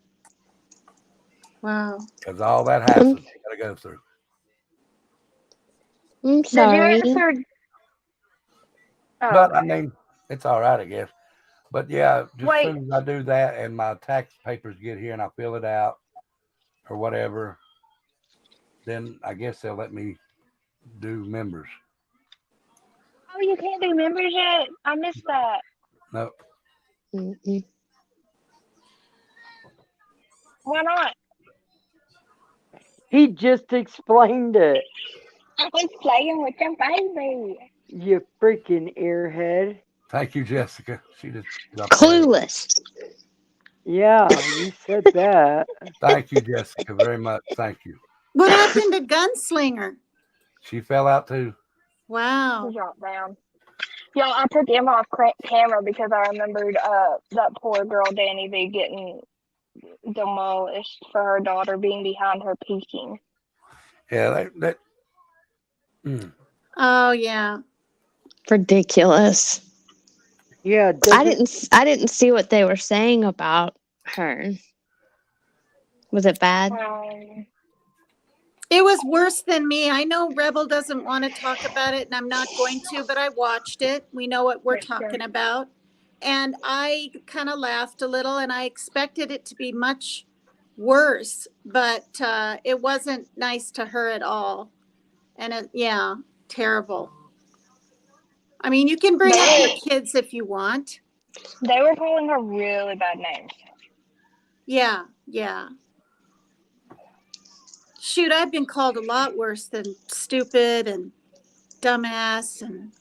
Wow. Because all that hassle you got to go through. I'm sorry. But I mean, it's all right, I guess. But yeah, just as soon as I do that and my tax papers get here and I fill it out or whatever, then I guess they'll let me do members. Oh, you can't do members yet? I missed that. No. Mm-mm. Why not? He just explained it. I was playing with your baby. You freaking airhead. Thank you, Jessica. She just Clueless. Yeah, you said that. Thank you, Jessica, very much. Thank you. What happened to Gunslinger? She fell out too. Wow. He dropped down. Y'all, I took him off camera because I remembered that poor girl Danny V getting demolished for her daughter being behind her peeking. Yeah, that. Oh yeah. Ridiculous. Yeah, I didn't see what they were saying about her. Was it bad? It was worse than me. I know Rebel doesn't want to talk about it, and I'm not going to, but I watched it. We know what we're talking about. And I kind of laughed a little, and I expected it to be much worse, but it wasn't nice to her at all. And terrible. I mean, you can bring up your kids if you want. They were calling her really bad names. Yeah. Shoot, I've been called a lot worse than stupid and dumbass and.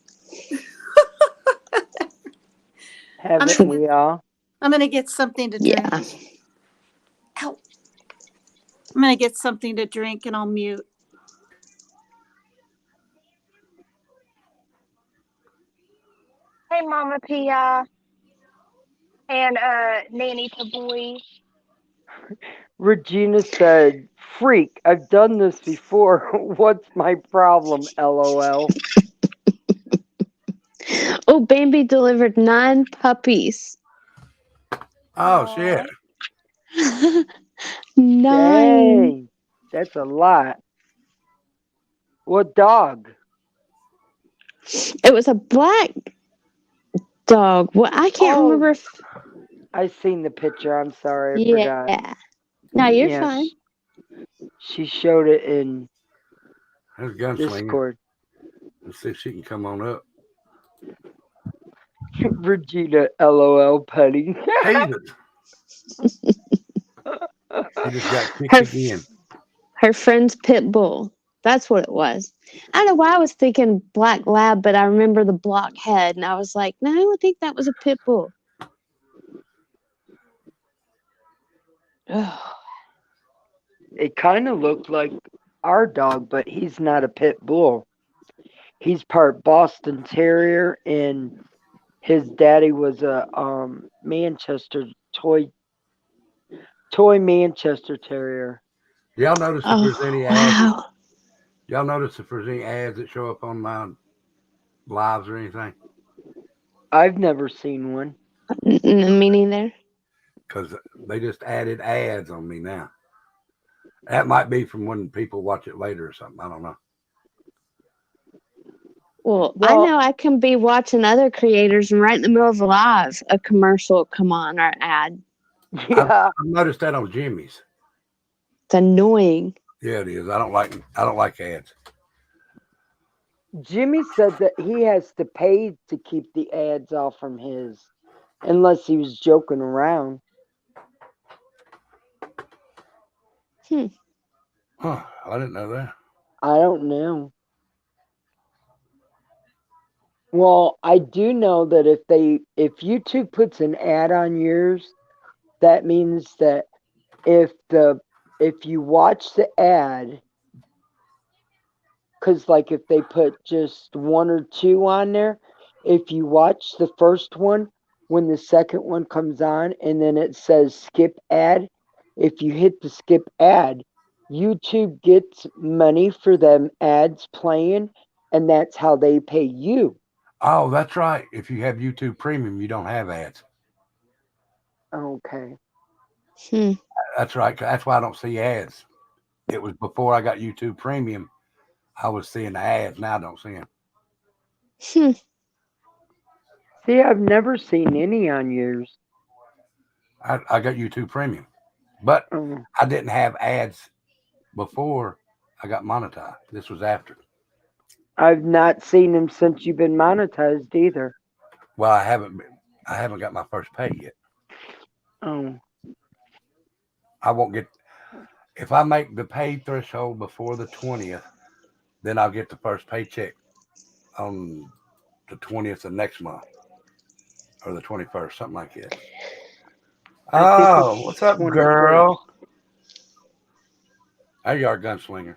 Haven't we all? I'm gonna get something to drink. Yeah. Ow. I'm gonna get something to drink and I'll mute. Hey, Mama Pia and Nanny Taboy. Regina said, "Freak, I've done this before. What's my problem? LOL." Oh, Bambi delivered 9 puppies. Oh, shit. 9. Dang, that's a lot. What dog? It was a black dog. Well, I can't remember if. I seen the picture. I'm sorry, I forgot. Yeah. No, you're Yeah, fine. she showed it in There's Gunslinger. Discord. Let's see if she can come on up. Regina, LOL, Putty. Jesus. He just got kicked again. Her friend's pit bull. That's what it was. I don't know why I was thinking black lab, but I remember the block head, and I was like, no, I think that was a pit bull. It kind of looked like our dog, but he's not a pit bull. He's part Boston Terrier, and his daddy was a Manchester toy Manchester Terrier. Do y'all notice if there's any ads? Wow. Do y'all notice if there's any ads that show up on my lives or anything? I've never seen one. Me neither. Because they just added ads on me now. That might be from when people watch it later or something. I don't know. Well, I know I can be watching other creators, and right in the middle of a live, a commercial will come on or ad. Yeah. I've noticed that on Jimmy's. It's annoying. Yeah, it is. I don't like ads. Jimmy said that he has to pay to keep the ads off from his, unless he was joking around. Huh, I didn't know that. I don't know. Well, I do know that if YouTube puts an ad on yours, that means that if you watch the ad, because like if they put just one or two on there, if you watch the first one, when the second one comes on and then it says skip ad, if you hit the skip ad, YouTube gets money for them ads playing, and that's how they pay you. Oh, that's right. If you have YouTube Premium, you don't have ads. Okay. That's right. That's why I don't see ads. It was before I got YouTube Premium. I was seeing the ads. Now I don't see them. See, I've never seen any on yours. I got YouTube Premium, but I didn't have ads before I got monetized. This was after. I've not seen them since you've been monetized either. Well, I haven't got my first pay yet. Oh. I won't get, if I make the pay threshold before the 20th, then I'll get the first paycheck on the 20th of next month or the 21st, something like that. Oh, what's up, girl? There you are, Gunslinger.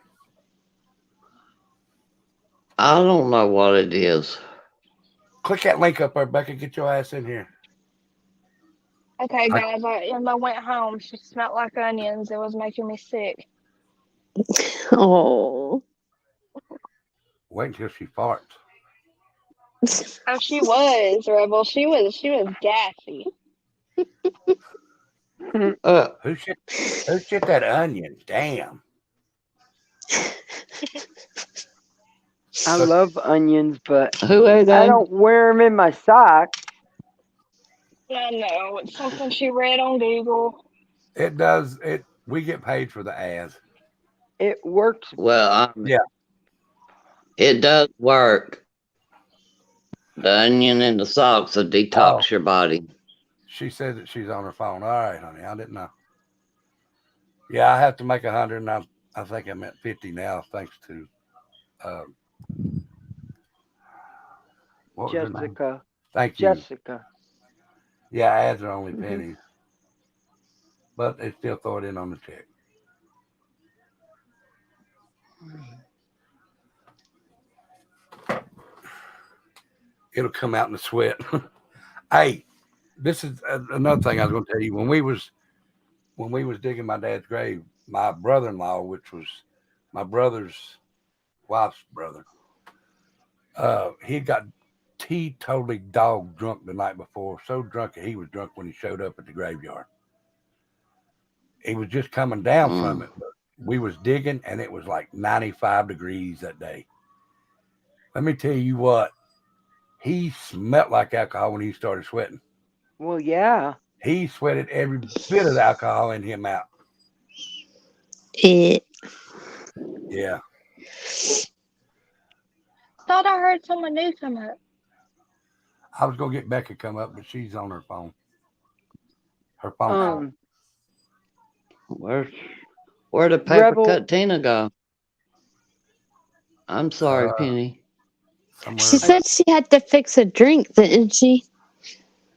I don't know what it is. Click that link up there, Becca. Get your ass in here. Okay, guys, Emma went home. She smelled like onions. It was making me sick. Oh. Wait until she farts. Oh, she was, Rebel. She was gassy. Who shit that onion? Damn. I love onions, but Who ate I them? don't wear them in my socks. I know. It's something she read on Google. It does. We get paid for the ads. It works. Well, yeah, it does work. The onion and the socks will detox your body. She said that she's on her phone. All right, honey. I didn't know. Yeah, I have to make 100, and I think I'm at 50 now, thanks to what was her name? Jessica. Thank you. Jessica. Yeah, ads are only pennies, but they still throw it in on the check. It'll come out in the sweat. Hey, this is another thing I was going to tell you. When we was digging my dad's grave, my brother-in-law, which was my brother's wife's brother, he got totally dog drunk the night before. So drunk that he was drunk when he showed up at the graveyard. He was just coming down from it. But we was digging, and it was like 95 degrees that day. Let me tell you what. He smelled like alcohol when he started sweating. Well, yeah. He sweated every bit of the alcohol in him out. It. Yeah. Thought I heard someone new come up. I was gonna get Becca to come up, but she's on her phone. Her phone. Where'd the paper Rebel- cut Tina go? I'm sorry, Penny. She said she had to fix a drink, didn't she?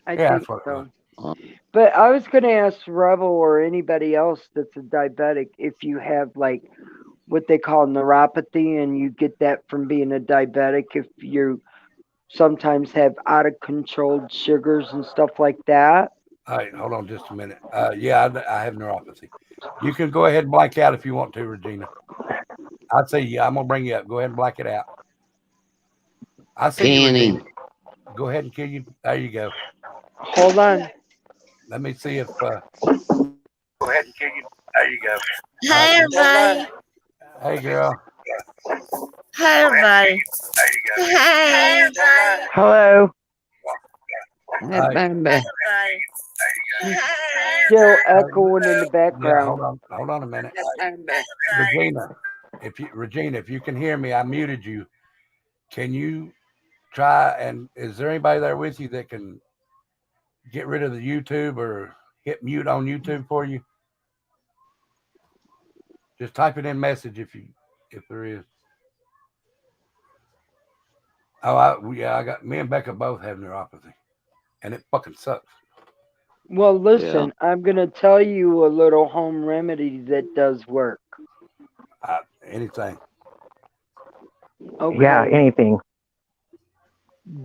I Yeah, think that's what it so. was. But I was going to ask Rebel or anybody else that's a diabetic if you have like what they call neuropathy and you get that from being a diabetic, if you sometimes have out of controlled sugars and stuff like that. All right, hold on just a minute. Yeah, I have neuropathy. You can go ahead and blank out if you want to, Regina. I'd say, yeah, I'm going to bring you up. Go ahead and blank it out. I see you, Penny. Regina. Go ahead and kill you. There you go. Hold on. Let me see if. Go ahead and kill you. There you go. Hey, everybody. Hey, girl. Hey, everybody. Hey, everybody. Hello. That baby. Still echoing in the Yeah, background. hold on a minute. Regina, if you can hear me, I muted you. Can you try and is there anybody there with you that can get rid of the YouTube or hit mute on YouTube for you? Just type it in message if there is. Oh, I got me and Becca both have neuropathy, and it fucking sucks. Well, listen, I'm going to tell you a little home remedy that does work. Anything. Okay. Yeah, anything.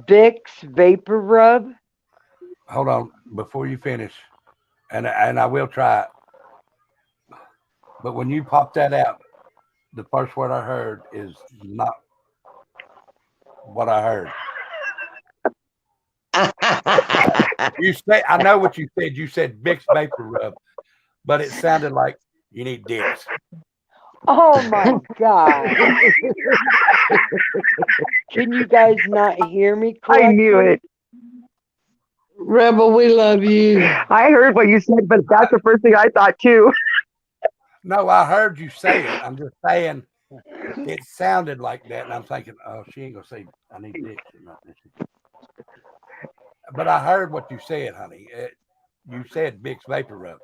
Vicks Vapor Rub. Hold on before you finish, and I will try it. But when you pop that out, the first word I heard is not what I heard. You say I know what you said. You said Vicks Vapor Rub, but it sounded like you need dicks. Oh my God. Can you guys not hear me correctly? I knew it. Rebel, we love you. I heard what you said, but that's the first thing I thought too. No, I heard you say it. I'm just saying it sounded like that, and I'm thinking, oh, she ain't gonna say I need dicks or nothing. But I heard what you said, honey. You said Vicks Vapor Rub,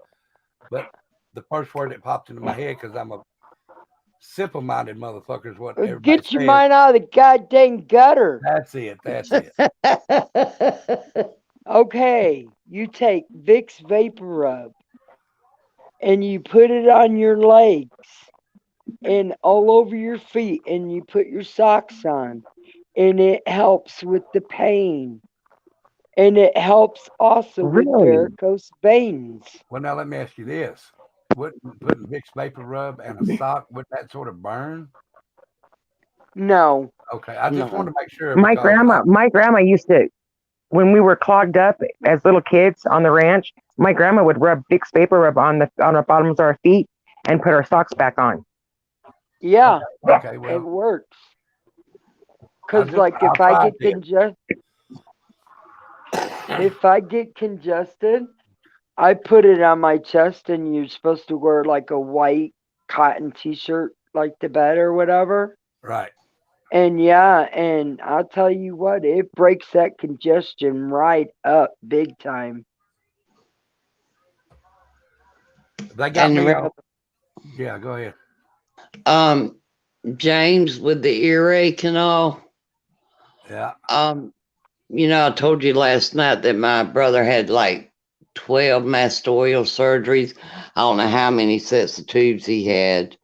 but the first word that popped into my head because I'm a simple-minded motherfucker is what everybody Get your says. mind out of the goddamn gutter. That's it. That's it. Okay, you take Vicks Vapor Rub and you put it on your legs and all over your feet and you put your socks on and it helps with the pain. And it helps also with varicose veins. Well, now let me ask you this: wouldn't putting Vicks Vapor Rub and a sock would that sort of burn? No. Okay, I just wanted to make sure. My because grandma used to, when we were clogged up as little kids on the ranch, my grandma would rub Vicks Vapor Rub on our bottoms of our feet and put our socks back on. Yeah. Okay, well, it works. Because like if I get congested, I put it on my chest, and you're supposed to wear like a white cotton t-shirt like to bed or whatever. Right. And yeah, and I'll tell you what, it breaks that congestion right up big time. They got And me. Rebel- Yeah, go ahead. James with the earache and all. Yeah. You know, I told you last night that my brother had like 12 mastoidal surgeries. I don't know how many sets of tubes he had.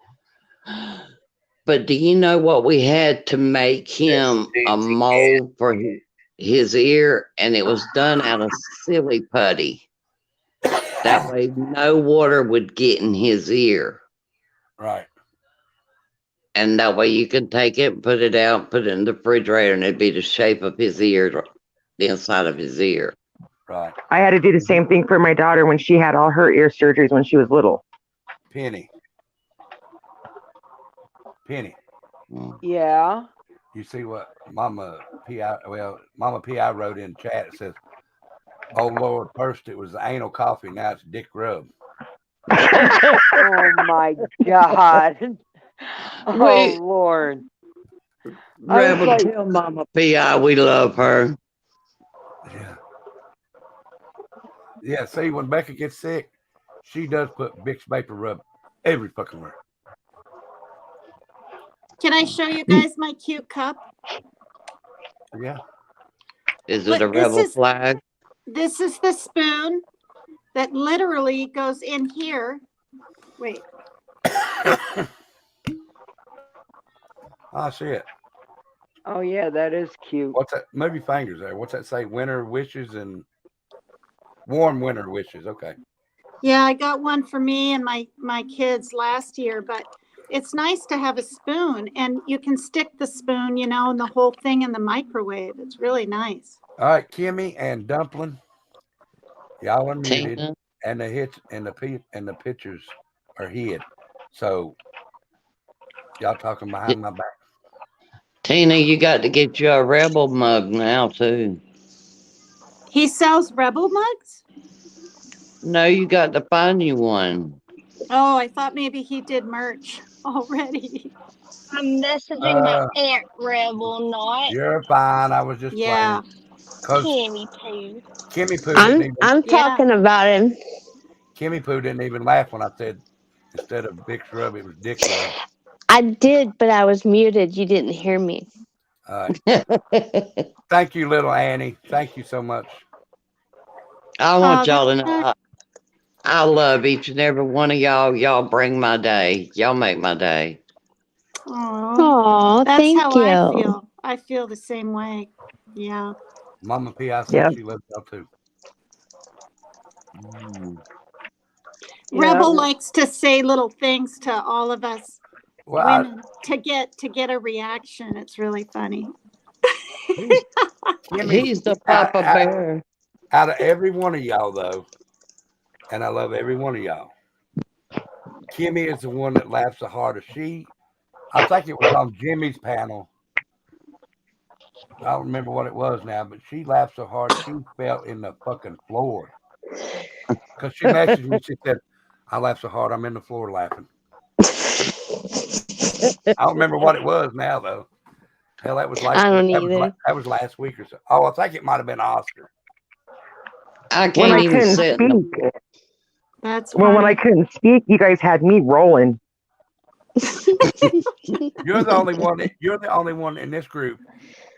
But do you know what we had to make him a mold for his ear? And it was done out of silly putty. That way no water would get in his ear. Right. And that way you can take it, put it out, put it in the refrigerator, and it'd be the shape of his ear, the inside of his ear. Right. I had to do the same thing for my daughter when she had all her ear surgeries when she was little. Penny. Yeah. You see what Mama P.I. wrote in chat. It says, "Oh Lord, first it was the anal coffee, now it's dick rub." Oh my God. Oh We Lord. I was Rebel, like, tell Mama Pi we love her. Yeah, see, when Becca gets sick, she does put Vicks Vapor Rub every fucking where. Can I show you guys my cute cup? Yeah. Is it Look, a rebel flag? this is the spoon that literally goes in here. Wait. I see it. oh yeah, that is cute. What's that? Movie fingers there. What's that say? Winter wishes and warm winter wishes. Okay. Yeah, I got one for me and my kids last year, but it's nice to have a spoon, and you can stick the spoon, you know, and the whole thing in the microwave. It's really nice. All right, Kimmy and Dumpling, y'all are muted, Tina. and the hits and the pictures are hid. So y'all talking behind my back. Tina, you got to get you a rebel mug now too. He sells Rebel mugs? No, you got to find you one. Oh, I thought maybe he did merch already. I'm messaging my Aunt Rebel, not You're fine. I was just Yeah. playing. 'Cause Kimmy Poo. Kimmy Poo didn't even. I'm talking about him. Kimmy Poo didn't even laugh when I said instead of Vicks Rub, it was Dick Rub. I did, but I was muted. You didn't hear me. All right. Thank you, little Annie. Thank you so much. I want y'all to know I love each and every one of y'all. Y'all bring my day. Y'all make my day. Aw, That's thank how you. I feel. I feel the same way. Yeah. Mama P.I. said Yeah. she loves y'all too. Rebel likes to say little things to all of us Well, women to get a reaction. It's really funny. He's the Papa Bear. Out of every one of y'all, though, and I love every one of y'all, Kimmy is the one that laughs the hardest. I think it was on Jimmy's panel. I don't remember what it was now, but she laughed so hard she fell in the fucking floor. Because she messaged me, she said, "I laughed so hard I'm in the floor laughing." I don't remember what it was now, though. Hell, that was like I don't either. that was last week or so. Oh, I think it might have been Oscar. I When can't I even couldn't sit in the speak, That's when I couldn't speak, you guys had me rolling. You're the only one. You're the only one in this group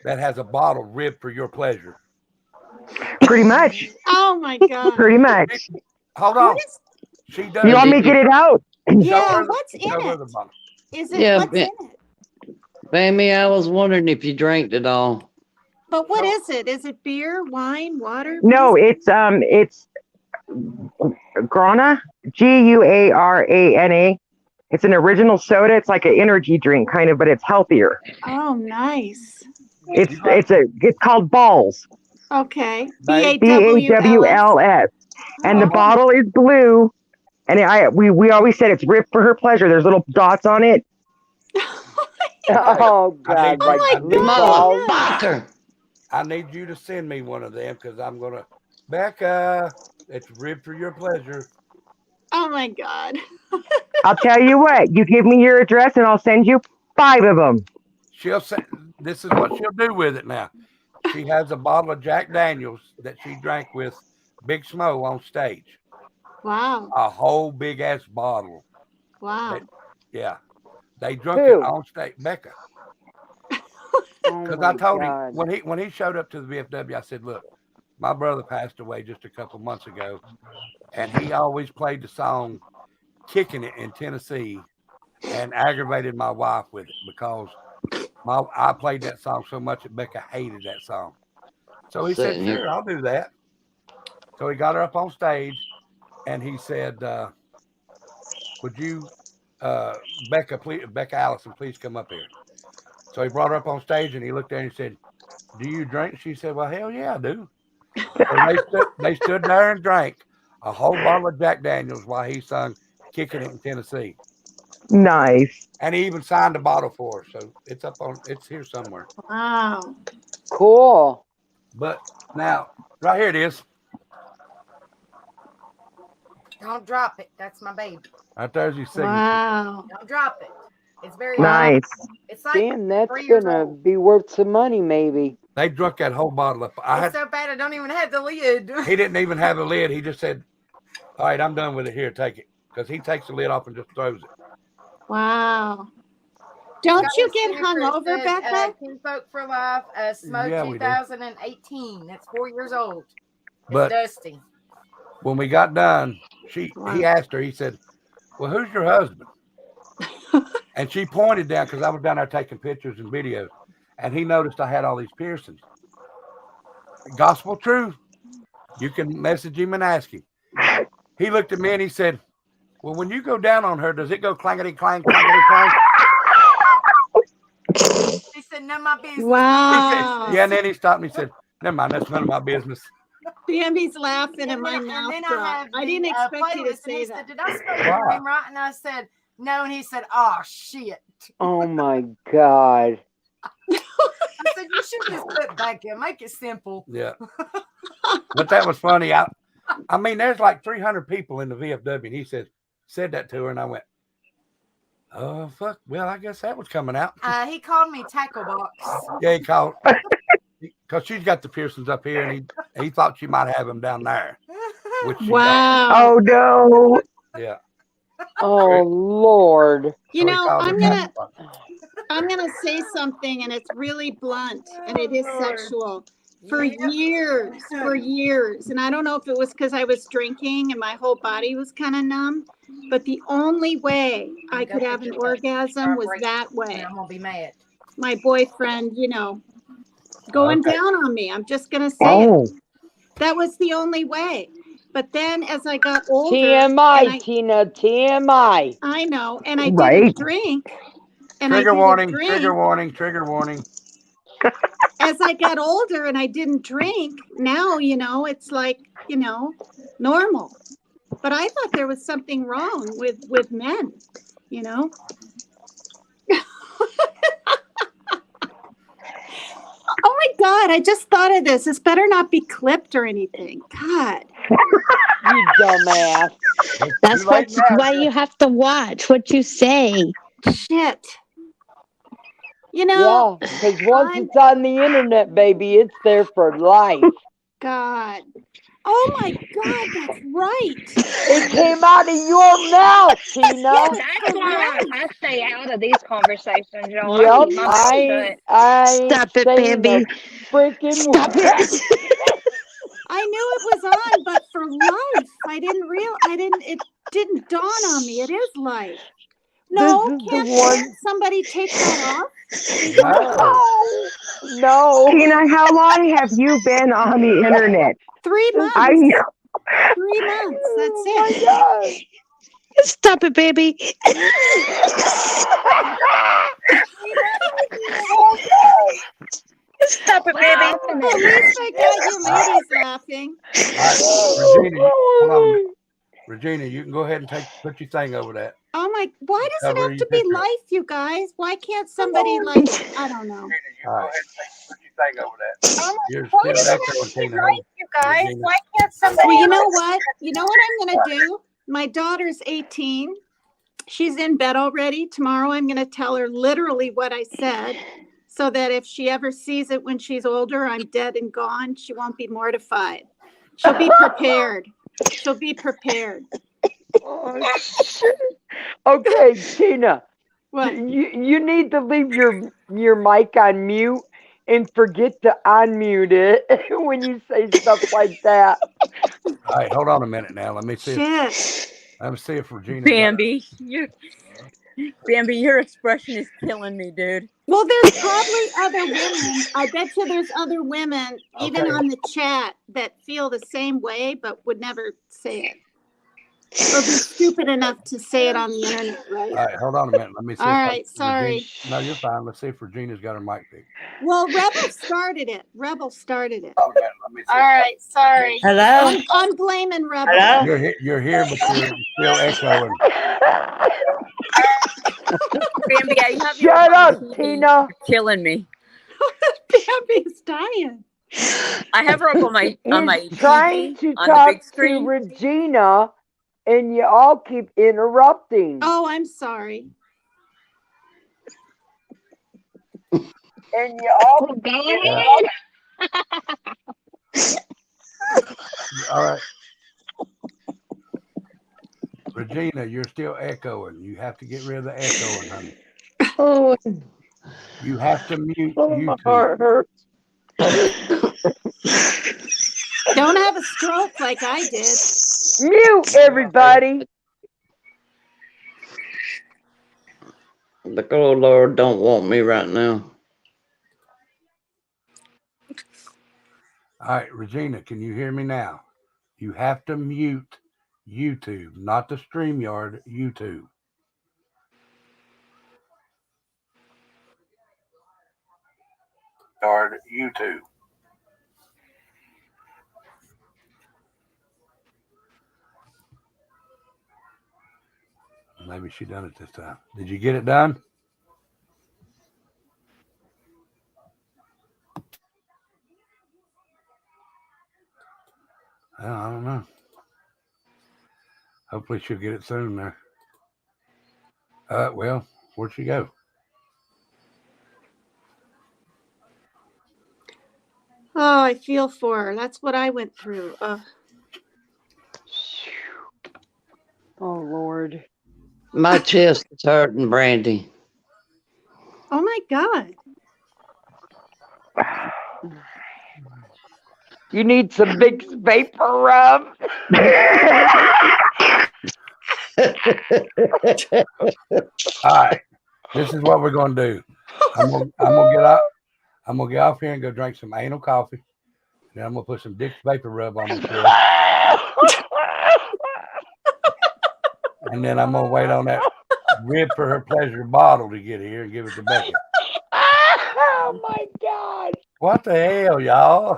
that has a bottle ribbed for your pleasure. Pretty much. Oh my God. Pretty much. Hold on. She does. You want me to get it out? Yeah, what's in Show her it? the bottle. Is it Yeah, what's in it? Baby, I was wondering if you drank it all. But what is it? Is it beer, wine, water? No, it's Guarana, Guarana. It's an original soda. It's like an energy drink kind of, but it's healthier. Oh, nice. It's called Balls. Okay. BAWLS. And the bottle is blue. And we always said it's ripped for her pleasure. There's little dots on it. Oh God! Motherfucker! I need you to send me one of them because I'm gonna. Becca, it's ribbed for your pleasure. Oh my God. I'll tell you what. You give me your address and I'll send you 5 of them. She'll say, this is what she'll do with it now. She has a bottle of Jack Daniels that she drank with Big Smo on stage. Wow. A whole big ass bottle. Wow. Yeah. They drunk Who? it on stage. Becca. Oh Because my I told God. him when he showed up to the VFW, I said, "Look, my brother passed away just a couple months ago, and he always played the song Kicking It in Tennessee and aggravated my wife with it because I played that song so much that Becca hated that song." So he said, Sitting here. "Sure, I'll do that." So he got her up on stage and he said, "Would you, Becca Allison, please come up here?" So he brought her up on stage and he looked at her and he said, "Do you drink?" She said, "Well, hell yeah, I do." So they stood there and drank a whole bottle of Jack Daniels while he sung Kicking It in Tennessee. Nice. And he even signed a bottle for her. So it's here somewhere. Wow. Cool. But now, right here it is. Don't drop it. That's my baby. Right there's your signature. Wow. Don't drop it. It's very Nice. It's like Damn, that's 3 years gonna old. be worth some money, maybe. They drunk that whole bottle up. It's so bad I don't even have the lid. He didn't even have a lid. He just said, "All right, I'm done with it. Here, take it." Because he takes the lid off and just throws it. Wow. Don't Got you the get sticker hung that over, says, Becca? Kinfolk for Life, Smoke Yeah, we do. 2018. That's 4 years old. It's But dusty. when we got done, he asked her. He said, "Well, who's your husband?" And she pointed down because I was down there taking pictures and videos, and he noticed I had all these piercings. Gospel truth. You can message him and ask him. He looked at me and he said, "Well, when you go down on her, does it go clangety clang, clangety clang?" He said, none of my business. Wow. Yeah, and then he stopped and he said, "Never mind, that's none of my business." Bambi's laughing and my And mouth then dropped. I didn't expect you to say that. Did I spell your name right? And I said, no. And he said, oh, shit. Oh my God. I said, you should just put back in. Make it simple. Yeah. But that was funny. I mean, there's like 300 people in the VFW, and he said that to her, and I went, "Oh, fuck. Well, I guess that was coming out." He called me Tackle Box. Yeah, he called. Because she's got the piercings up here, and he thought she might have them down there. Which she Wow. Oh no. don't. Yeah. Oh Lord. You So he know, called her I'm Tackle gonna Box. say something, and it's really blunt, and it is sexual. For years, and I don't know if it was because I was drinking and my whole body was kind of numb, but the only way I could have an orgasm was that way. I'm gonna be mad. My boyfriend, going Okay. down on me. I'm just gonna say Oh. it. That was the only way. But then as I got older, TMI, Tina, TMI. I know, and I Right. didn't drink. And Trigger I didn't warning, drink. trigger warning, trigger warning. As I got older and I didn't drink, now, it's like, normal. But I thought there was something wrong with men, Oh my God, I just thought of this. This better not be clipped or anything. God. You dumbass. That's why you have to watch what you say. Shit. Yeah, because once it's on the internet, baby, it's there for life. God. Oh my God, that's right. It came out of your mouth, Tina. That's why I stay out of these conversations, y'all. I Yep, keep my mouth shut. I ain't Stop it, saying Bambi. a freaking Stop word. it. I knew it was on, but for life. It didn't dawn on me. It is life. No, This is the can't one- somebody take that off? No. Tina, how long have you been on the internet? 3 months. I know. 3 months. That's Oh it. my God. Stop it, baby. Stop it, baby. At least I got you ladies laughing. All right, Regina, hold on a minute. Regina, you can go ahead and put your thing over that. Oh my, why does it Cover have your to be picture. life, you guys? Why can't somebody I don't know. All right. Put your thing over that. You're Why does still it echoing, have to be Tina. life, you guys? Regina. Why can't somebody Well, you know else- what? You know what I'm going to do? My daughter's 18. She's in bed already. Tomorrow I'm going to tell her literally what I said so that if she ever sees it when she's older, I'm dead and gone. She won't be mortified. She'll be prepared. She'll be prepared. Oh, shit. Okay, Tina. What? You need to leave your mic on mute and forget to unmute it when you say stuff like that. All right, hold on a minute now. Let me see. Shit. Let me see if Regina. Bambi, your expression is killing me, dude. Well, there's probably other women. I bet you there's other women, even Okay. on the chat, that feel the same way, but would never say it. Or be stupid enough to say it on the internet, right? All right, hold on a minute. Let me see. All if right, sorry. Regina, no, you're fine. Let's see if Regina's got her mic fixed. Well, Rebel started it. Rebel started it. Hold on a minute. Let me see. All right, sorry. Hello? I'm blaming Rebel. Hello? You're here, but you're still echoing. Bambi, you have Shut your up, TV. Tina. You're killing me. Bambi's dying. I have her up on my He's trying TV to on the talk big to screen. Regina, and you all keep interrupting. Oh, I'm sorry. And you all All right. Regina, you're still echoing. You have to get rid of the echoing, honey. Oh, You have to mute my YouTube. heart hurts. Don't have a stroke like I did. Mute everybody. The good Lord don't want me right now. All right, Regina, can you hear me now? You have to mute YouTube, not the StreamYard, YouTube. Yard, YouTube. Maybe she done it this time. Did you get it done? Well, I don't know. Hopefully she'll get it soon there. Well, where'd she go? Oh, I feel for her. That's what I went through. Oh, Lord. My chest is hurting, Brandy. Oh, my God. You need some big vapor rub. All right. This is what we're gonna do. I'm gonna get out. I'm gonna get off here and go drink some anal coffee. Then I'm gonna put some Dick's vapor rub on myself. And then I'm gonna wait on that rib for her pleasure bottle to get here and give it to Becky. Oh my God. What the hell, y'all?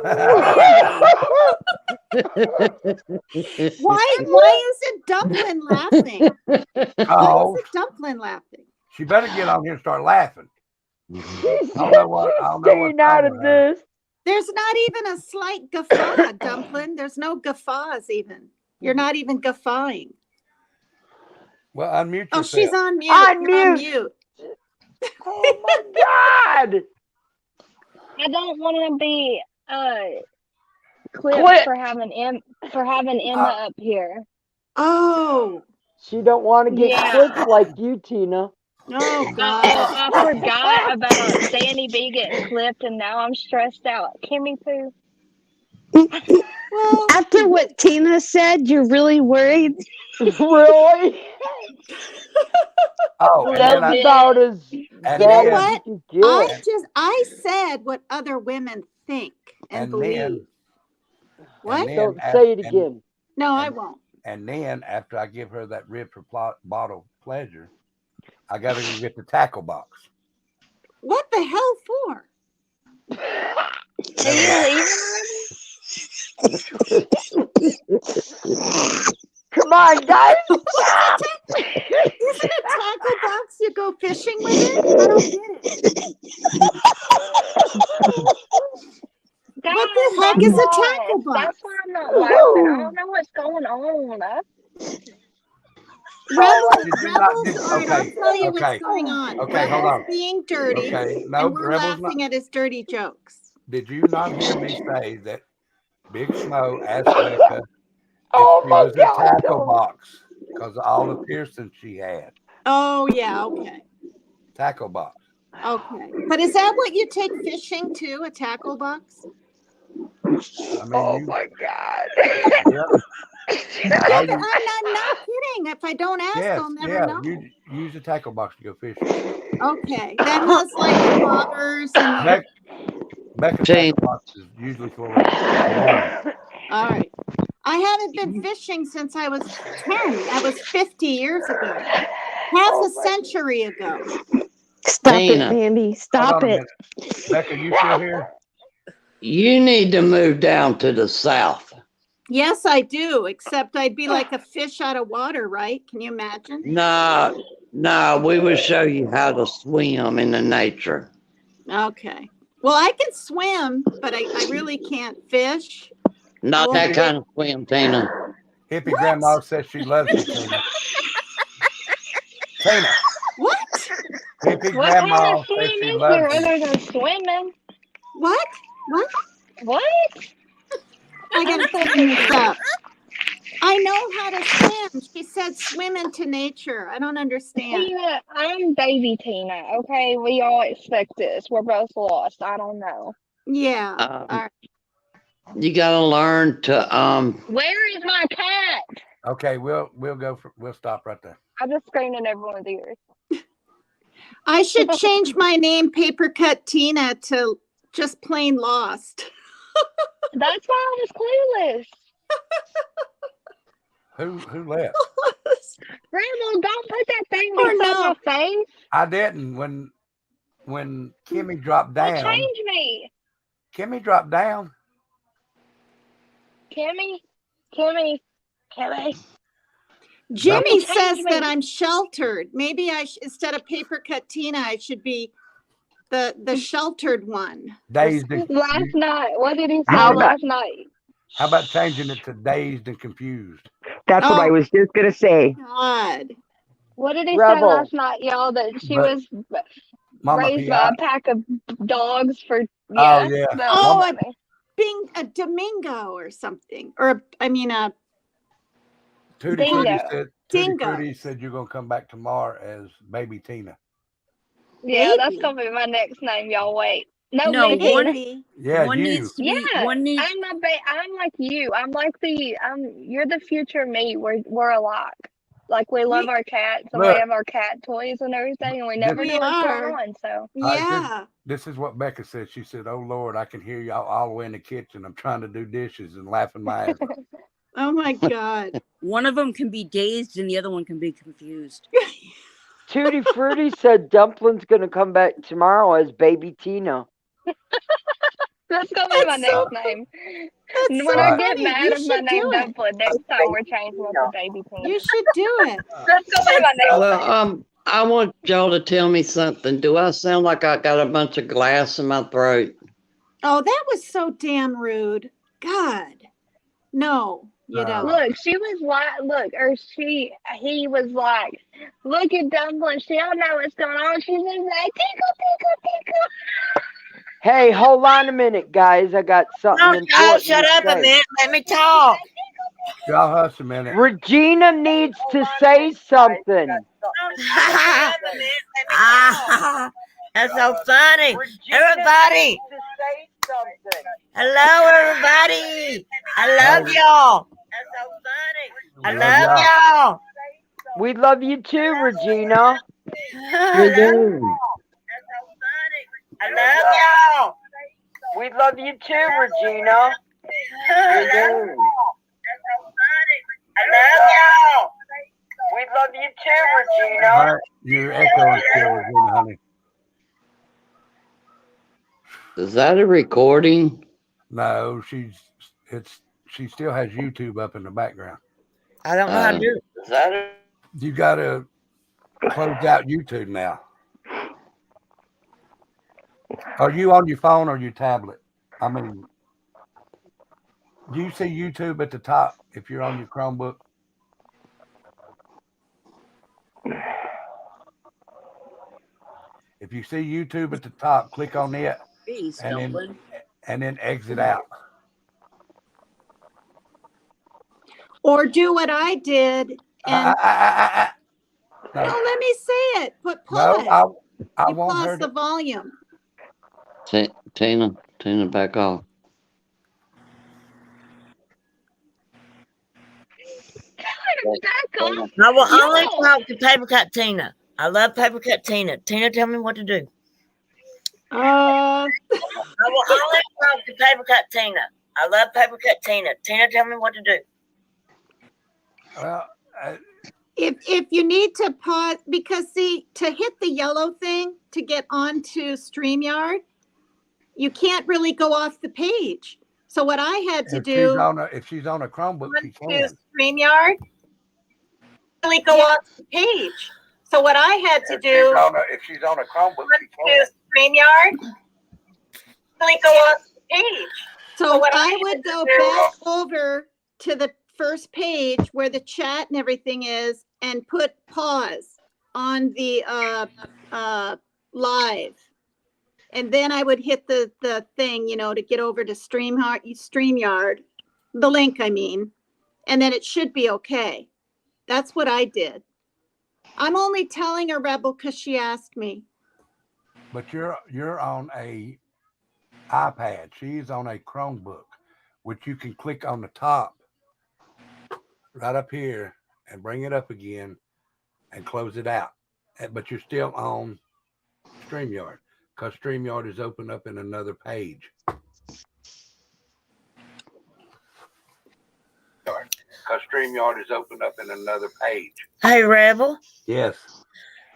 Why isn't Dumpling laughing? Oh, Why isn't Dumpling laughing? she better get on here and start laughing. She's I don't know what's staying out wrong of with her. this. There's not even a slight guffaw, Dumpling. There's no guffaws even. You're not even guffawing. Well, unmute yourself. Oh, she's on mute. Unmute. You're on mute. Oh my God. I don't want to be clipped Clip. for having Emma up here. Oh. She don't want to get Yeah. clipped like you, Tina. Oh, God. I forgot about Danny B getting clipped, and now I'm stressed out. Kimmy Poo. Well, After what Tina said, you're really worried. Really? Oh, and That's then I, about as and bad You know then, as what? you can get. I said what other women think and and believe. then, What? and then, Don't say it again. No, I won't. and then after I give her that rib for bottle pleasure, I gotta go get the tackle box. What the hell for? Are you leaving? Come on, guys. Isn't a tackle box you go fishing with it? I don't get it. Guys, What the heck is a tackle box? That's why I'm not laughing. I don't know what's going on. Rebels, Did you not? all right, I'll tell you Okay. what's going on. Okay, hold Rebels on. being dirty, Okay, no, and we're Rebels laughing at his dirty jokes. Did you not hear me say that Big Smo asked Becca if Oh she my was a God. tackle box because of all the piercings she had? Oh, yeah, okay. Tackle box. Okay. But is that what you take fishing to, a tackle box? I mean, Oh my God. yeah, I'm not kidding. If I don't ask, yes, I'll never yeah. know. You use a tackle box to go fishing. Okay. That has like the bobbers and the... Becca's Jane. tackle box is usually full of water. All right. I haven't been fishing since I was 10. That was 50 years ago. Half a century ago. Stop Tina. it, Bambi. Hold Stop on a it. minute. Becca, you still here? You need to move down to the south. Yes, I do, except I'd be like a fish out of water, right? Can you imagine? No, we will show you how to swim in the nature. Okay. Well, I can swim, but I really can't fish. Not that kind of swim, Tina. Hippie grandma says she loves you, Tina. Tina. What? Hippie What grandma kind of says swim she is loves there you. other than swimming? What? What? What? I gotta clean this up. I know how to swim. She said swim into nature. I don't understand. Tina, I'm baby Tina. Okay, we all expect this. We're both lost. I don't know. Yeah. All right. You gotta learn to Where is my cat? Okay, we'll stop right there. I just screamed in everyone's ears. I should change my name, Paper Cut Tina, to just plain Lost. That's why I was clueless. Who left? Grandma, don't put that thing Or inside no. my face. I didn't. When Kimmy dropped Don't down. change me. Kimmy dropped down. Kimmy. Jimmy Change says me. that I'm sheltered. Maybe instead of Paper Cut Tina, I should be the sheltered one. Dazed and Last night. What did he say How about- last night? How about changing it to dazed and confused? That's what I was just gonna say. God. What did he Rebel. say last night, y'all? That she But- was Mama raised P.I. by a pack of dogs for. Oh, yeah. that Oh, was a funny. a Domingo or something, or a Tutti Dingo. Frutti said, Tutti Dingo. Frutti said you're gonna come back tomorrow as baby Tina. Yeah, that's Baby. gonna be my next name. Y'all wait. No, No, me. one- baby. Yeah, one you. needs to be. Yeah, One needs. I'm like you. I'm like you're the future me. We're alike. Like we love our cats and Look. we have our cat toys and everything, and we never We know what's are. going on. So All right, Yeah. This is what Becca said. She said, "Oh Lord, I can hear y'all all the way in the kitchen. I'm trying to do dishes and laughing my ass off." Oh my God. One of them can be dazed and the other one can be confused. Tutti Frutti said Dumpling's gonna come back tomorrow as baby Tina. that's gonna be my That's so- next name. That's When so I Alright. get funny. mad You of my should name do it. Dumpling, next time we're changing it to Baby Tina. You should do it. That's gonna be my next name. Well, I want y'all to tell me something. Do I sound like I got a bunch of glass in my throat? Oh, that was so damn rude. God. No, you don't. Look, she was like, he was like, look at Dumpling, she don't know what's going on. She's just like, tickle, tickle, tickle. Hey, hold on a minute, guys. I got something No, important. child, shut to up a say. minute. Let me talk. Y'all hush a minute. Regina needs to say something. Ah, that's so funny. Everybody. Hello, everybody. I love y'all. I love y'all. We love you too, Regina. We do. I love y'all. We love you too, Regina. We do. I love y'all. We love you too, Regina. All right, you're echoing still, Regina, honey. Is that a recording? No, she still has YouTube up in the background. I don't know how to do it. Is that a You gotta close out YouTube now. Are you on your phone or your tablet? I mean, do you see YouTube at the top if you're on your Chromebook? If you see YouTube at the top, click on it Jeez, and Dumpling. then exit out. Or do what I did and No, oh, let me say it. Pull no, it. I You want pause her the to. volume. Tina, back off. Back off. I will only No. talk to Paper Cut Tina. I love Paper Cut Tina. Tina, tell me what to do. Uh, I will only talk to Paper Cut Tina. I love Paper Cut Tina. Tina, tell me what to do. Well, if you need to pause, because see, to hit the yellow thing to get onto StreamYard, you can't really go off the page. So what I had to If she's do, on a Chromebook, she to can. StreamYard, really go on the page. So what I had to do, If she's on a Chromebook, she to can. StreamYard, really go on the page. So I would go back over to the first page where the chat and everything is and put pause on the live. And then I would hit the thing, to get over to StreamYard, the link, I mean, and then it should be okay. That's what I did. I'm only telling her, Rebel, because she asked me. But you're on a iPad. She's on a Chromebook, which you can click on the top right up here and bring it up again and close it out. But you're still on StreamYard because StreamYard is open up in another page. Because StreamYard is open up in another page. Hey, Rebel. Yes.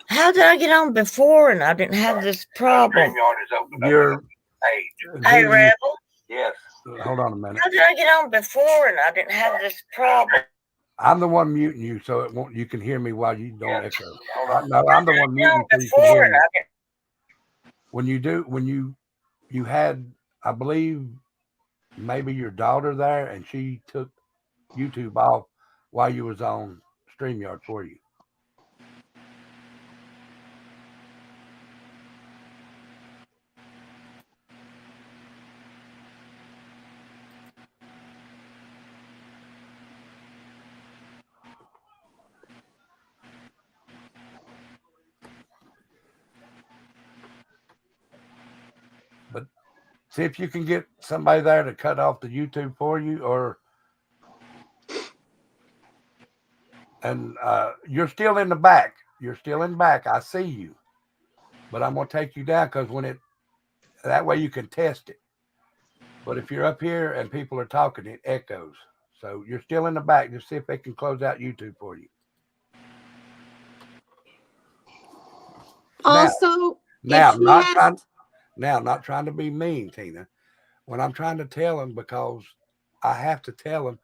How did I get on before and I didn't have this problem? StreamYard is open up in another page. Hey, Rebel. Yes. Hold on a minute. How did I get on before and I didn't have this problem? I'm the one muting you, so it won't. You can hear me while you don't echo. No, I'm the one muting so you can hear me. When you had, I believe, maybe your daughter there, and she took YouTube off while you was on StreamYard for you. But see if you can get somebody there to cut off the YouTube for you, and you're still in the back. You're still in the back. I see you, but I'm gonna take you down because that way you can test it. But if you're up here and people are talking, it echoes. So you're still in the back. Just see if they can close out YouTube for you. Also, Now, not trying to be mean, Tina. When I'm trying to tell them, because I have to tell them,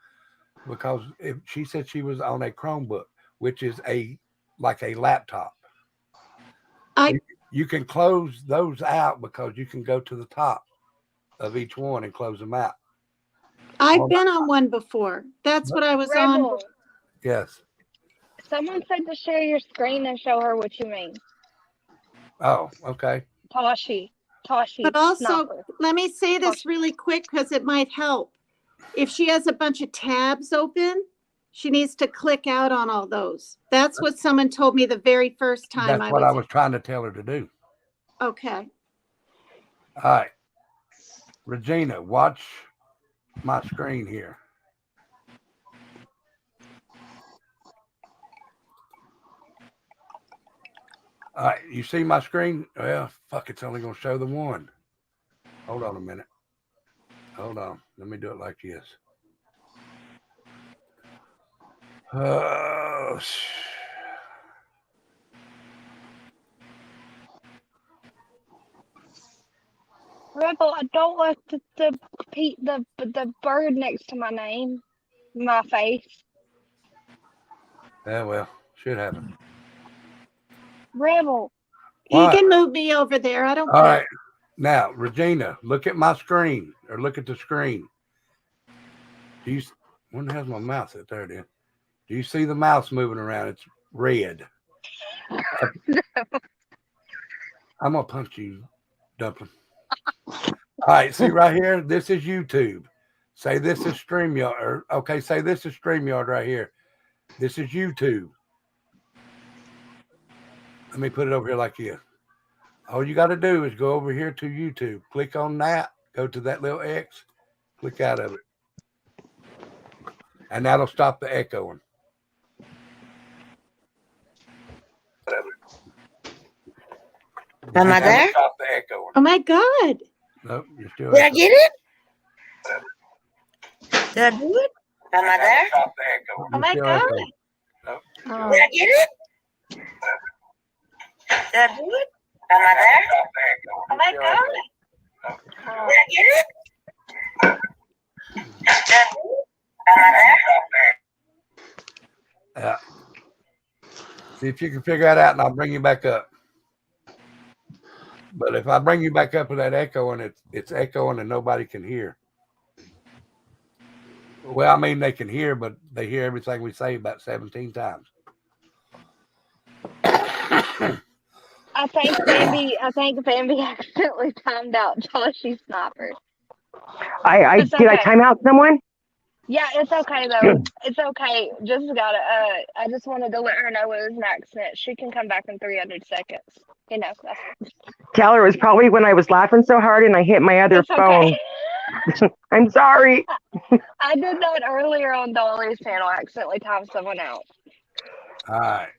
because if she said she was on a Chromebook, which is like a laptop, you can close those out because you can go to the top of each one and close them out. I've been on one before. That's what I was on. Yes. Someone said to share your screen and show her what you mean. Oh, okay. Toshi. But also, Snapper. let me say this really quick because it might help. If she has a bunch of tabs open, she needs to click out on all those. That's what someone told me the very first time. That's what I was trying to tell her to do. Okay. All right. Regina, watch my screen here. All right, you see my screen? Well, fuck, it's only going to show the one. Hold on a minute. Hold on. Let me do it like this. Rebel, I don't like the bird next to my name, my face. Yeah, well, should happen. Rebel. What? He can move me over there. I don't All care. right. Now, Regina, look at my screen, or look at the screen. When the hell's my mouse at? There it is. Do you see the mouse moving around? It's red. I'm going to punch you, Dumpling. All right, see right here? This is YouTube. Say this is StreamYard. Okay, say this is StreamYard right here. This is YouTube. Let me put it over here like this. All you got to do is go over here to YouTube. Click on that. Go to that little X. Click out of it. And that'll stop the echoing. Am I there? Stop the echoing. Oh my God. Nope, you're still. Did I get it? Did I do it? Am I there? Stop the echoing. Oh my God. Nope. Oh. Did I get it? Did I do it? Am I there? Oh my God. Did I get it? Yeah. See if you can figure that out, and I'll bring you back up. But if I bring you back up with that echo and it's echoing and nobody can hear. Well, I mean they can hear, but they hear everything we say about 17 times. I think Bambi accidentally timed out Joshy Sniper. It's Did I okay. time out someone? Yeah, it's okay though. It's okay. Just gotta. I just wanted to let her know it was an accident. She can come back in 300 seconds. You know. Tell her it was probably when I was laughing so hard and I hit my other It's phone. okay. I'm sorry. I did that earlier on Dolly's channel. I accidentally timed someone out. All right.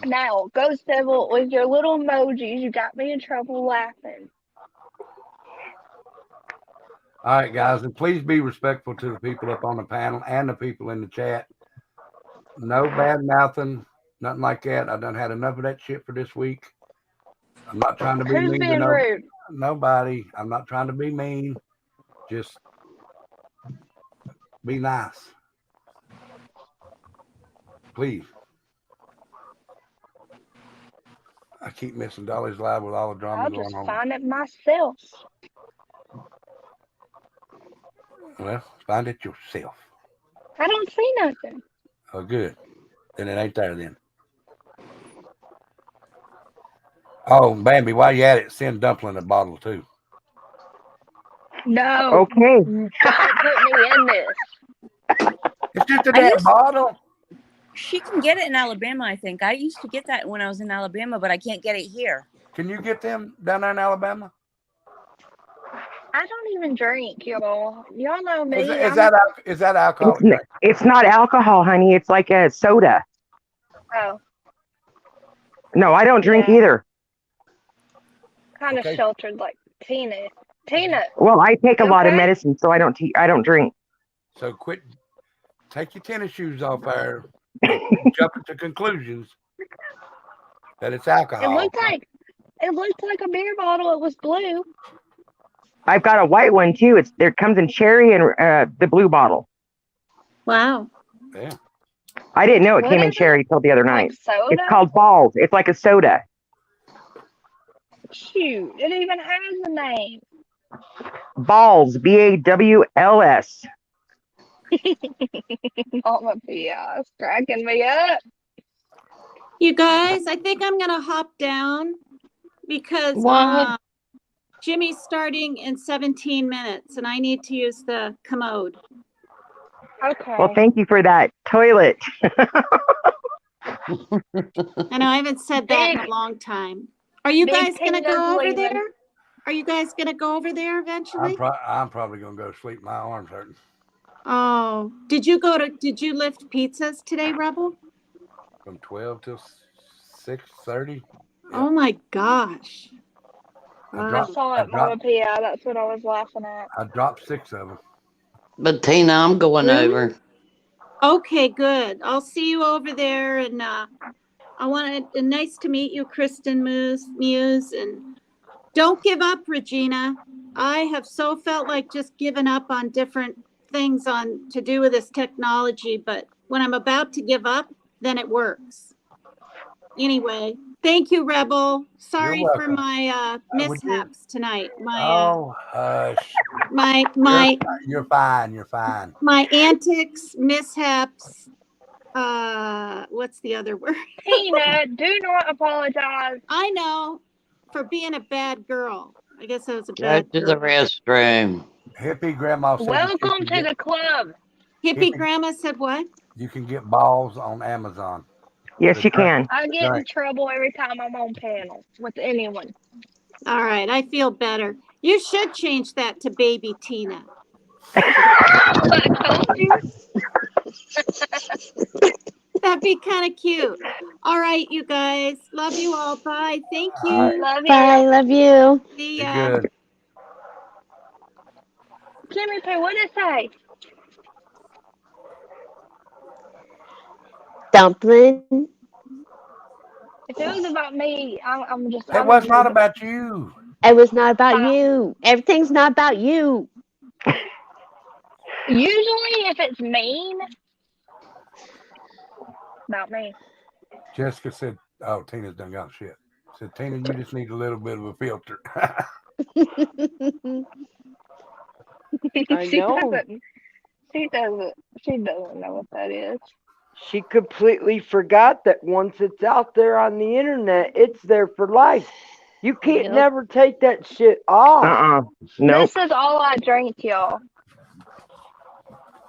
Now, Ghost Devil, with your little emojis, you got me in trouble laughing. All right, guys, and please be respectful to the people up on the panel and the people in the chat. No bad mouthing, nothing like that. I done had enough of that shit for this week. I'm not trying to be Who's mean to being rude? nobody. I'm not trying to be mean. Just be nice. Please. I keep missing Dolly's live with all the drama I'll going just on. find it myself. Well, find it yourself. I don't see nothing. Oh, good. Then it ain't there then. Oh, Bambi, while you at it, send Dumpling a bottle too. No. Okay. Don't put me in this. It's just a I damn used- bottle. She can get it in Alabama, I think. I used to get that when I was in Alabama, but I can't get it here. Can you get them down there in Alabama? I don't even drink, y'all. Y'all know me. Is that alcohol? It's not alcohol, honey. It's like a soda. Oh, No, I don't drink either. kind of Okay. sheltered like Tina. Tina. Well, I take a lot of Okay. medicine, so I don't drink. So quit. Take your tennis shoes off there. Jump to conclusions that it's It alcohol. looked like a beer bottle. It was blue. I've got a white one too. There comes in cherry and the blue bottle. Wow. Yeah. I didn't know it What came in is it? cherry till the other night. Soda? It's called Balls. It's like a soda. Shoot, it even has a name. Balls. BAWLS. Mama Pia, it's cracking me up. You guys, I think I'm gonna hop down because What? Jimmy's starting in 17 minutes and I need to use the commode. Okay. Well, thank you for that toilet. I know I haven't said that in a long time. Are you Big guys gonna Tina's go over leaving. there? Are you guys gonna go over there eventually? I'm probably gonna go to sleep. My arm's hurting. Oh, did you lift pizzas today, Rebel? From 12 till 6:30. Oh my gosh. I saw it, Mama Pia. That's what I was laughing at. I dropped 6 of them. But Tina, I'm going Really? over. Okay, good. I'll see you over there, and nice to meet you, Kristen Muse, and don't give up, Regina. I have so felt like just giving up on different things to do with this technology, but when I'm about to give up, then it works. Anyway, thank you, Rebel. Sorry for welcome. my mishaps tonight. Oh, hush. My You're fine. You're fine. my antics, mishaps. What's the other word? Tina, do not apologize. I know, for being a bad girl. I guess I was a Go bad to the girl. restroom. Hippie grandma said Welcome to the club. Hippie grandma said what? you can get balls on Amazon. Yes, you can. I get in Right. trouble every time I'm on panel with anyone. All right, I feel better. You should change that to baby Tina. I told you. That'd be kind of cute. All right, you guys. Love you all. Bye. Thank you. All right. Love you. Bye. Love you. See Be ya. good. Jimmy Pooh, what'd it say? Dumpling. If it was about me, I'm just. It was not about you. It was not about you. Everything's not about you. Usually, if it's mean, about me. Jessica said, "Oh, Tina's done got shit." Said, "Tina, you just need a little bit of a filter." I She know. doesn't. She doesn't. She doesn't know what that is. She completely forgot that once it's out there on the internet, it's there for life. You can't Yep. never take that shit off. Nope. This is all I drink, y'all.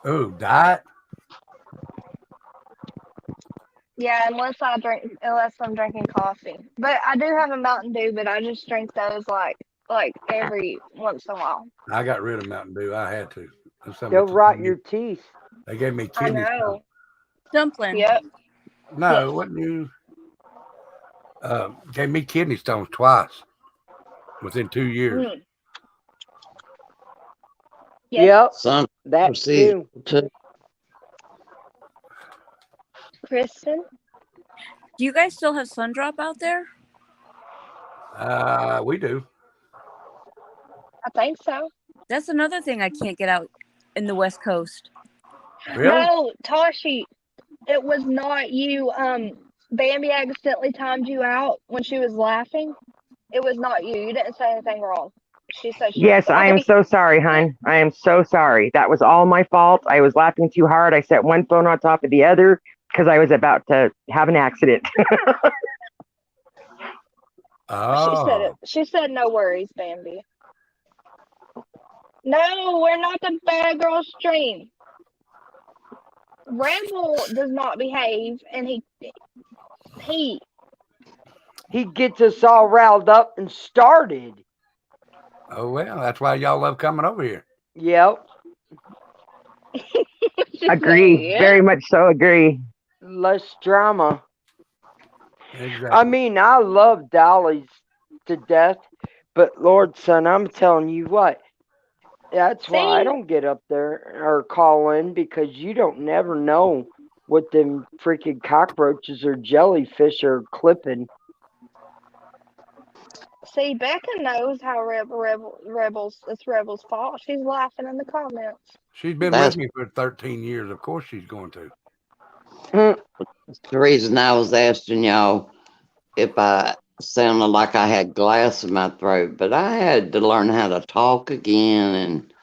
Oh, diet. Yeah, unless I'm drinking coffee. But I do have a Mountain Dew, but I just drink those like every once in a while. I got rid of Mountain Dew. I had to. They'll rot your teeth. They gave me I kidney stones. know. Dumpling. Yep. No, Yes. it wasn't you. Gave me kidney stones twice within 2 years. Mm. Yep. Some That season too. too. Kristen? Do you guys still have Sundrop out there? We do. I think so. That's another thing I can't get out in the West Coast. Really? No, Tashi, it was not you. Bambi accidentally timed you out when she was laughing. It was not you. You didn't say anything wrong. She said she Yes, was I am sorry. so sorry, hon. I am so sorry. That was all my fault. I was laughing too hard. I set one phone on top of the other because I was about to have an accident. She said it. Oh, She said no worries, Bambi. No, we're not the bad girl stream. Rebel does not behave, and he He gets us all riled up and started. oh well. That's why y'all love coming over here. Yep. Agree. Yeah. Very much so agree. Less drama. Exactly. I mean, I love Dolly's to death, but Lord, son, I'm telling you what. That's why I See? don't get up there or call in, because you don't never know what them freaking cockroaches or jellyfish are clipping. See, Becca knows how Rebels. It's Rebels' fault. She's laughing in the comments. She's been That's with me for 13 years. Of course she's going to. the reason I was asking y'all if I sounded like I had glass in my throat, but I had to learn how to talk again, and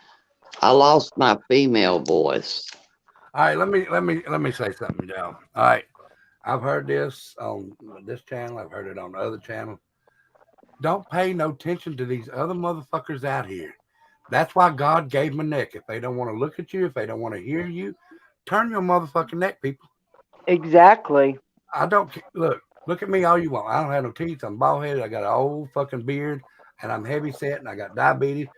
I lost my female voice. All right, let me say something, y'all. All right, I've heard this on this channel. I've heard it on other channels. Don't pay no attention to these other motherfuckers out here. That's why God gave them a neck. If they don't want to look at you, if they don't want to hear you, turn your motherfucking neck, people. Exactly. I don't look at me all you want. I don't have no teeth. I'm bald headed. I got an old fucking beard, and I'm heavy set, and I got diabetes.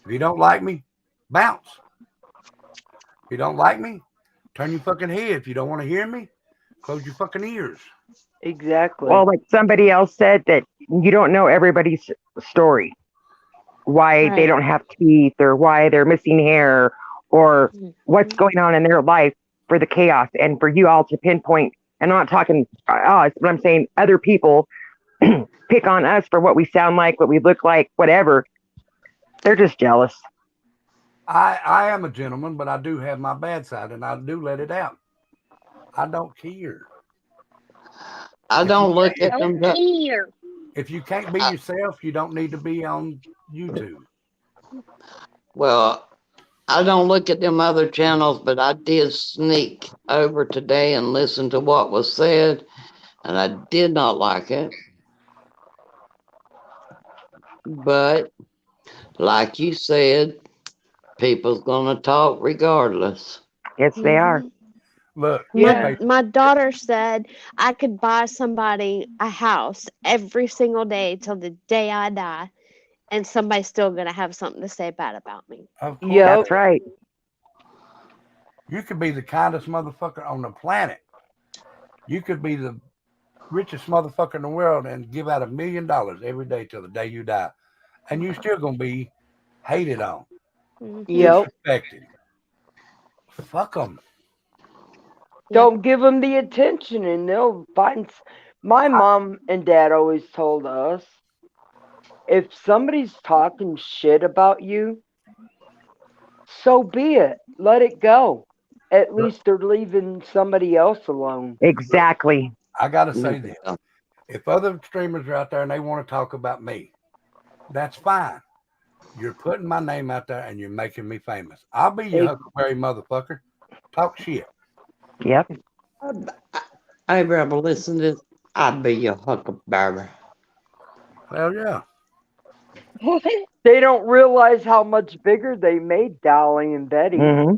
If you don't like me, bounce. If you don't like me, turn your fucking head. If you don't want to hear me, close your fucking ears. Exactly. Well, like somebody else said, that you don't know everybody's story. Why they Right. don't have teeth, or why they're missing hair, or what's going on in their life for the chaos, and for you all to pinpoint. And I'm not talking us, but I'm saying other people pick on us for what we sound like, what we look like, whatever. They're just jealous. I am a gentleman, but I do have my bad side, and I do let it out. I don't care. I don't look at them. Don't care. If you can't be yourself, you don't need to be on YouTube. Well, I don't look at them other channels, but I did sneak over today and listen to what was said, and I did not like it. But like you said, people's gonna talk regardless. Yes, they are. Look, Yeah. My daughter said I could buy somebody a house every single day till the day I die, and somebody's still gonna have something to say bad about me. of course, Yep. That's right. you could be the kindest motherfucker on the planet. You could be the richest motherfucker in the world and give out $1 million every day till the day you die, and you're still gonna be hated on, Yep. disrespected. Fuck them. Don't give them the attention, and they'll find. My mom and dad always told us, if somebody's talking shit about you, so be it. Let it go. At least they're leaving somebody else alone. Exactly. I gotta say this: if other streamers are out there and they want to talk about me, that's fine. You're putting my name out there and you're making me famous. I'll be your Huckleberry motherfucker. Talk shit. Yep. Hey, Rebel, listen to this. I'll be your Huckleberry. Hell yeah. They don't realize how much bigger they made Dolly and Betty. Mm-hmm.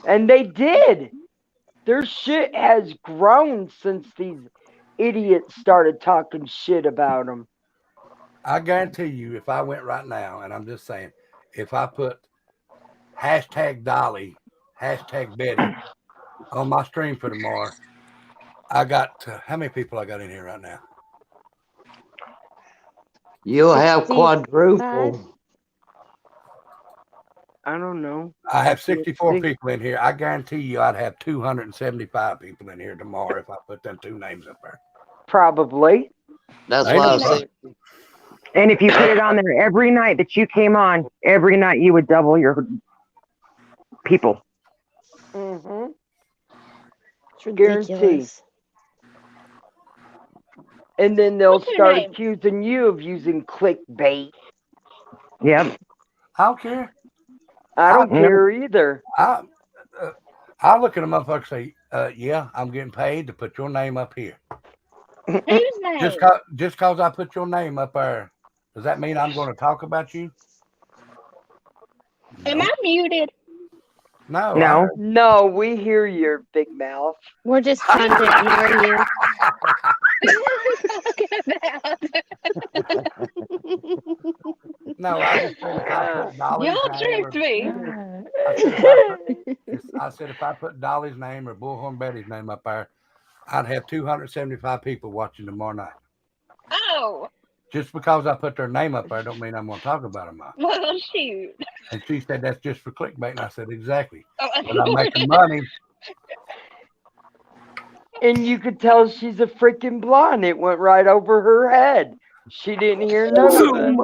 And they did. Their shit has grown since these idiots started talking shit about them. I guarantee you, if I went right now, and I'm just saying, if I put hashtag Dolly, hashtag Betty on my stream for tomorrow, I got, how many people I got in here right now? You'll have quadruple. I don't know. I have 64 people in here. I guarantee you I'd have 275 people in here tomorrow if I put them two names up there. Probably. That's what I was saying. And if you put it on there every night that you came on, every night you would double your people. Mm-hmm. It's Guaranteed. ridiculous. And then they'll What's your start name? accusing you of using clickbait. Yep. I don't care. I don't care either. I look at a motherfucker and say, yeah, I'm getting paid to put your name up here. Whose name? Just cause I put your name up there, does that mean I'm going to talk about you? Am I muted? No. No, we hear your big mouth. We're just trying to ignore you. No, I just said if I put Dolly's Y'all name tricked me. I said if I put Dolly's name or Bullhorn Betty's name up there, I'd have 275 people watching tomorrow night. Oh, Just because I put their name up there don't mean I'm going to talk about them. well, shoot. And she said that's just for clickbait, and I said exactly. Oh, But I'm making money. And you could tell she's a freaking blonde. It went right over her head. She didn't hear none of it.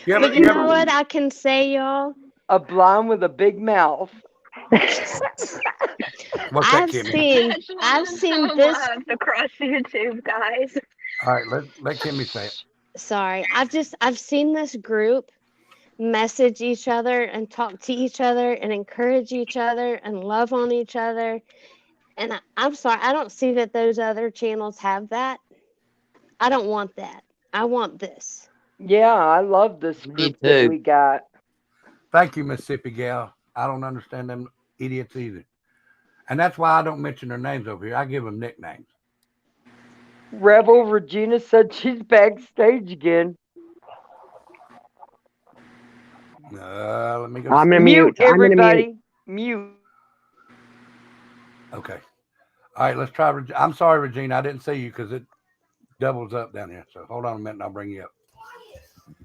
But you know what I can say, y'all? A blonde with a big mouth. What's that, Kimmy? I've seen this. Across YouTube, guys. All right, let Kimmy say it. Sorry, I've seen this group message each other and talk to each other and encourage each other and love on each other. And I'm sorry, I don't see that those other channels have that. I don't want that. I want this. Yeah, I love this group that we got. Thank you, Mississippi gal. I don't understand them idiots either. And that's why I don't mention their names over here. I give them nicknames. Rebel Regina said she's backstage again. Let me go. I'm gonna Mute mute. I'm gonna everybody. mute. Mute. Okay. All right, let's try. I'm sorry, Regina. I didn't see you because it doubles up down here. So hold on a minute and I'll bring you up.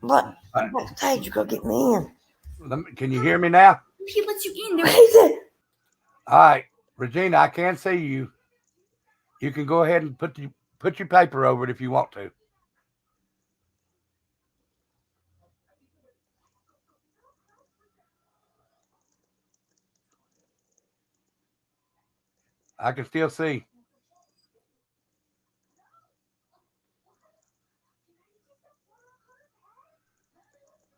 What? What stage you go get me in? Can you hear me now? She lets you in there. All right, Regina, I can see you. You can go ahead and put your paper over it if you want to. I can still see.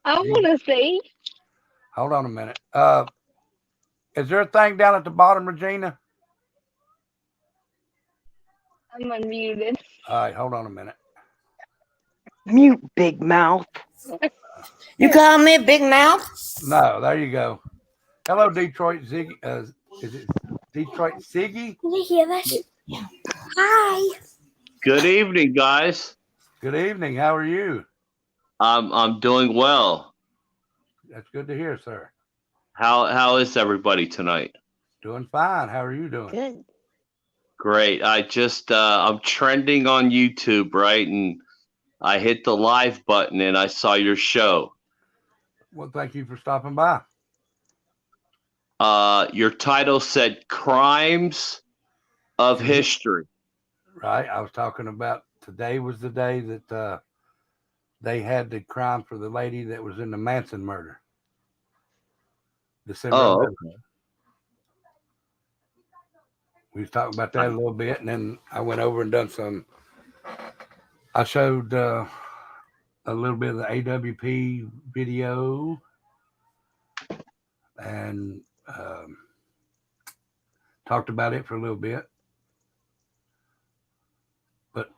I want to see. Hold on a minute. Is there a thing down at the bottom, Regina? I'm unmuted. All right, hold on a minute. Mute, big mouth. You call me a big mouth? No, there you go. Hello, Detroit Ziggy. Is it Detroit Ziggy? Can you hear that? Yeah. Hi. Good evening, guys. Good evening. How are you? I'm doing well. That's good to hear, sir. How is everybody tonight? Doing fine. How are you doing? Good. Great. I just I'm trending on YouTube, right? And I hit the live button and I saw your show. Well, thank you for stopping by. Your title said Crimes of History. Right. I was talking about today was the day that they had the crime for the lady that was in the Manson murder. December Oh, 11th. okay. We was talking about that a little bit, and then I went over and done some. I showed a little bit of the AWP video, and talked about it for a little bit. But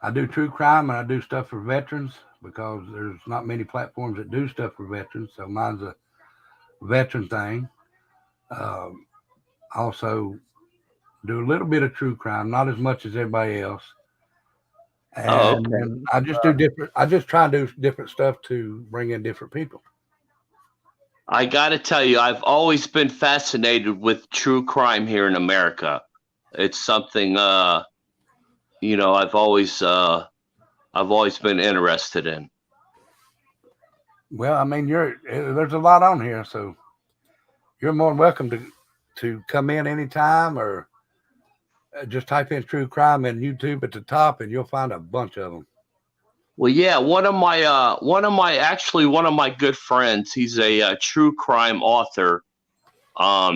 I do true crime and I do stuff for veterans because there's not many platforms that do stuff for veterans. So mine's a veteran thing. Also do a little bit of true crime, not as much as everybody else. And then I just do different. I just try and do different stuff to bring in different people. I got to tell you, I've always been fascinated with true crime here in America. It's something, you know, I've always been interested in. Well, I mean, there's a lot on here, so you're more than welcome to come in anytime, or just type in true crime in YouTube at the top, and you'll find a bunch of them. Well, yeah, one of my good friends, he's a true crime author.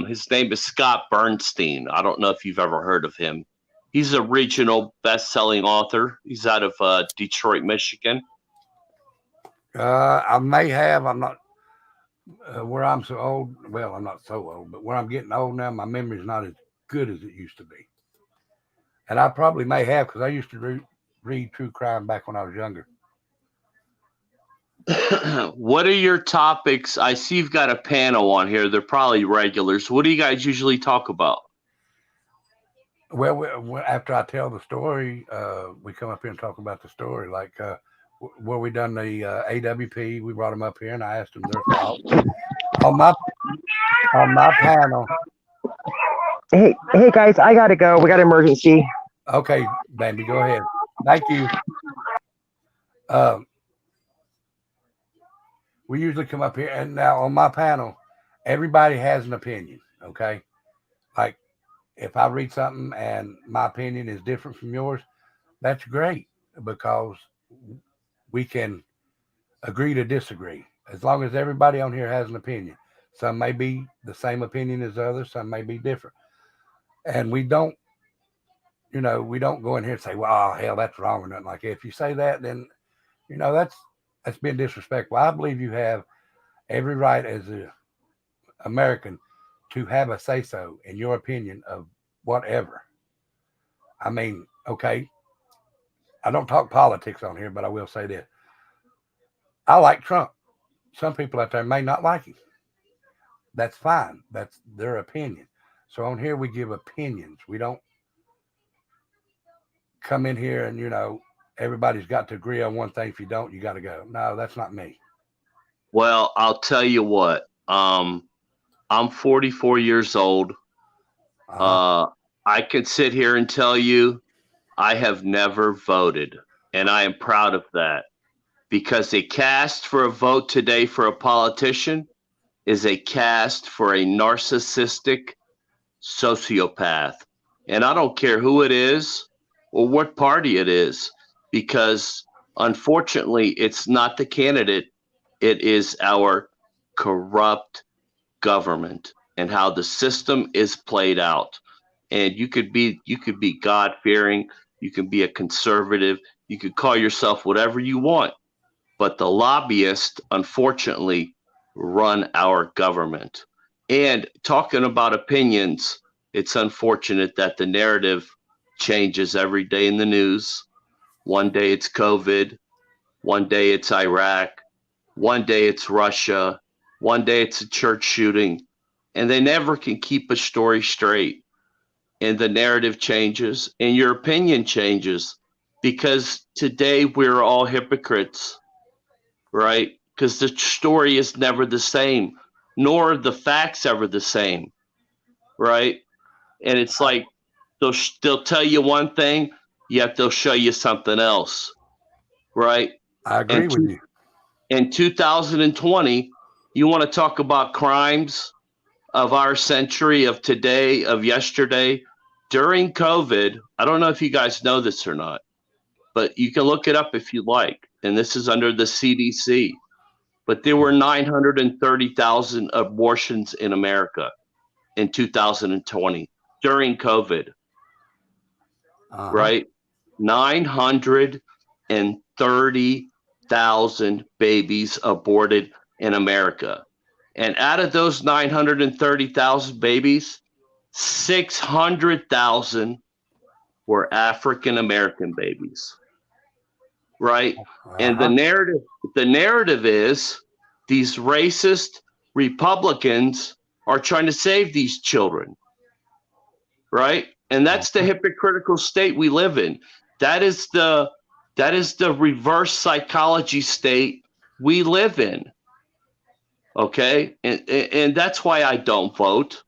His name is Scott Bernstein. I don't know if you've ever heard of him. He's a regional best-selling author. He's out of Detroit, Michigan. I may have. I'm not where I'm so old. Well, I'm not so old, but where I'm getting old now, my memory's not as good as it used to be. And I probably may have, because I used to read true crime back when I was younger. What are your topics? I see you've got a panel on here. They're probably regulars. What do you guys usually talk about? Well, after I tell the story, we come up here and talk about the story. Like where we done the AWP, we brought them up here and I asked them their thoughts. On my panel. Hey guys, I gotta go. We got an emergency. Okay, baby, go ahead. Thank you. We usually come up here, and now on my panel, everybody has an opinion, okay? Like, if I read something and my opinion is different from yours, that's great, because we can agree to disagree. As long as everybody on here has an opinion. Some may be the same opinion as others, some may be different. And we don't, we don't go in here and say, well, hell, that's wrong or nothing like that. If you say that, then, that's being disrespectful. I believe you have every right as an American to have a say-so in your opinion of whatever. I mean, okay, I don't talk politics on here, but I will say this. I like Trump. Some people out there may not like him. That's fine. That's their opinion. So on here, we give opinions. We don't come in here and, everybody's got to agree on one thing. If you don't, you got to go. No, that's not me. Well, I'll tell you what. I'm 44 years old. I can sit here and tell you I have never voted, and I am proud of that, because a cast for a vote today for a politician is a cast for a narcissistic sociopath. And I don't care who it is or what party it is, because unfortunately it's not the candidate, it is our corrupt government and how the system is played out. And you could be God-fearing, you can be a conservative, you could call yourself whatever you want, but the lobbyists unfortunately run our government. And talking about opinions, it's unfortunate that the narrative changes every day in the news. One day it's COVID, one day it's Iraq, one day it's Russia, one day it's a church shooting, and they never can keep a story straight. And the narrative changes and your opinion changes, because today we're all hypocrites, right? Because the story is never the same, nor are the facts ever the same, right? And it's like they'll tell you one thing, yet they'll show you something else, right? I agree with you. In 2020, you want to talk about crimes of our century, of today, of yesterday, during COVID. I don't know if you guys know this or not, but you can look it up if you like. and this is under the CDC, but there were 930,000 abortions in America in 2020 during COVID, right? 930,000 babies aborted in America. And out of those 930,000 babies, 600,000 were African American babies, right? And the narrative is these racist Republicans are trying to save these children, right? And that's the hypocritical state we live in. That is the reverse psychology state we live in. Okay, and that's why I don't vote,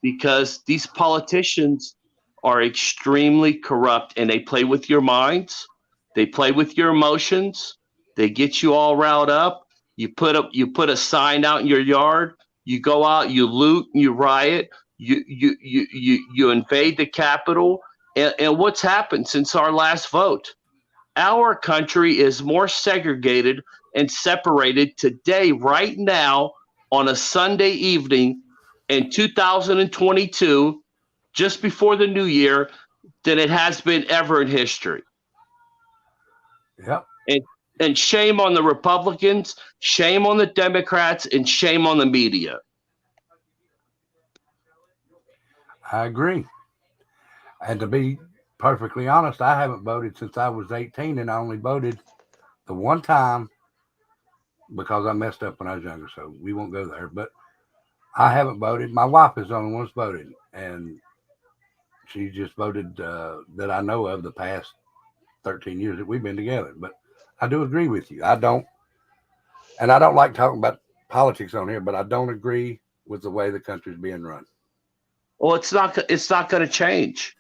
because these politicians are extremely corrupt and they play with your minds, they play with your emotions, they get you all riled up. You put a sign out in your yard, you go out, you loot, you riot, you invade the Capitol, and what's happened since our last vote? Our country is more segregated and separated today, right now, on a Sunday evening in 2022, just before the new year, than it has been ever in history. Yep. And shame on the Republicans, shame on the Democrats, and shame on the media. I agree. And to be perfectly honest, I haven't voted since I was 18, and I only voted the one time because I messed up when I was younger, so we won't go there. But I haven't voted. My wife is the only one that's voted, and she just voted that I know of the past 13 years that we've been together. But I do agree with you. I don't like talking about politics on here, but I don't agree with the way the country's being run. Well, it's not going to change.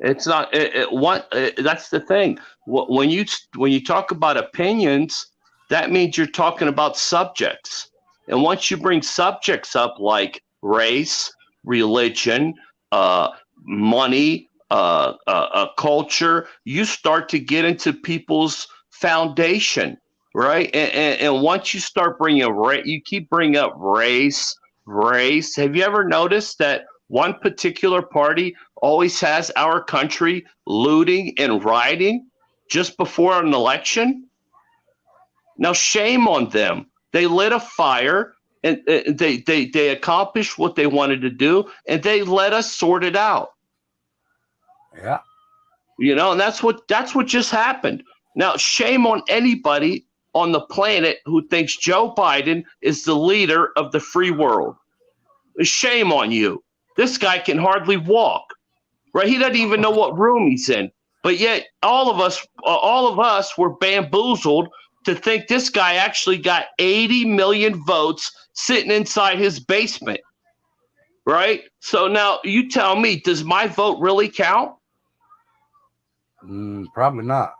It's not. That's the thing. When you talk about opinions, that means you're talking about subjects. And once you bring subjects up like race, religion, money, culture, you start to get into people's foundation, right? And once you start bringing you keep bringing up race. Have you ever noticed that one particular party always has our country looting and rioting just before an election? Now, shame on them. They lit a fire and they accomplished what they wanted to do, and they let us sort it out. Yeah. And that's what just happened. Now, shame on anybody on the planet who thinks Joe Biden is the leader of the free world. Shame on you. This guy can hardly walk, right? He doesn't even know what room he's in. But yet all of us were bamboozled to think this guy actually got 80 million votes sitting inside his basement, right? So now you tell me, does my vote really count? Probably not.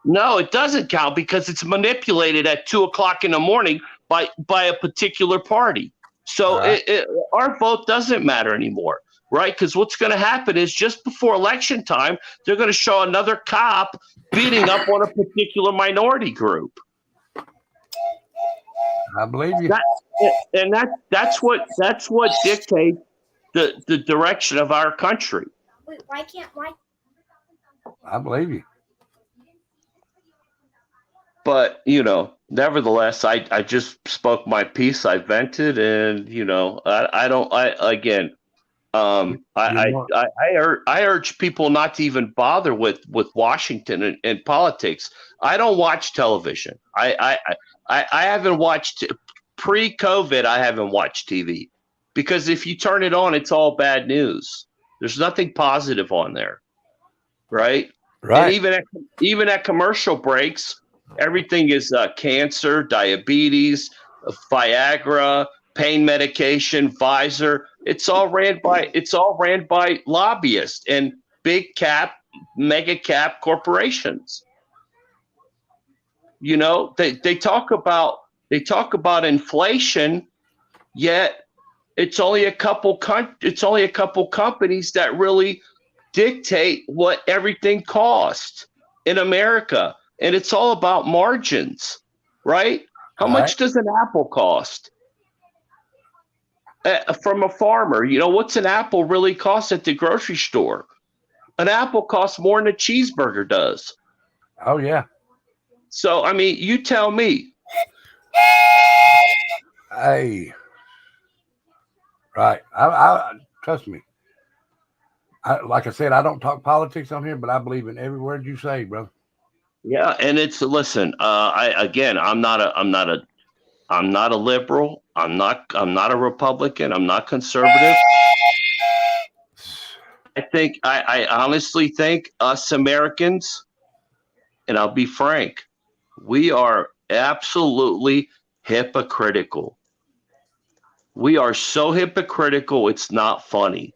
No, it doesn't count because it's manipulated at 2:00 in the morning by a particular party. So right. Our vote doesn't matter anymore, right? Because what's going to happen is just before election time, they're going to show another cop beating up on a particular minority group. I believe you. That's what dictates the direction of our country. Wait, why? I believe you. But, nevertheless, I just spoke my piece. I vented, and, I urge people not to even bother with Washington and politics. I don't watch television. I haven't watched pre-COVID. I haven't watched TV because if you turn it on, it's all bad news. There's nothing positive on there, right? Right. And even at commercial breaks, everything is cancer, diabetes, Viagra, pain medication, Pfizer. It's all ran by lobbyists and big cap, mega cap corporations. They talk about inflation, yet it's only a couple companies that really dictate what everything costs in America. And it's all about margins, right? How All much right. does an apple cost? From a farmer, what's an apple really cost at the grocery store? An apple costs more than a cheeseburger does. Oh yeah. So, I mean, you tell me. Hey. Right. I trust me. Like I said, I don't talk politics on here, but I believe in every word you say, bro. Yeah, and listen. I'm not a liberal. I'm not a Republican. I'm not conservative. I honestly think us Americans, and I'll be frank, we are absolutely hypocritical. We are so hypocritical, it's not funny.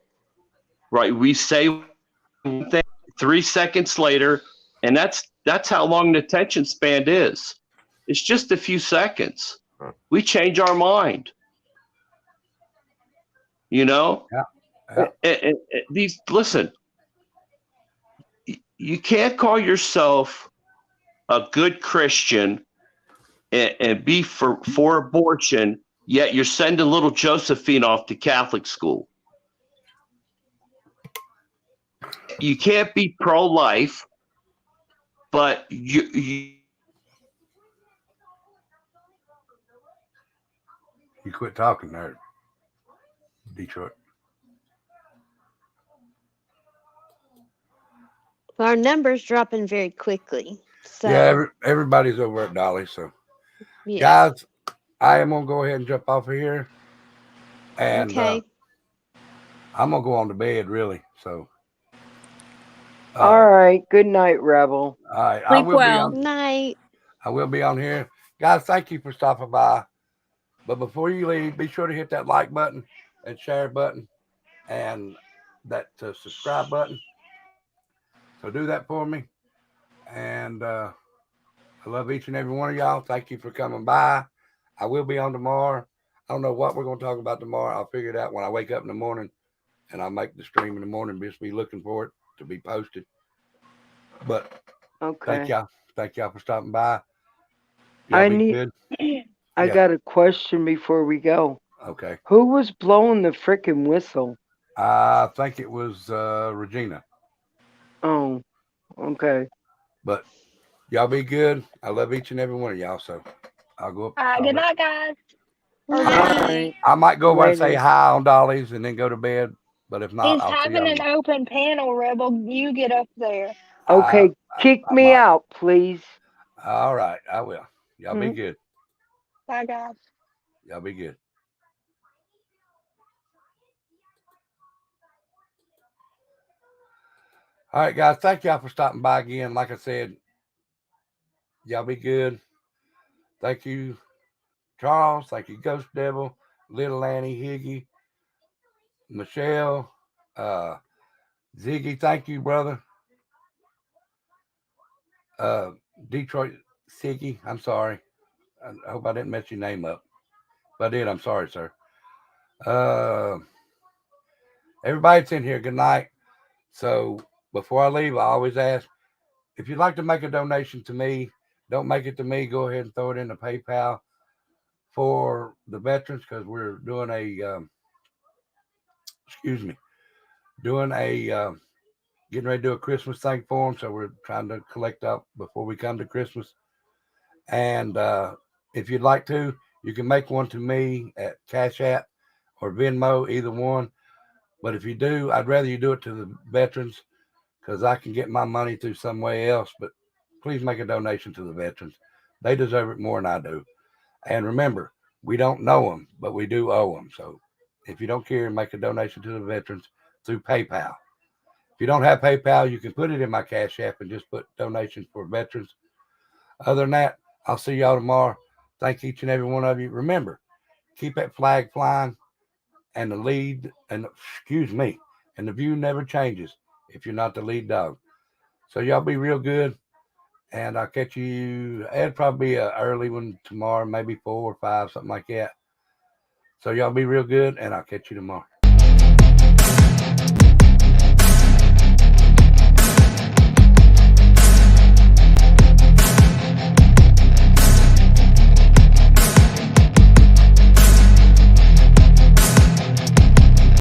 Right? We say one thing 3 seconds later, and that's how long the attention span is. It's just a few seconds. We change our mind. Yeah. Listen, you can't call yourself a good Christian and be for abortion, yet you're sending little Josephine off to Catholic school. You can't be pro-life, but You quit talking there, Detroit. Our numbers dropping very quickly. So Yeah, everybody's over at Dolly. So, yeah. guys, I am gonna go ahead and jump off of here, and Okay. I'm gonna go on to bed. Really. So. All right. Good night, Rebel. All right. Sleep well. Night. I will be on here, guys. Thank you for stopping by. But before you leave, be sure to hit that like button and share button and that subscribe button. So do that for me. And I love each and every one of y'all. Thank you for coming by. I will be on tomorrow. I don't know what we're going to talk about tomorrow. I'll figure it out when I wake up in the morning, and I'll make the stream in the morning. Just be looking for it to be posted. But Okay. Thank y'all for stopping by. I Y'all be need. good. I Yeah. got a question before we go. Okay. Who was blowing the frickin' whistle? I think it was Regina. Oh, okay. But y'all be good. I love each and every one of y'all. So I'll go up. Good night, guys. All right. I might go over and say Later. hi on Dolly's and then go to bed. But if not, He's I'll see having y'all. an open panel, Rebel. You get up there. Okay. Kick I me might. out, please. All right. I will. Y'all be Mhm. good. Bye, guys. Y'all be good. All right, guys. Thank y'all for stopping by again. Like I said, y'all be good. Thank you, Charles. Thank you, Ghost Devil, Little Annie, Higgy, Michelle, Ziggy. Thank you, brother. Detroit Ziggy. I'm sorry. I hope I didn't mess your name up. If I did, I'm sorry, sir. Everybody that's in here, good night. So before I leave, I always ask, if you'd like to make a donation to me, don't make it to me. Go ahead and throw it in the PayPal for the veterans, because we're doing a, getting ready to do a Christmas thing for them. So we're trying to collect up before we come to Christmas. And if you'd like to, you can make one to me at Cash App or Venmo, either one. But if you do, I'd rather you do it to the veterans, because I can get my money through some way else. But please make a donation to the veterans. They deserve it more than I do. And remember, we don't know them, but we do owe them. So if you don't care, make a donation to the veterans through PayPal. If you don't have PayPal, you can put it in my Cash App and just put donations for veterans. Other than that, I'll see y'all tomorrow. Thank each and every one of you. Remember, keep that flag flying, and the lead, and the view never changes if you're not the lead dog. So y'all be real good, and I'll catch you. It'll probably be an early one tomorrow, maybe 4 or 5, something like that. So y'all be real good, and I'll catch you tomorrow.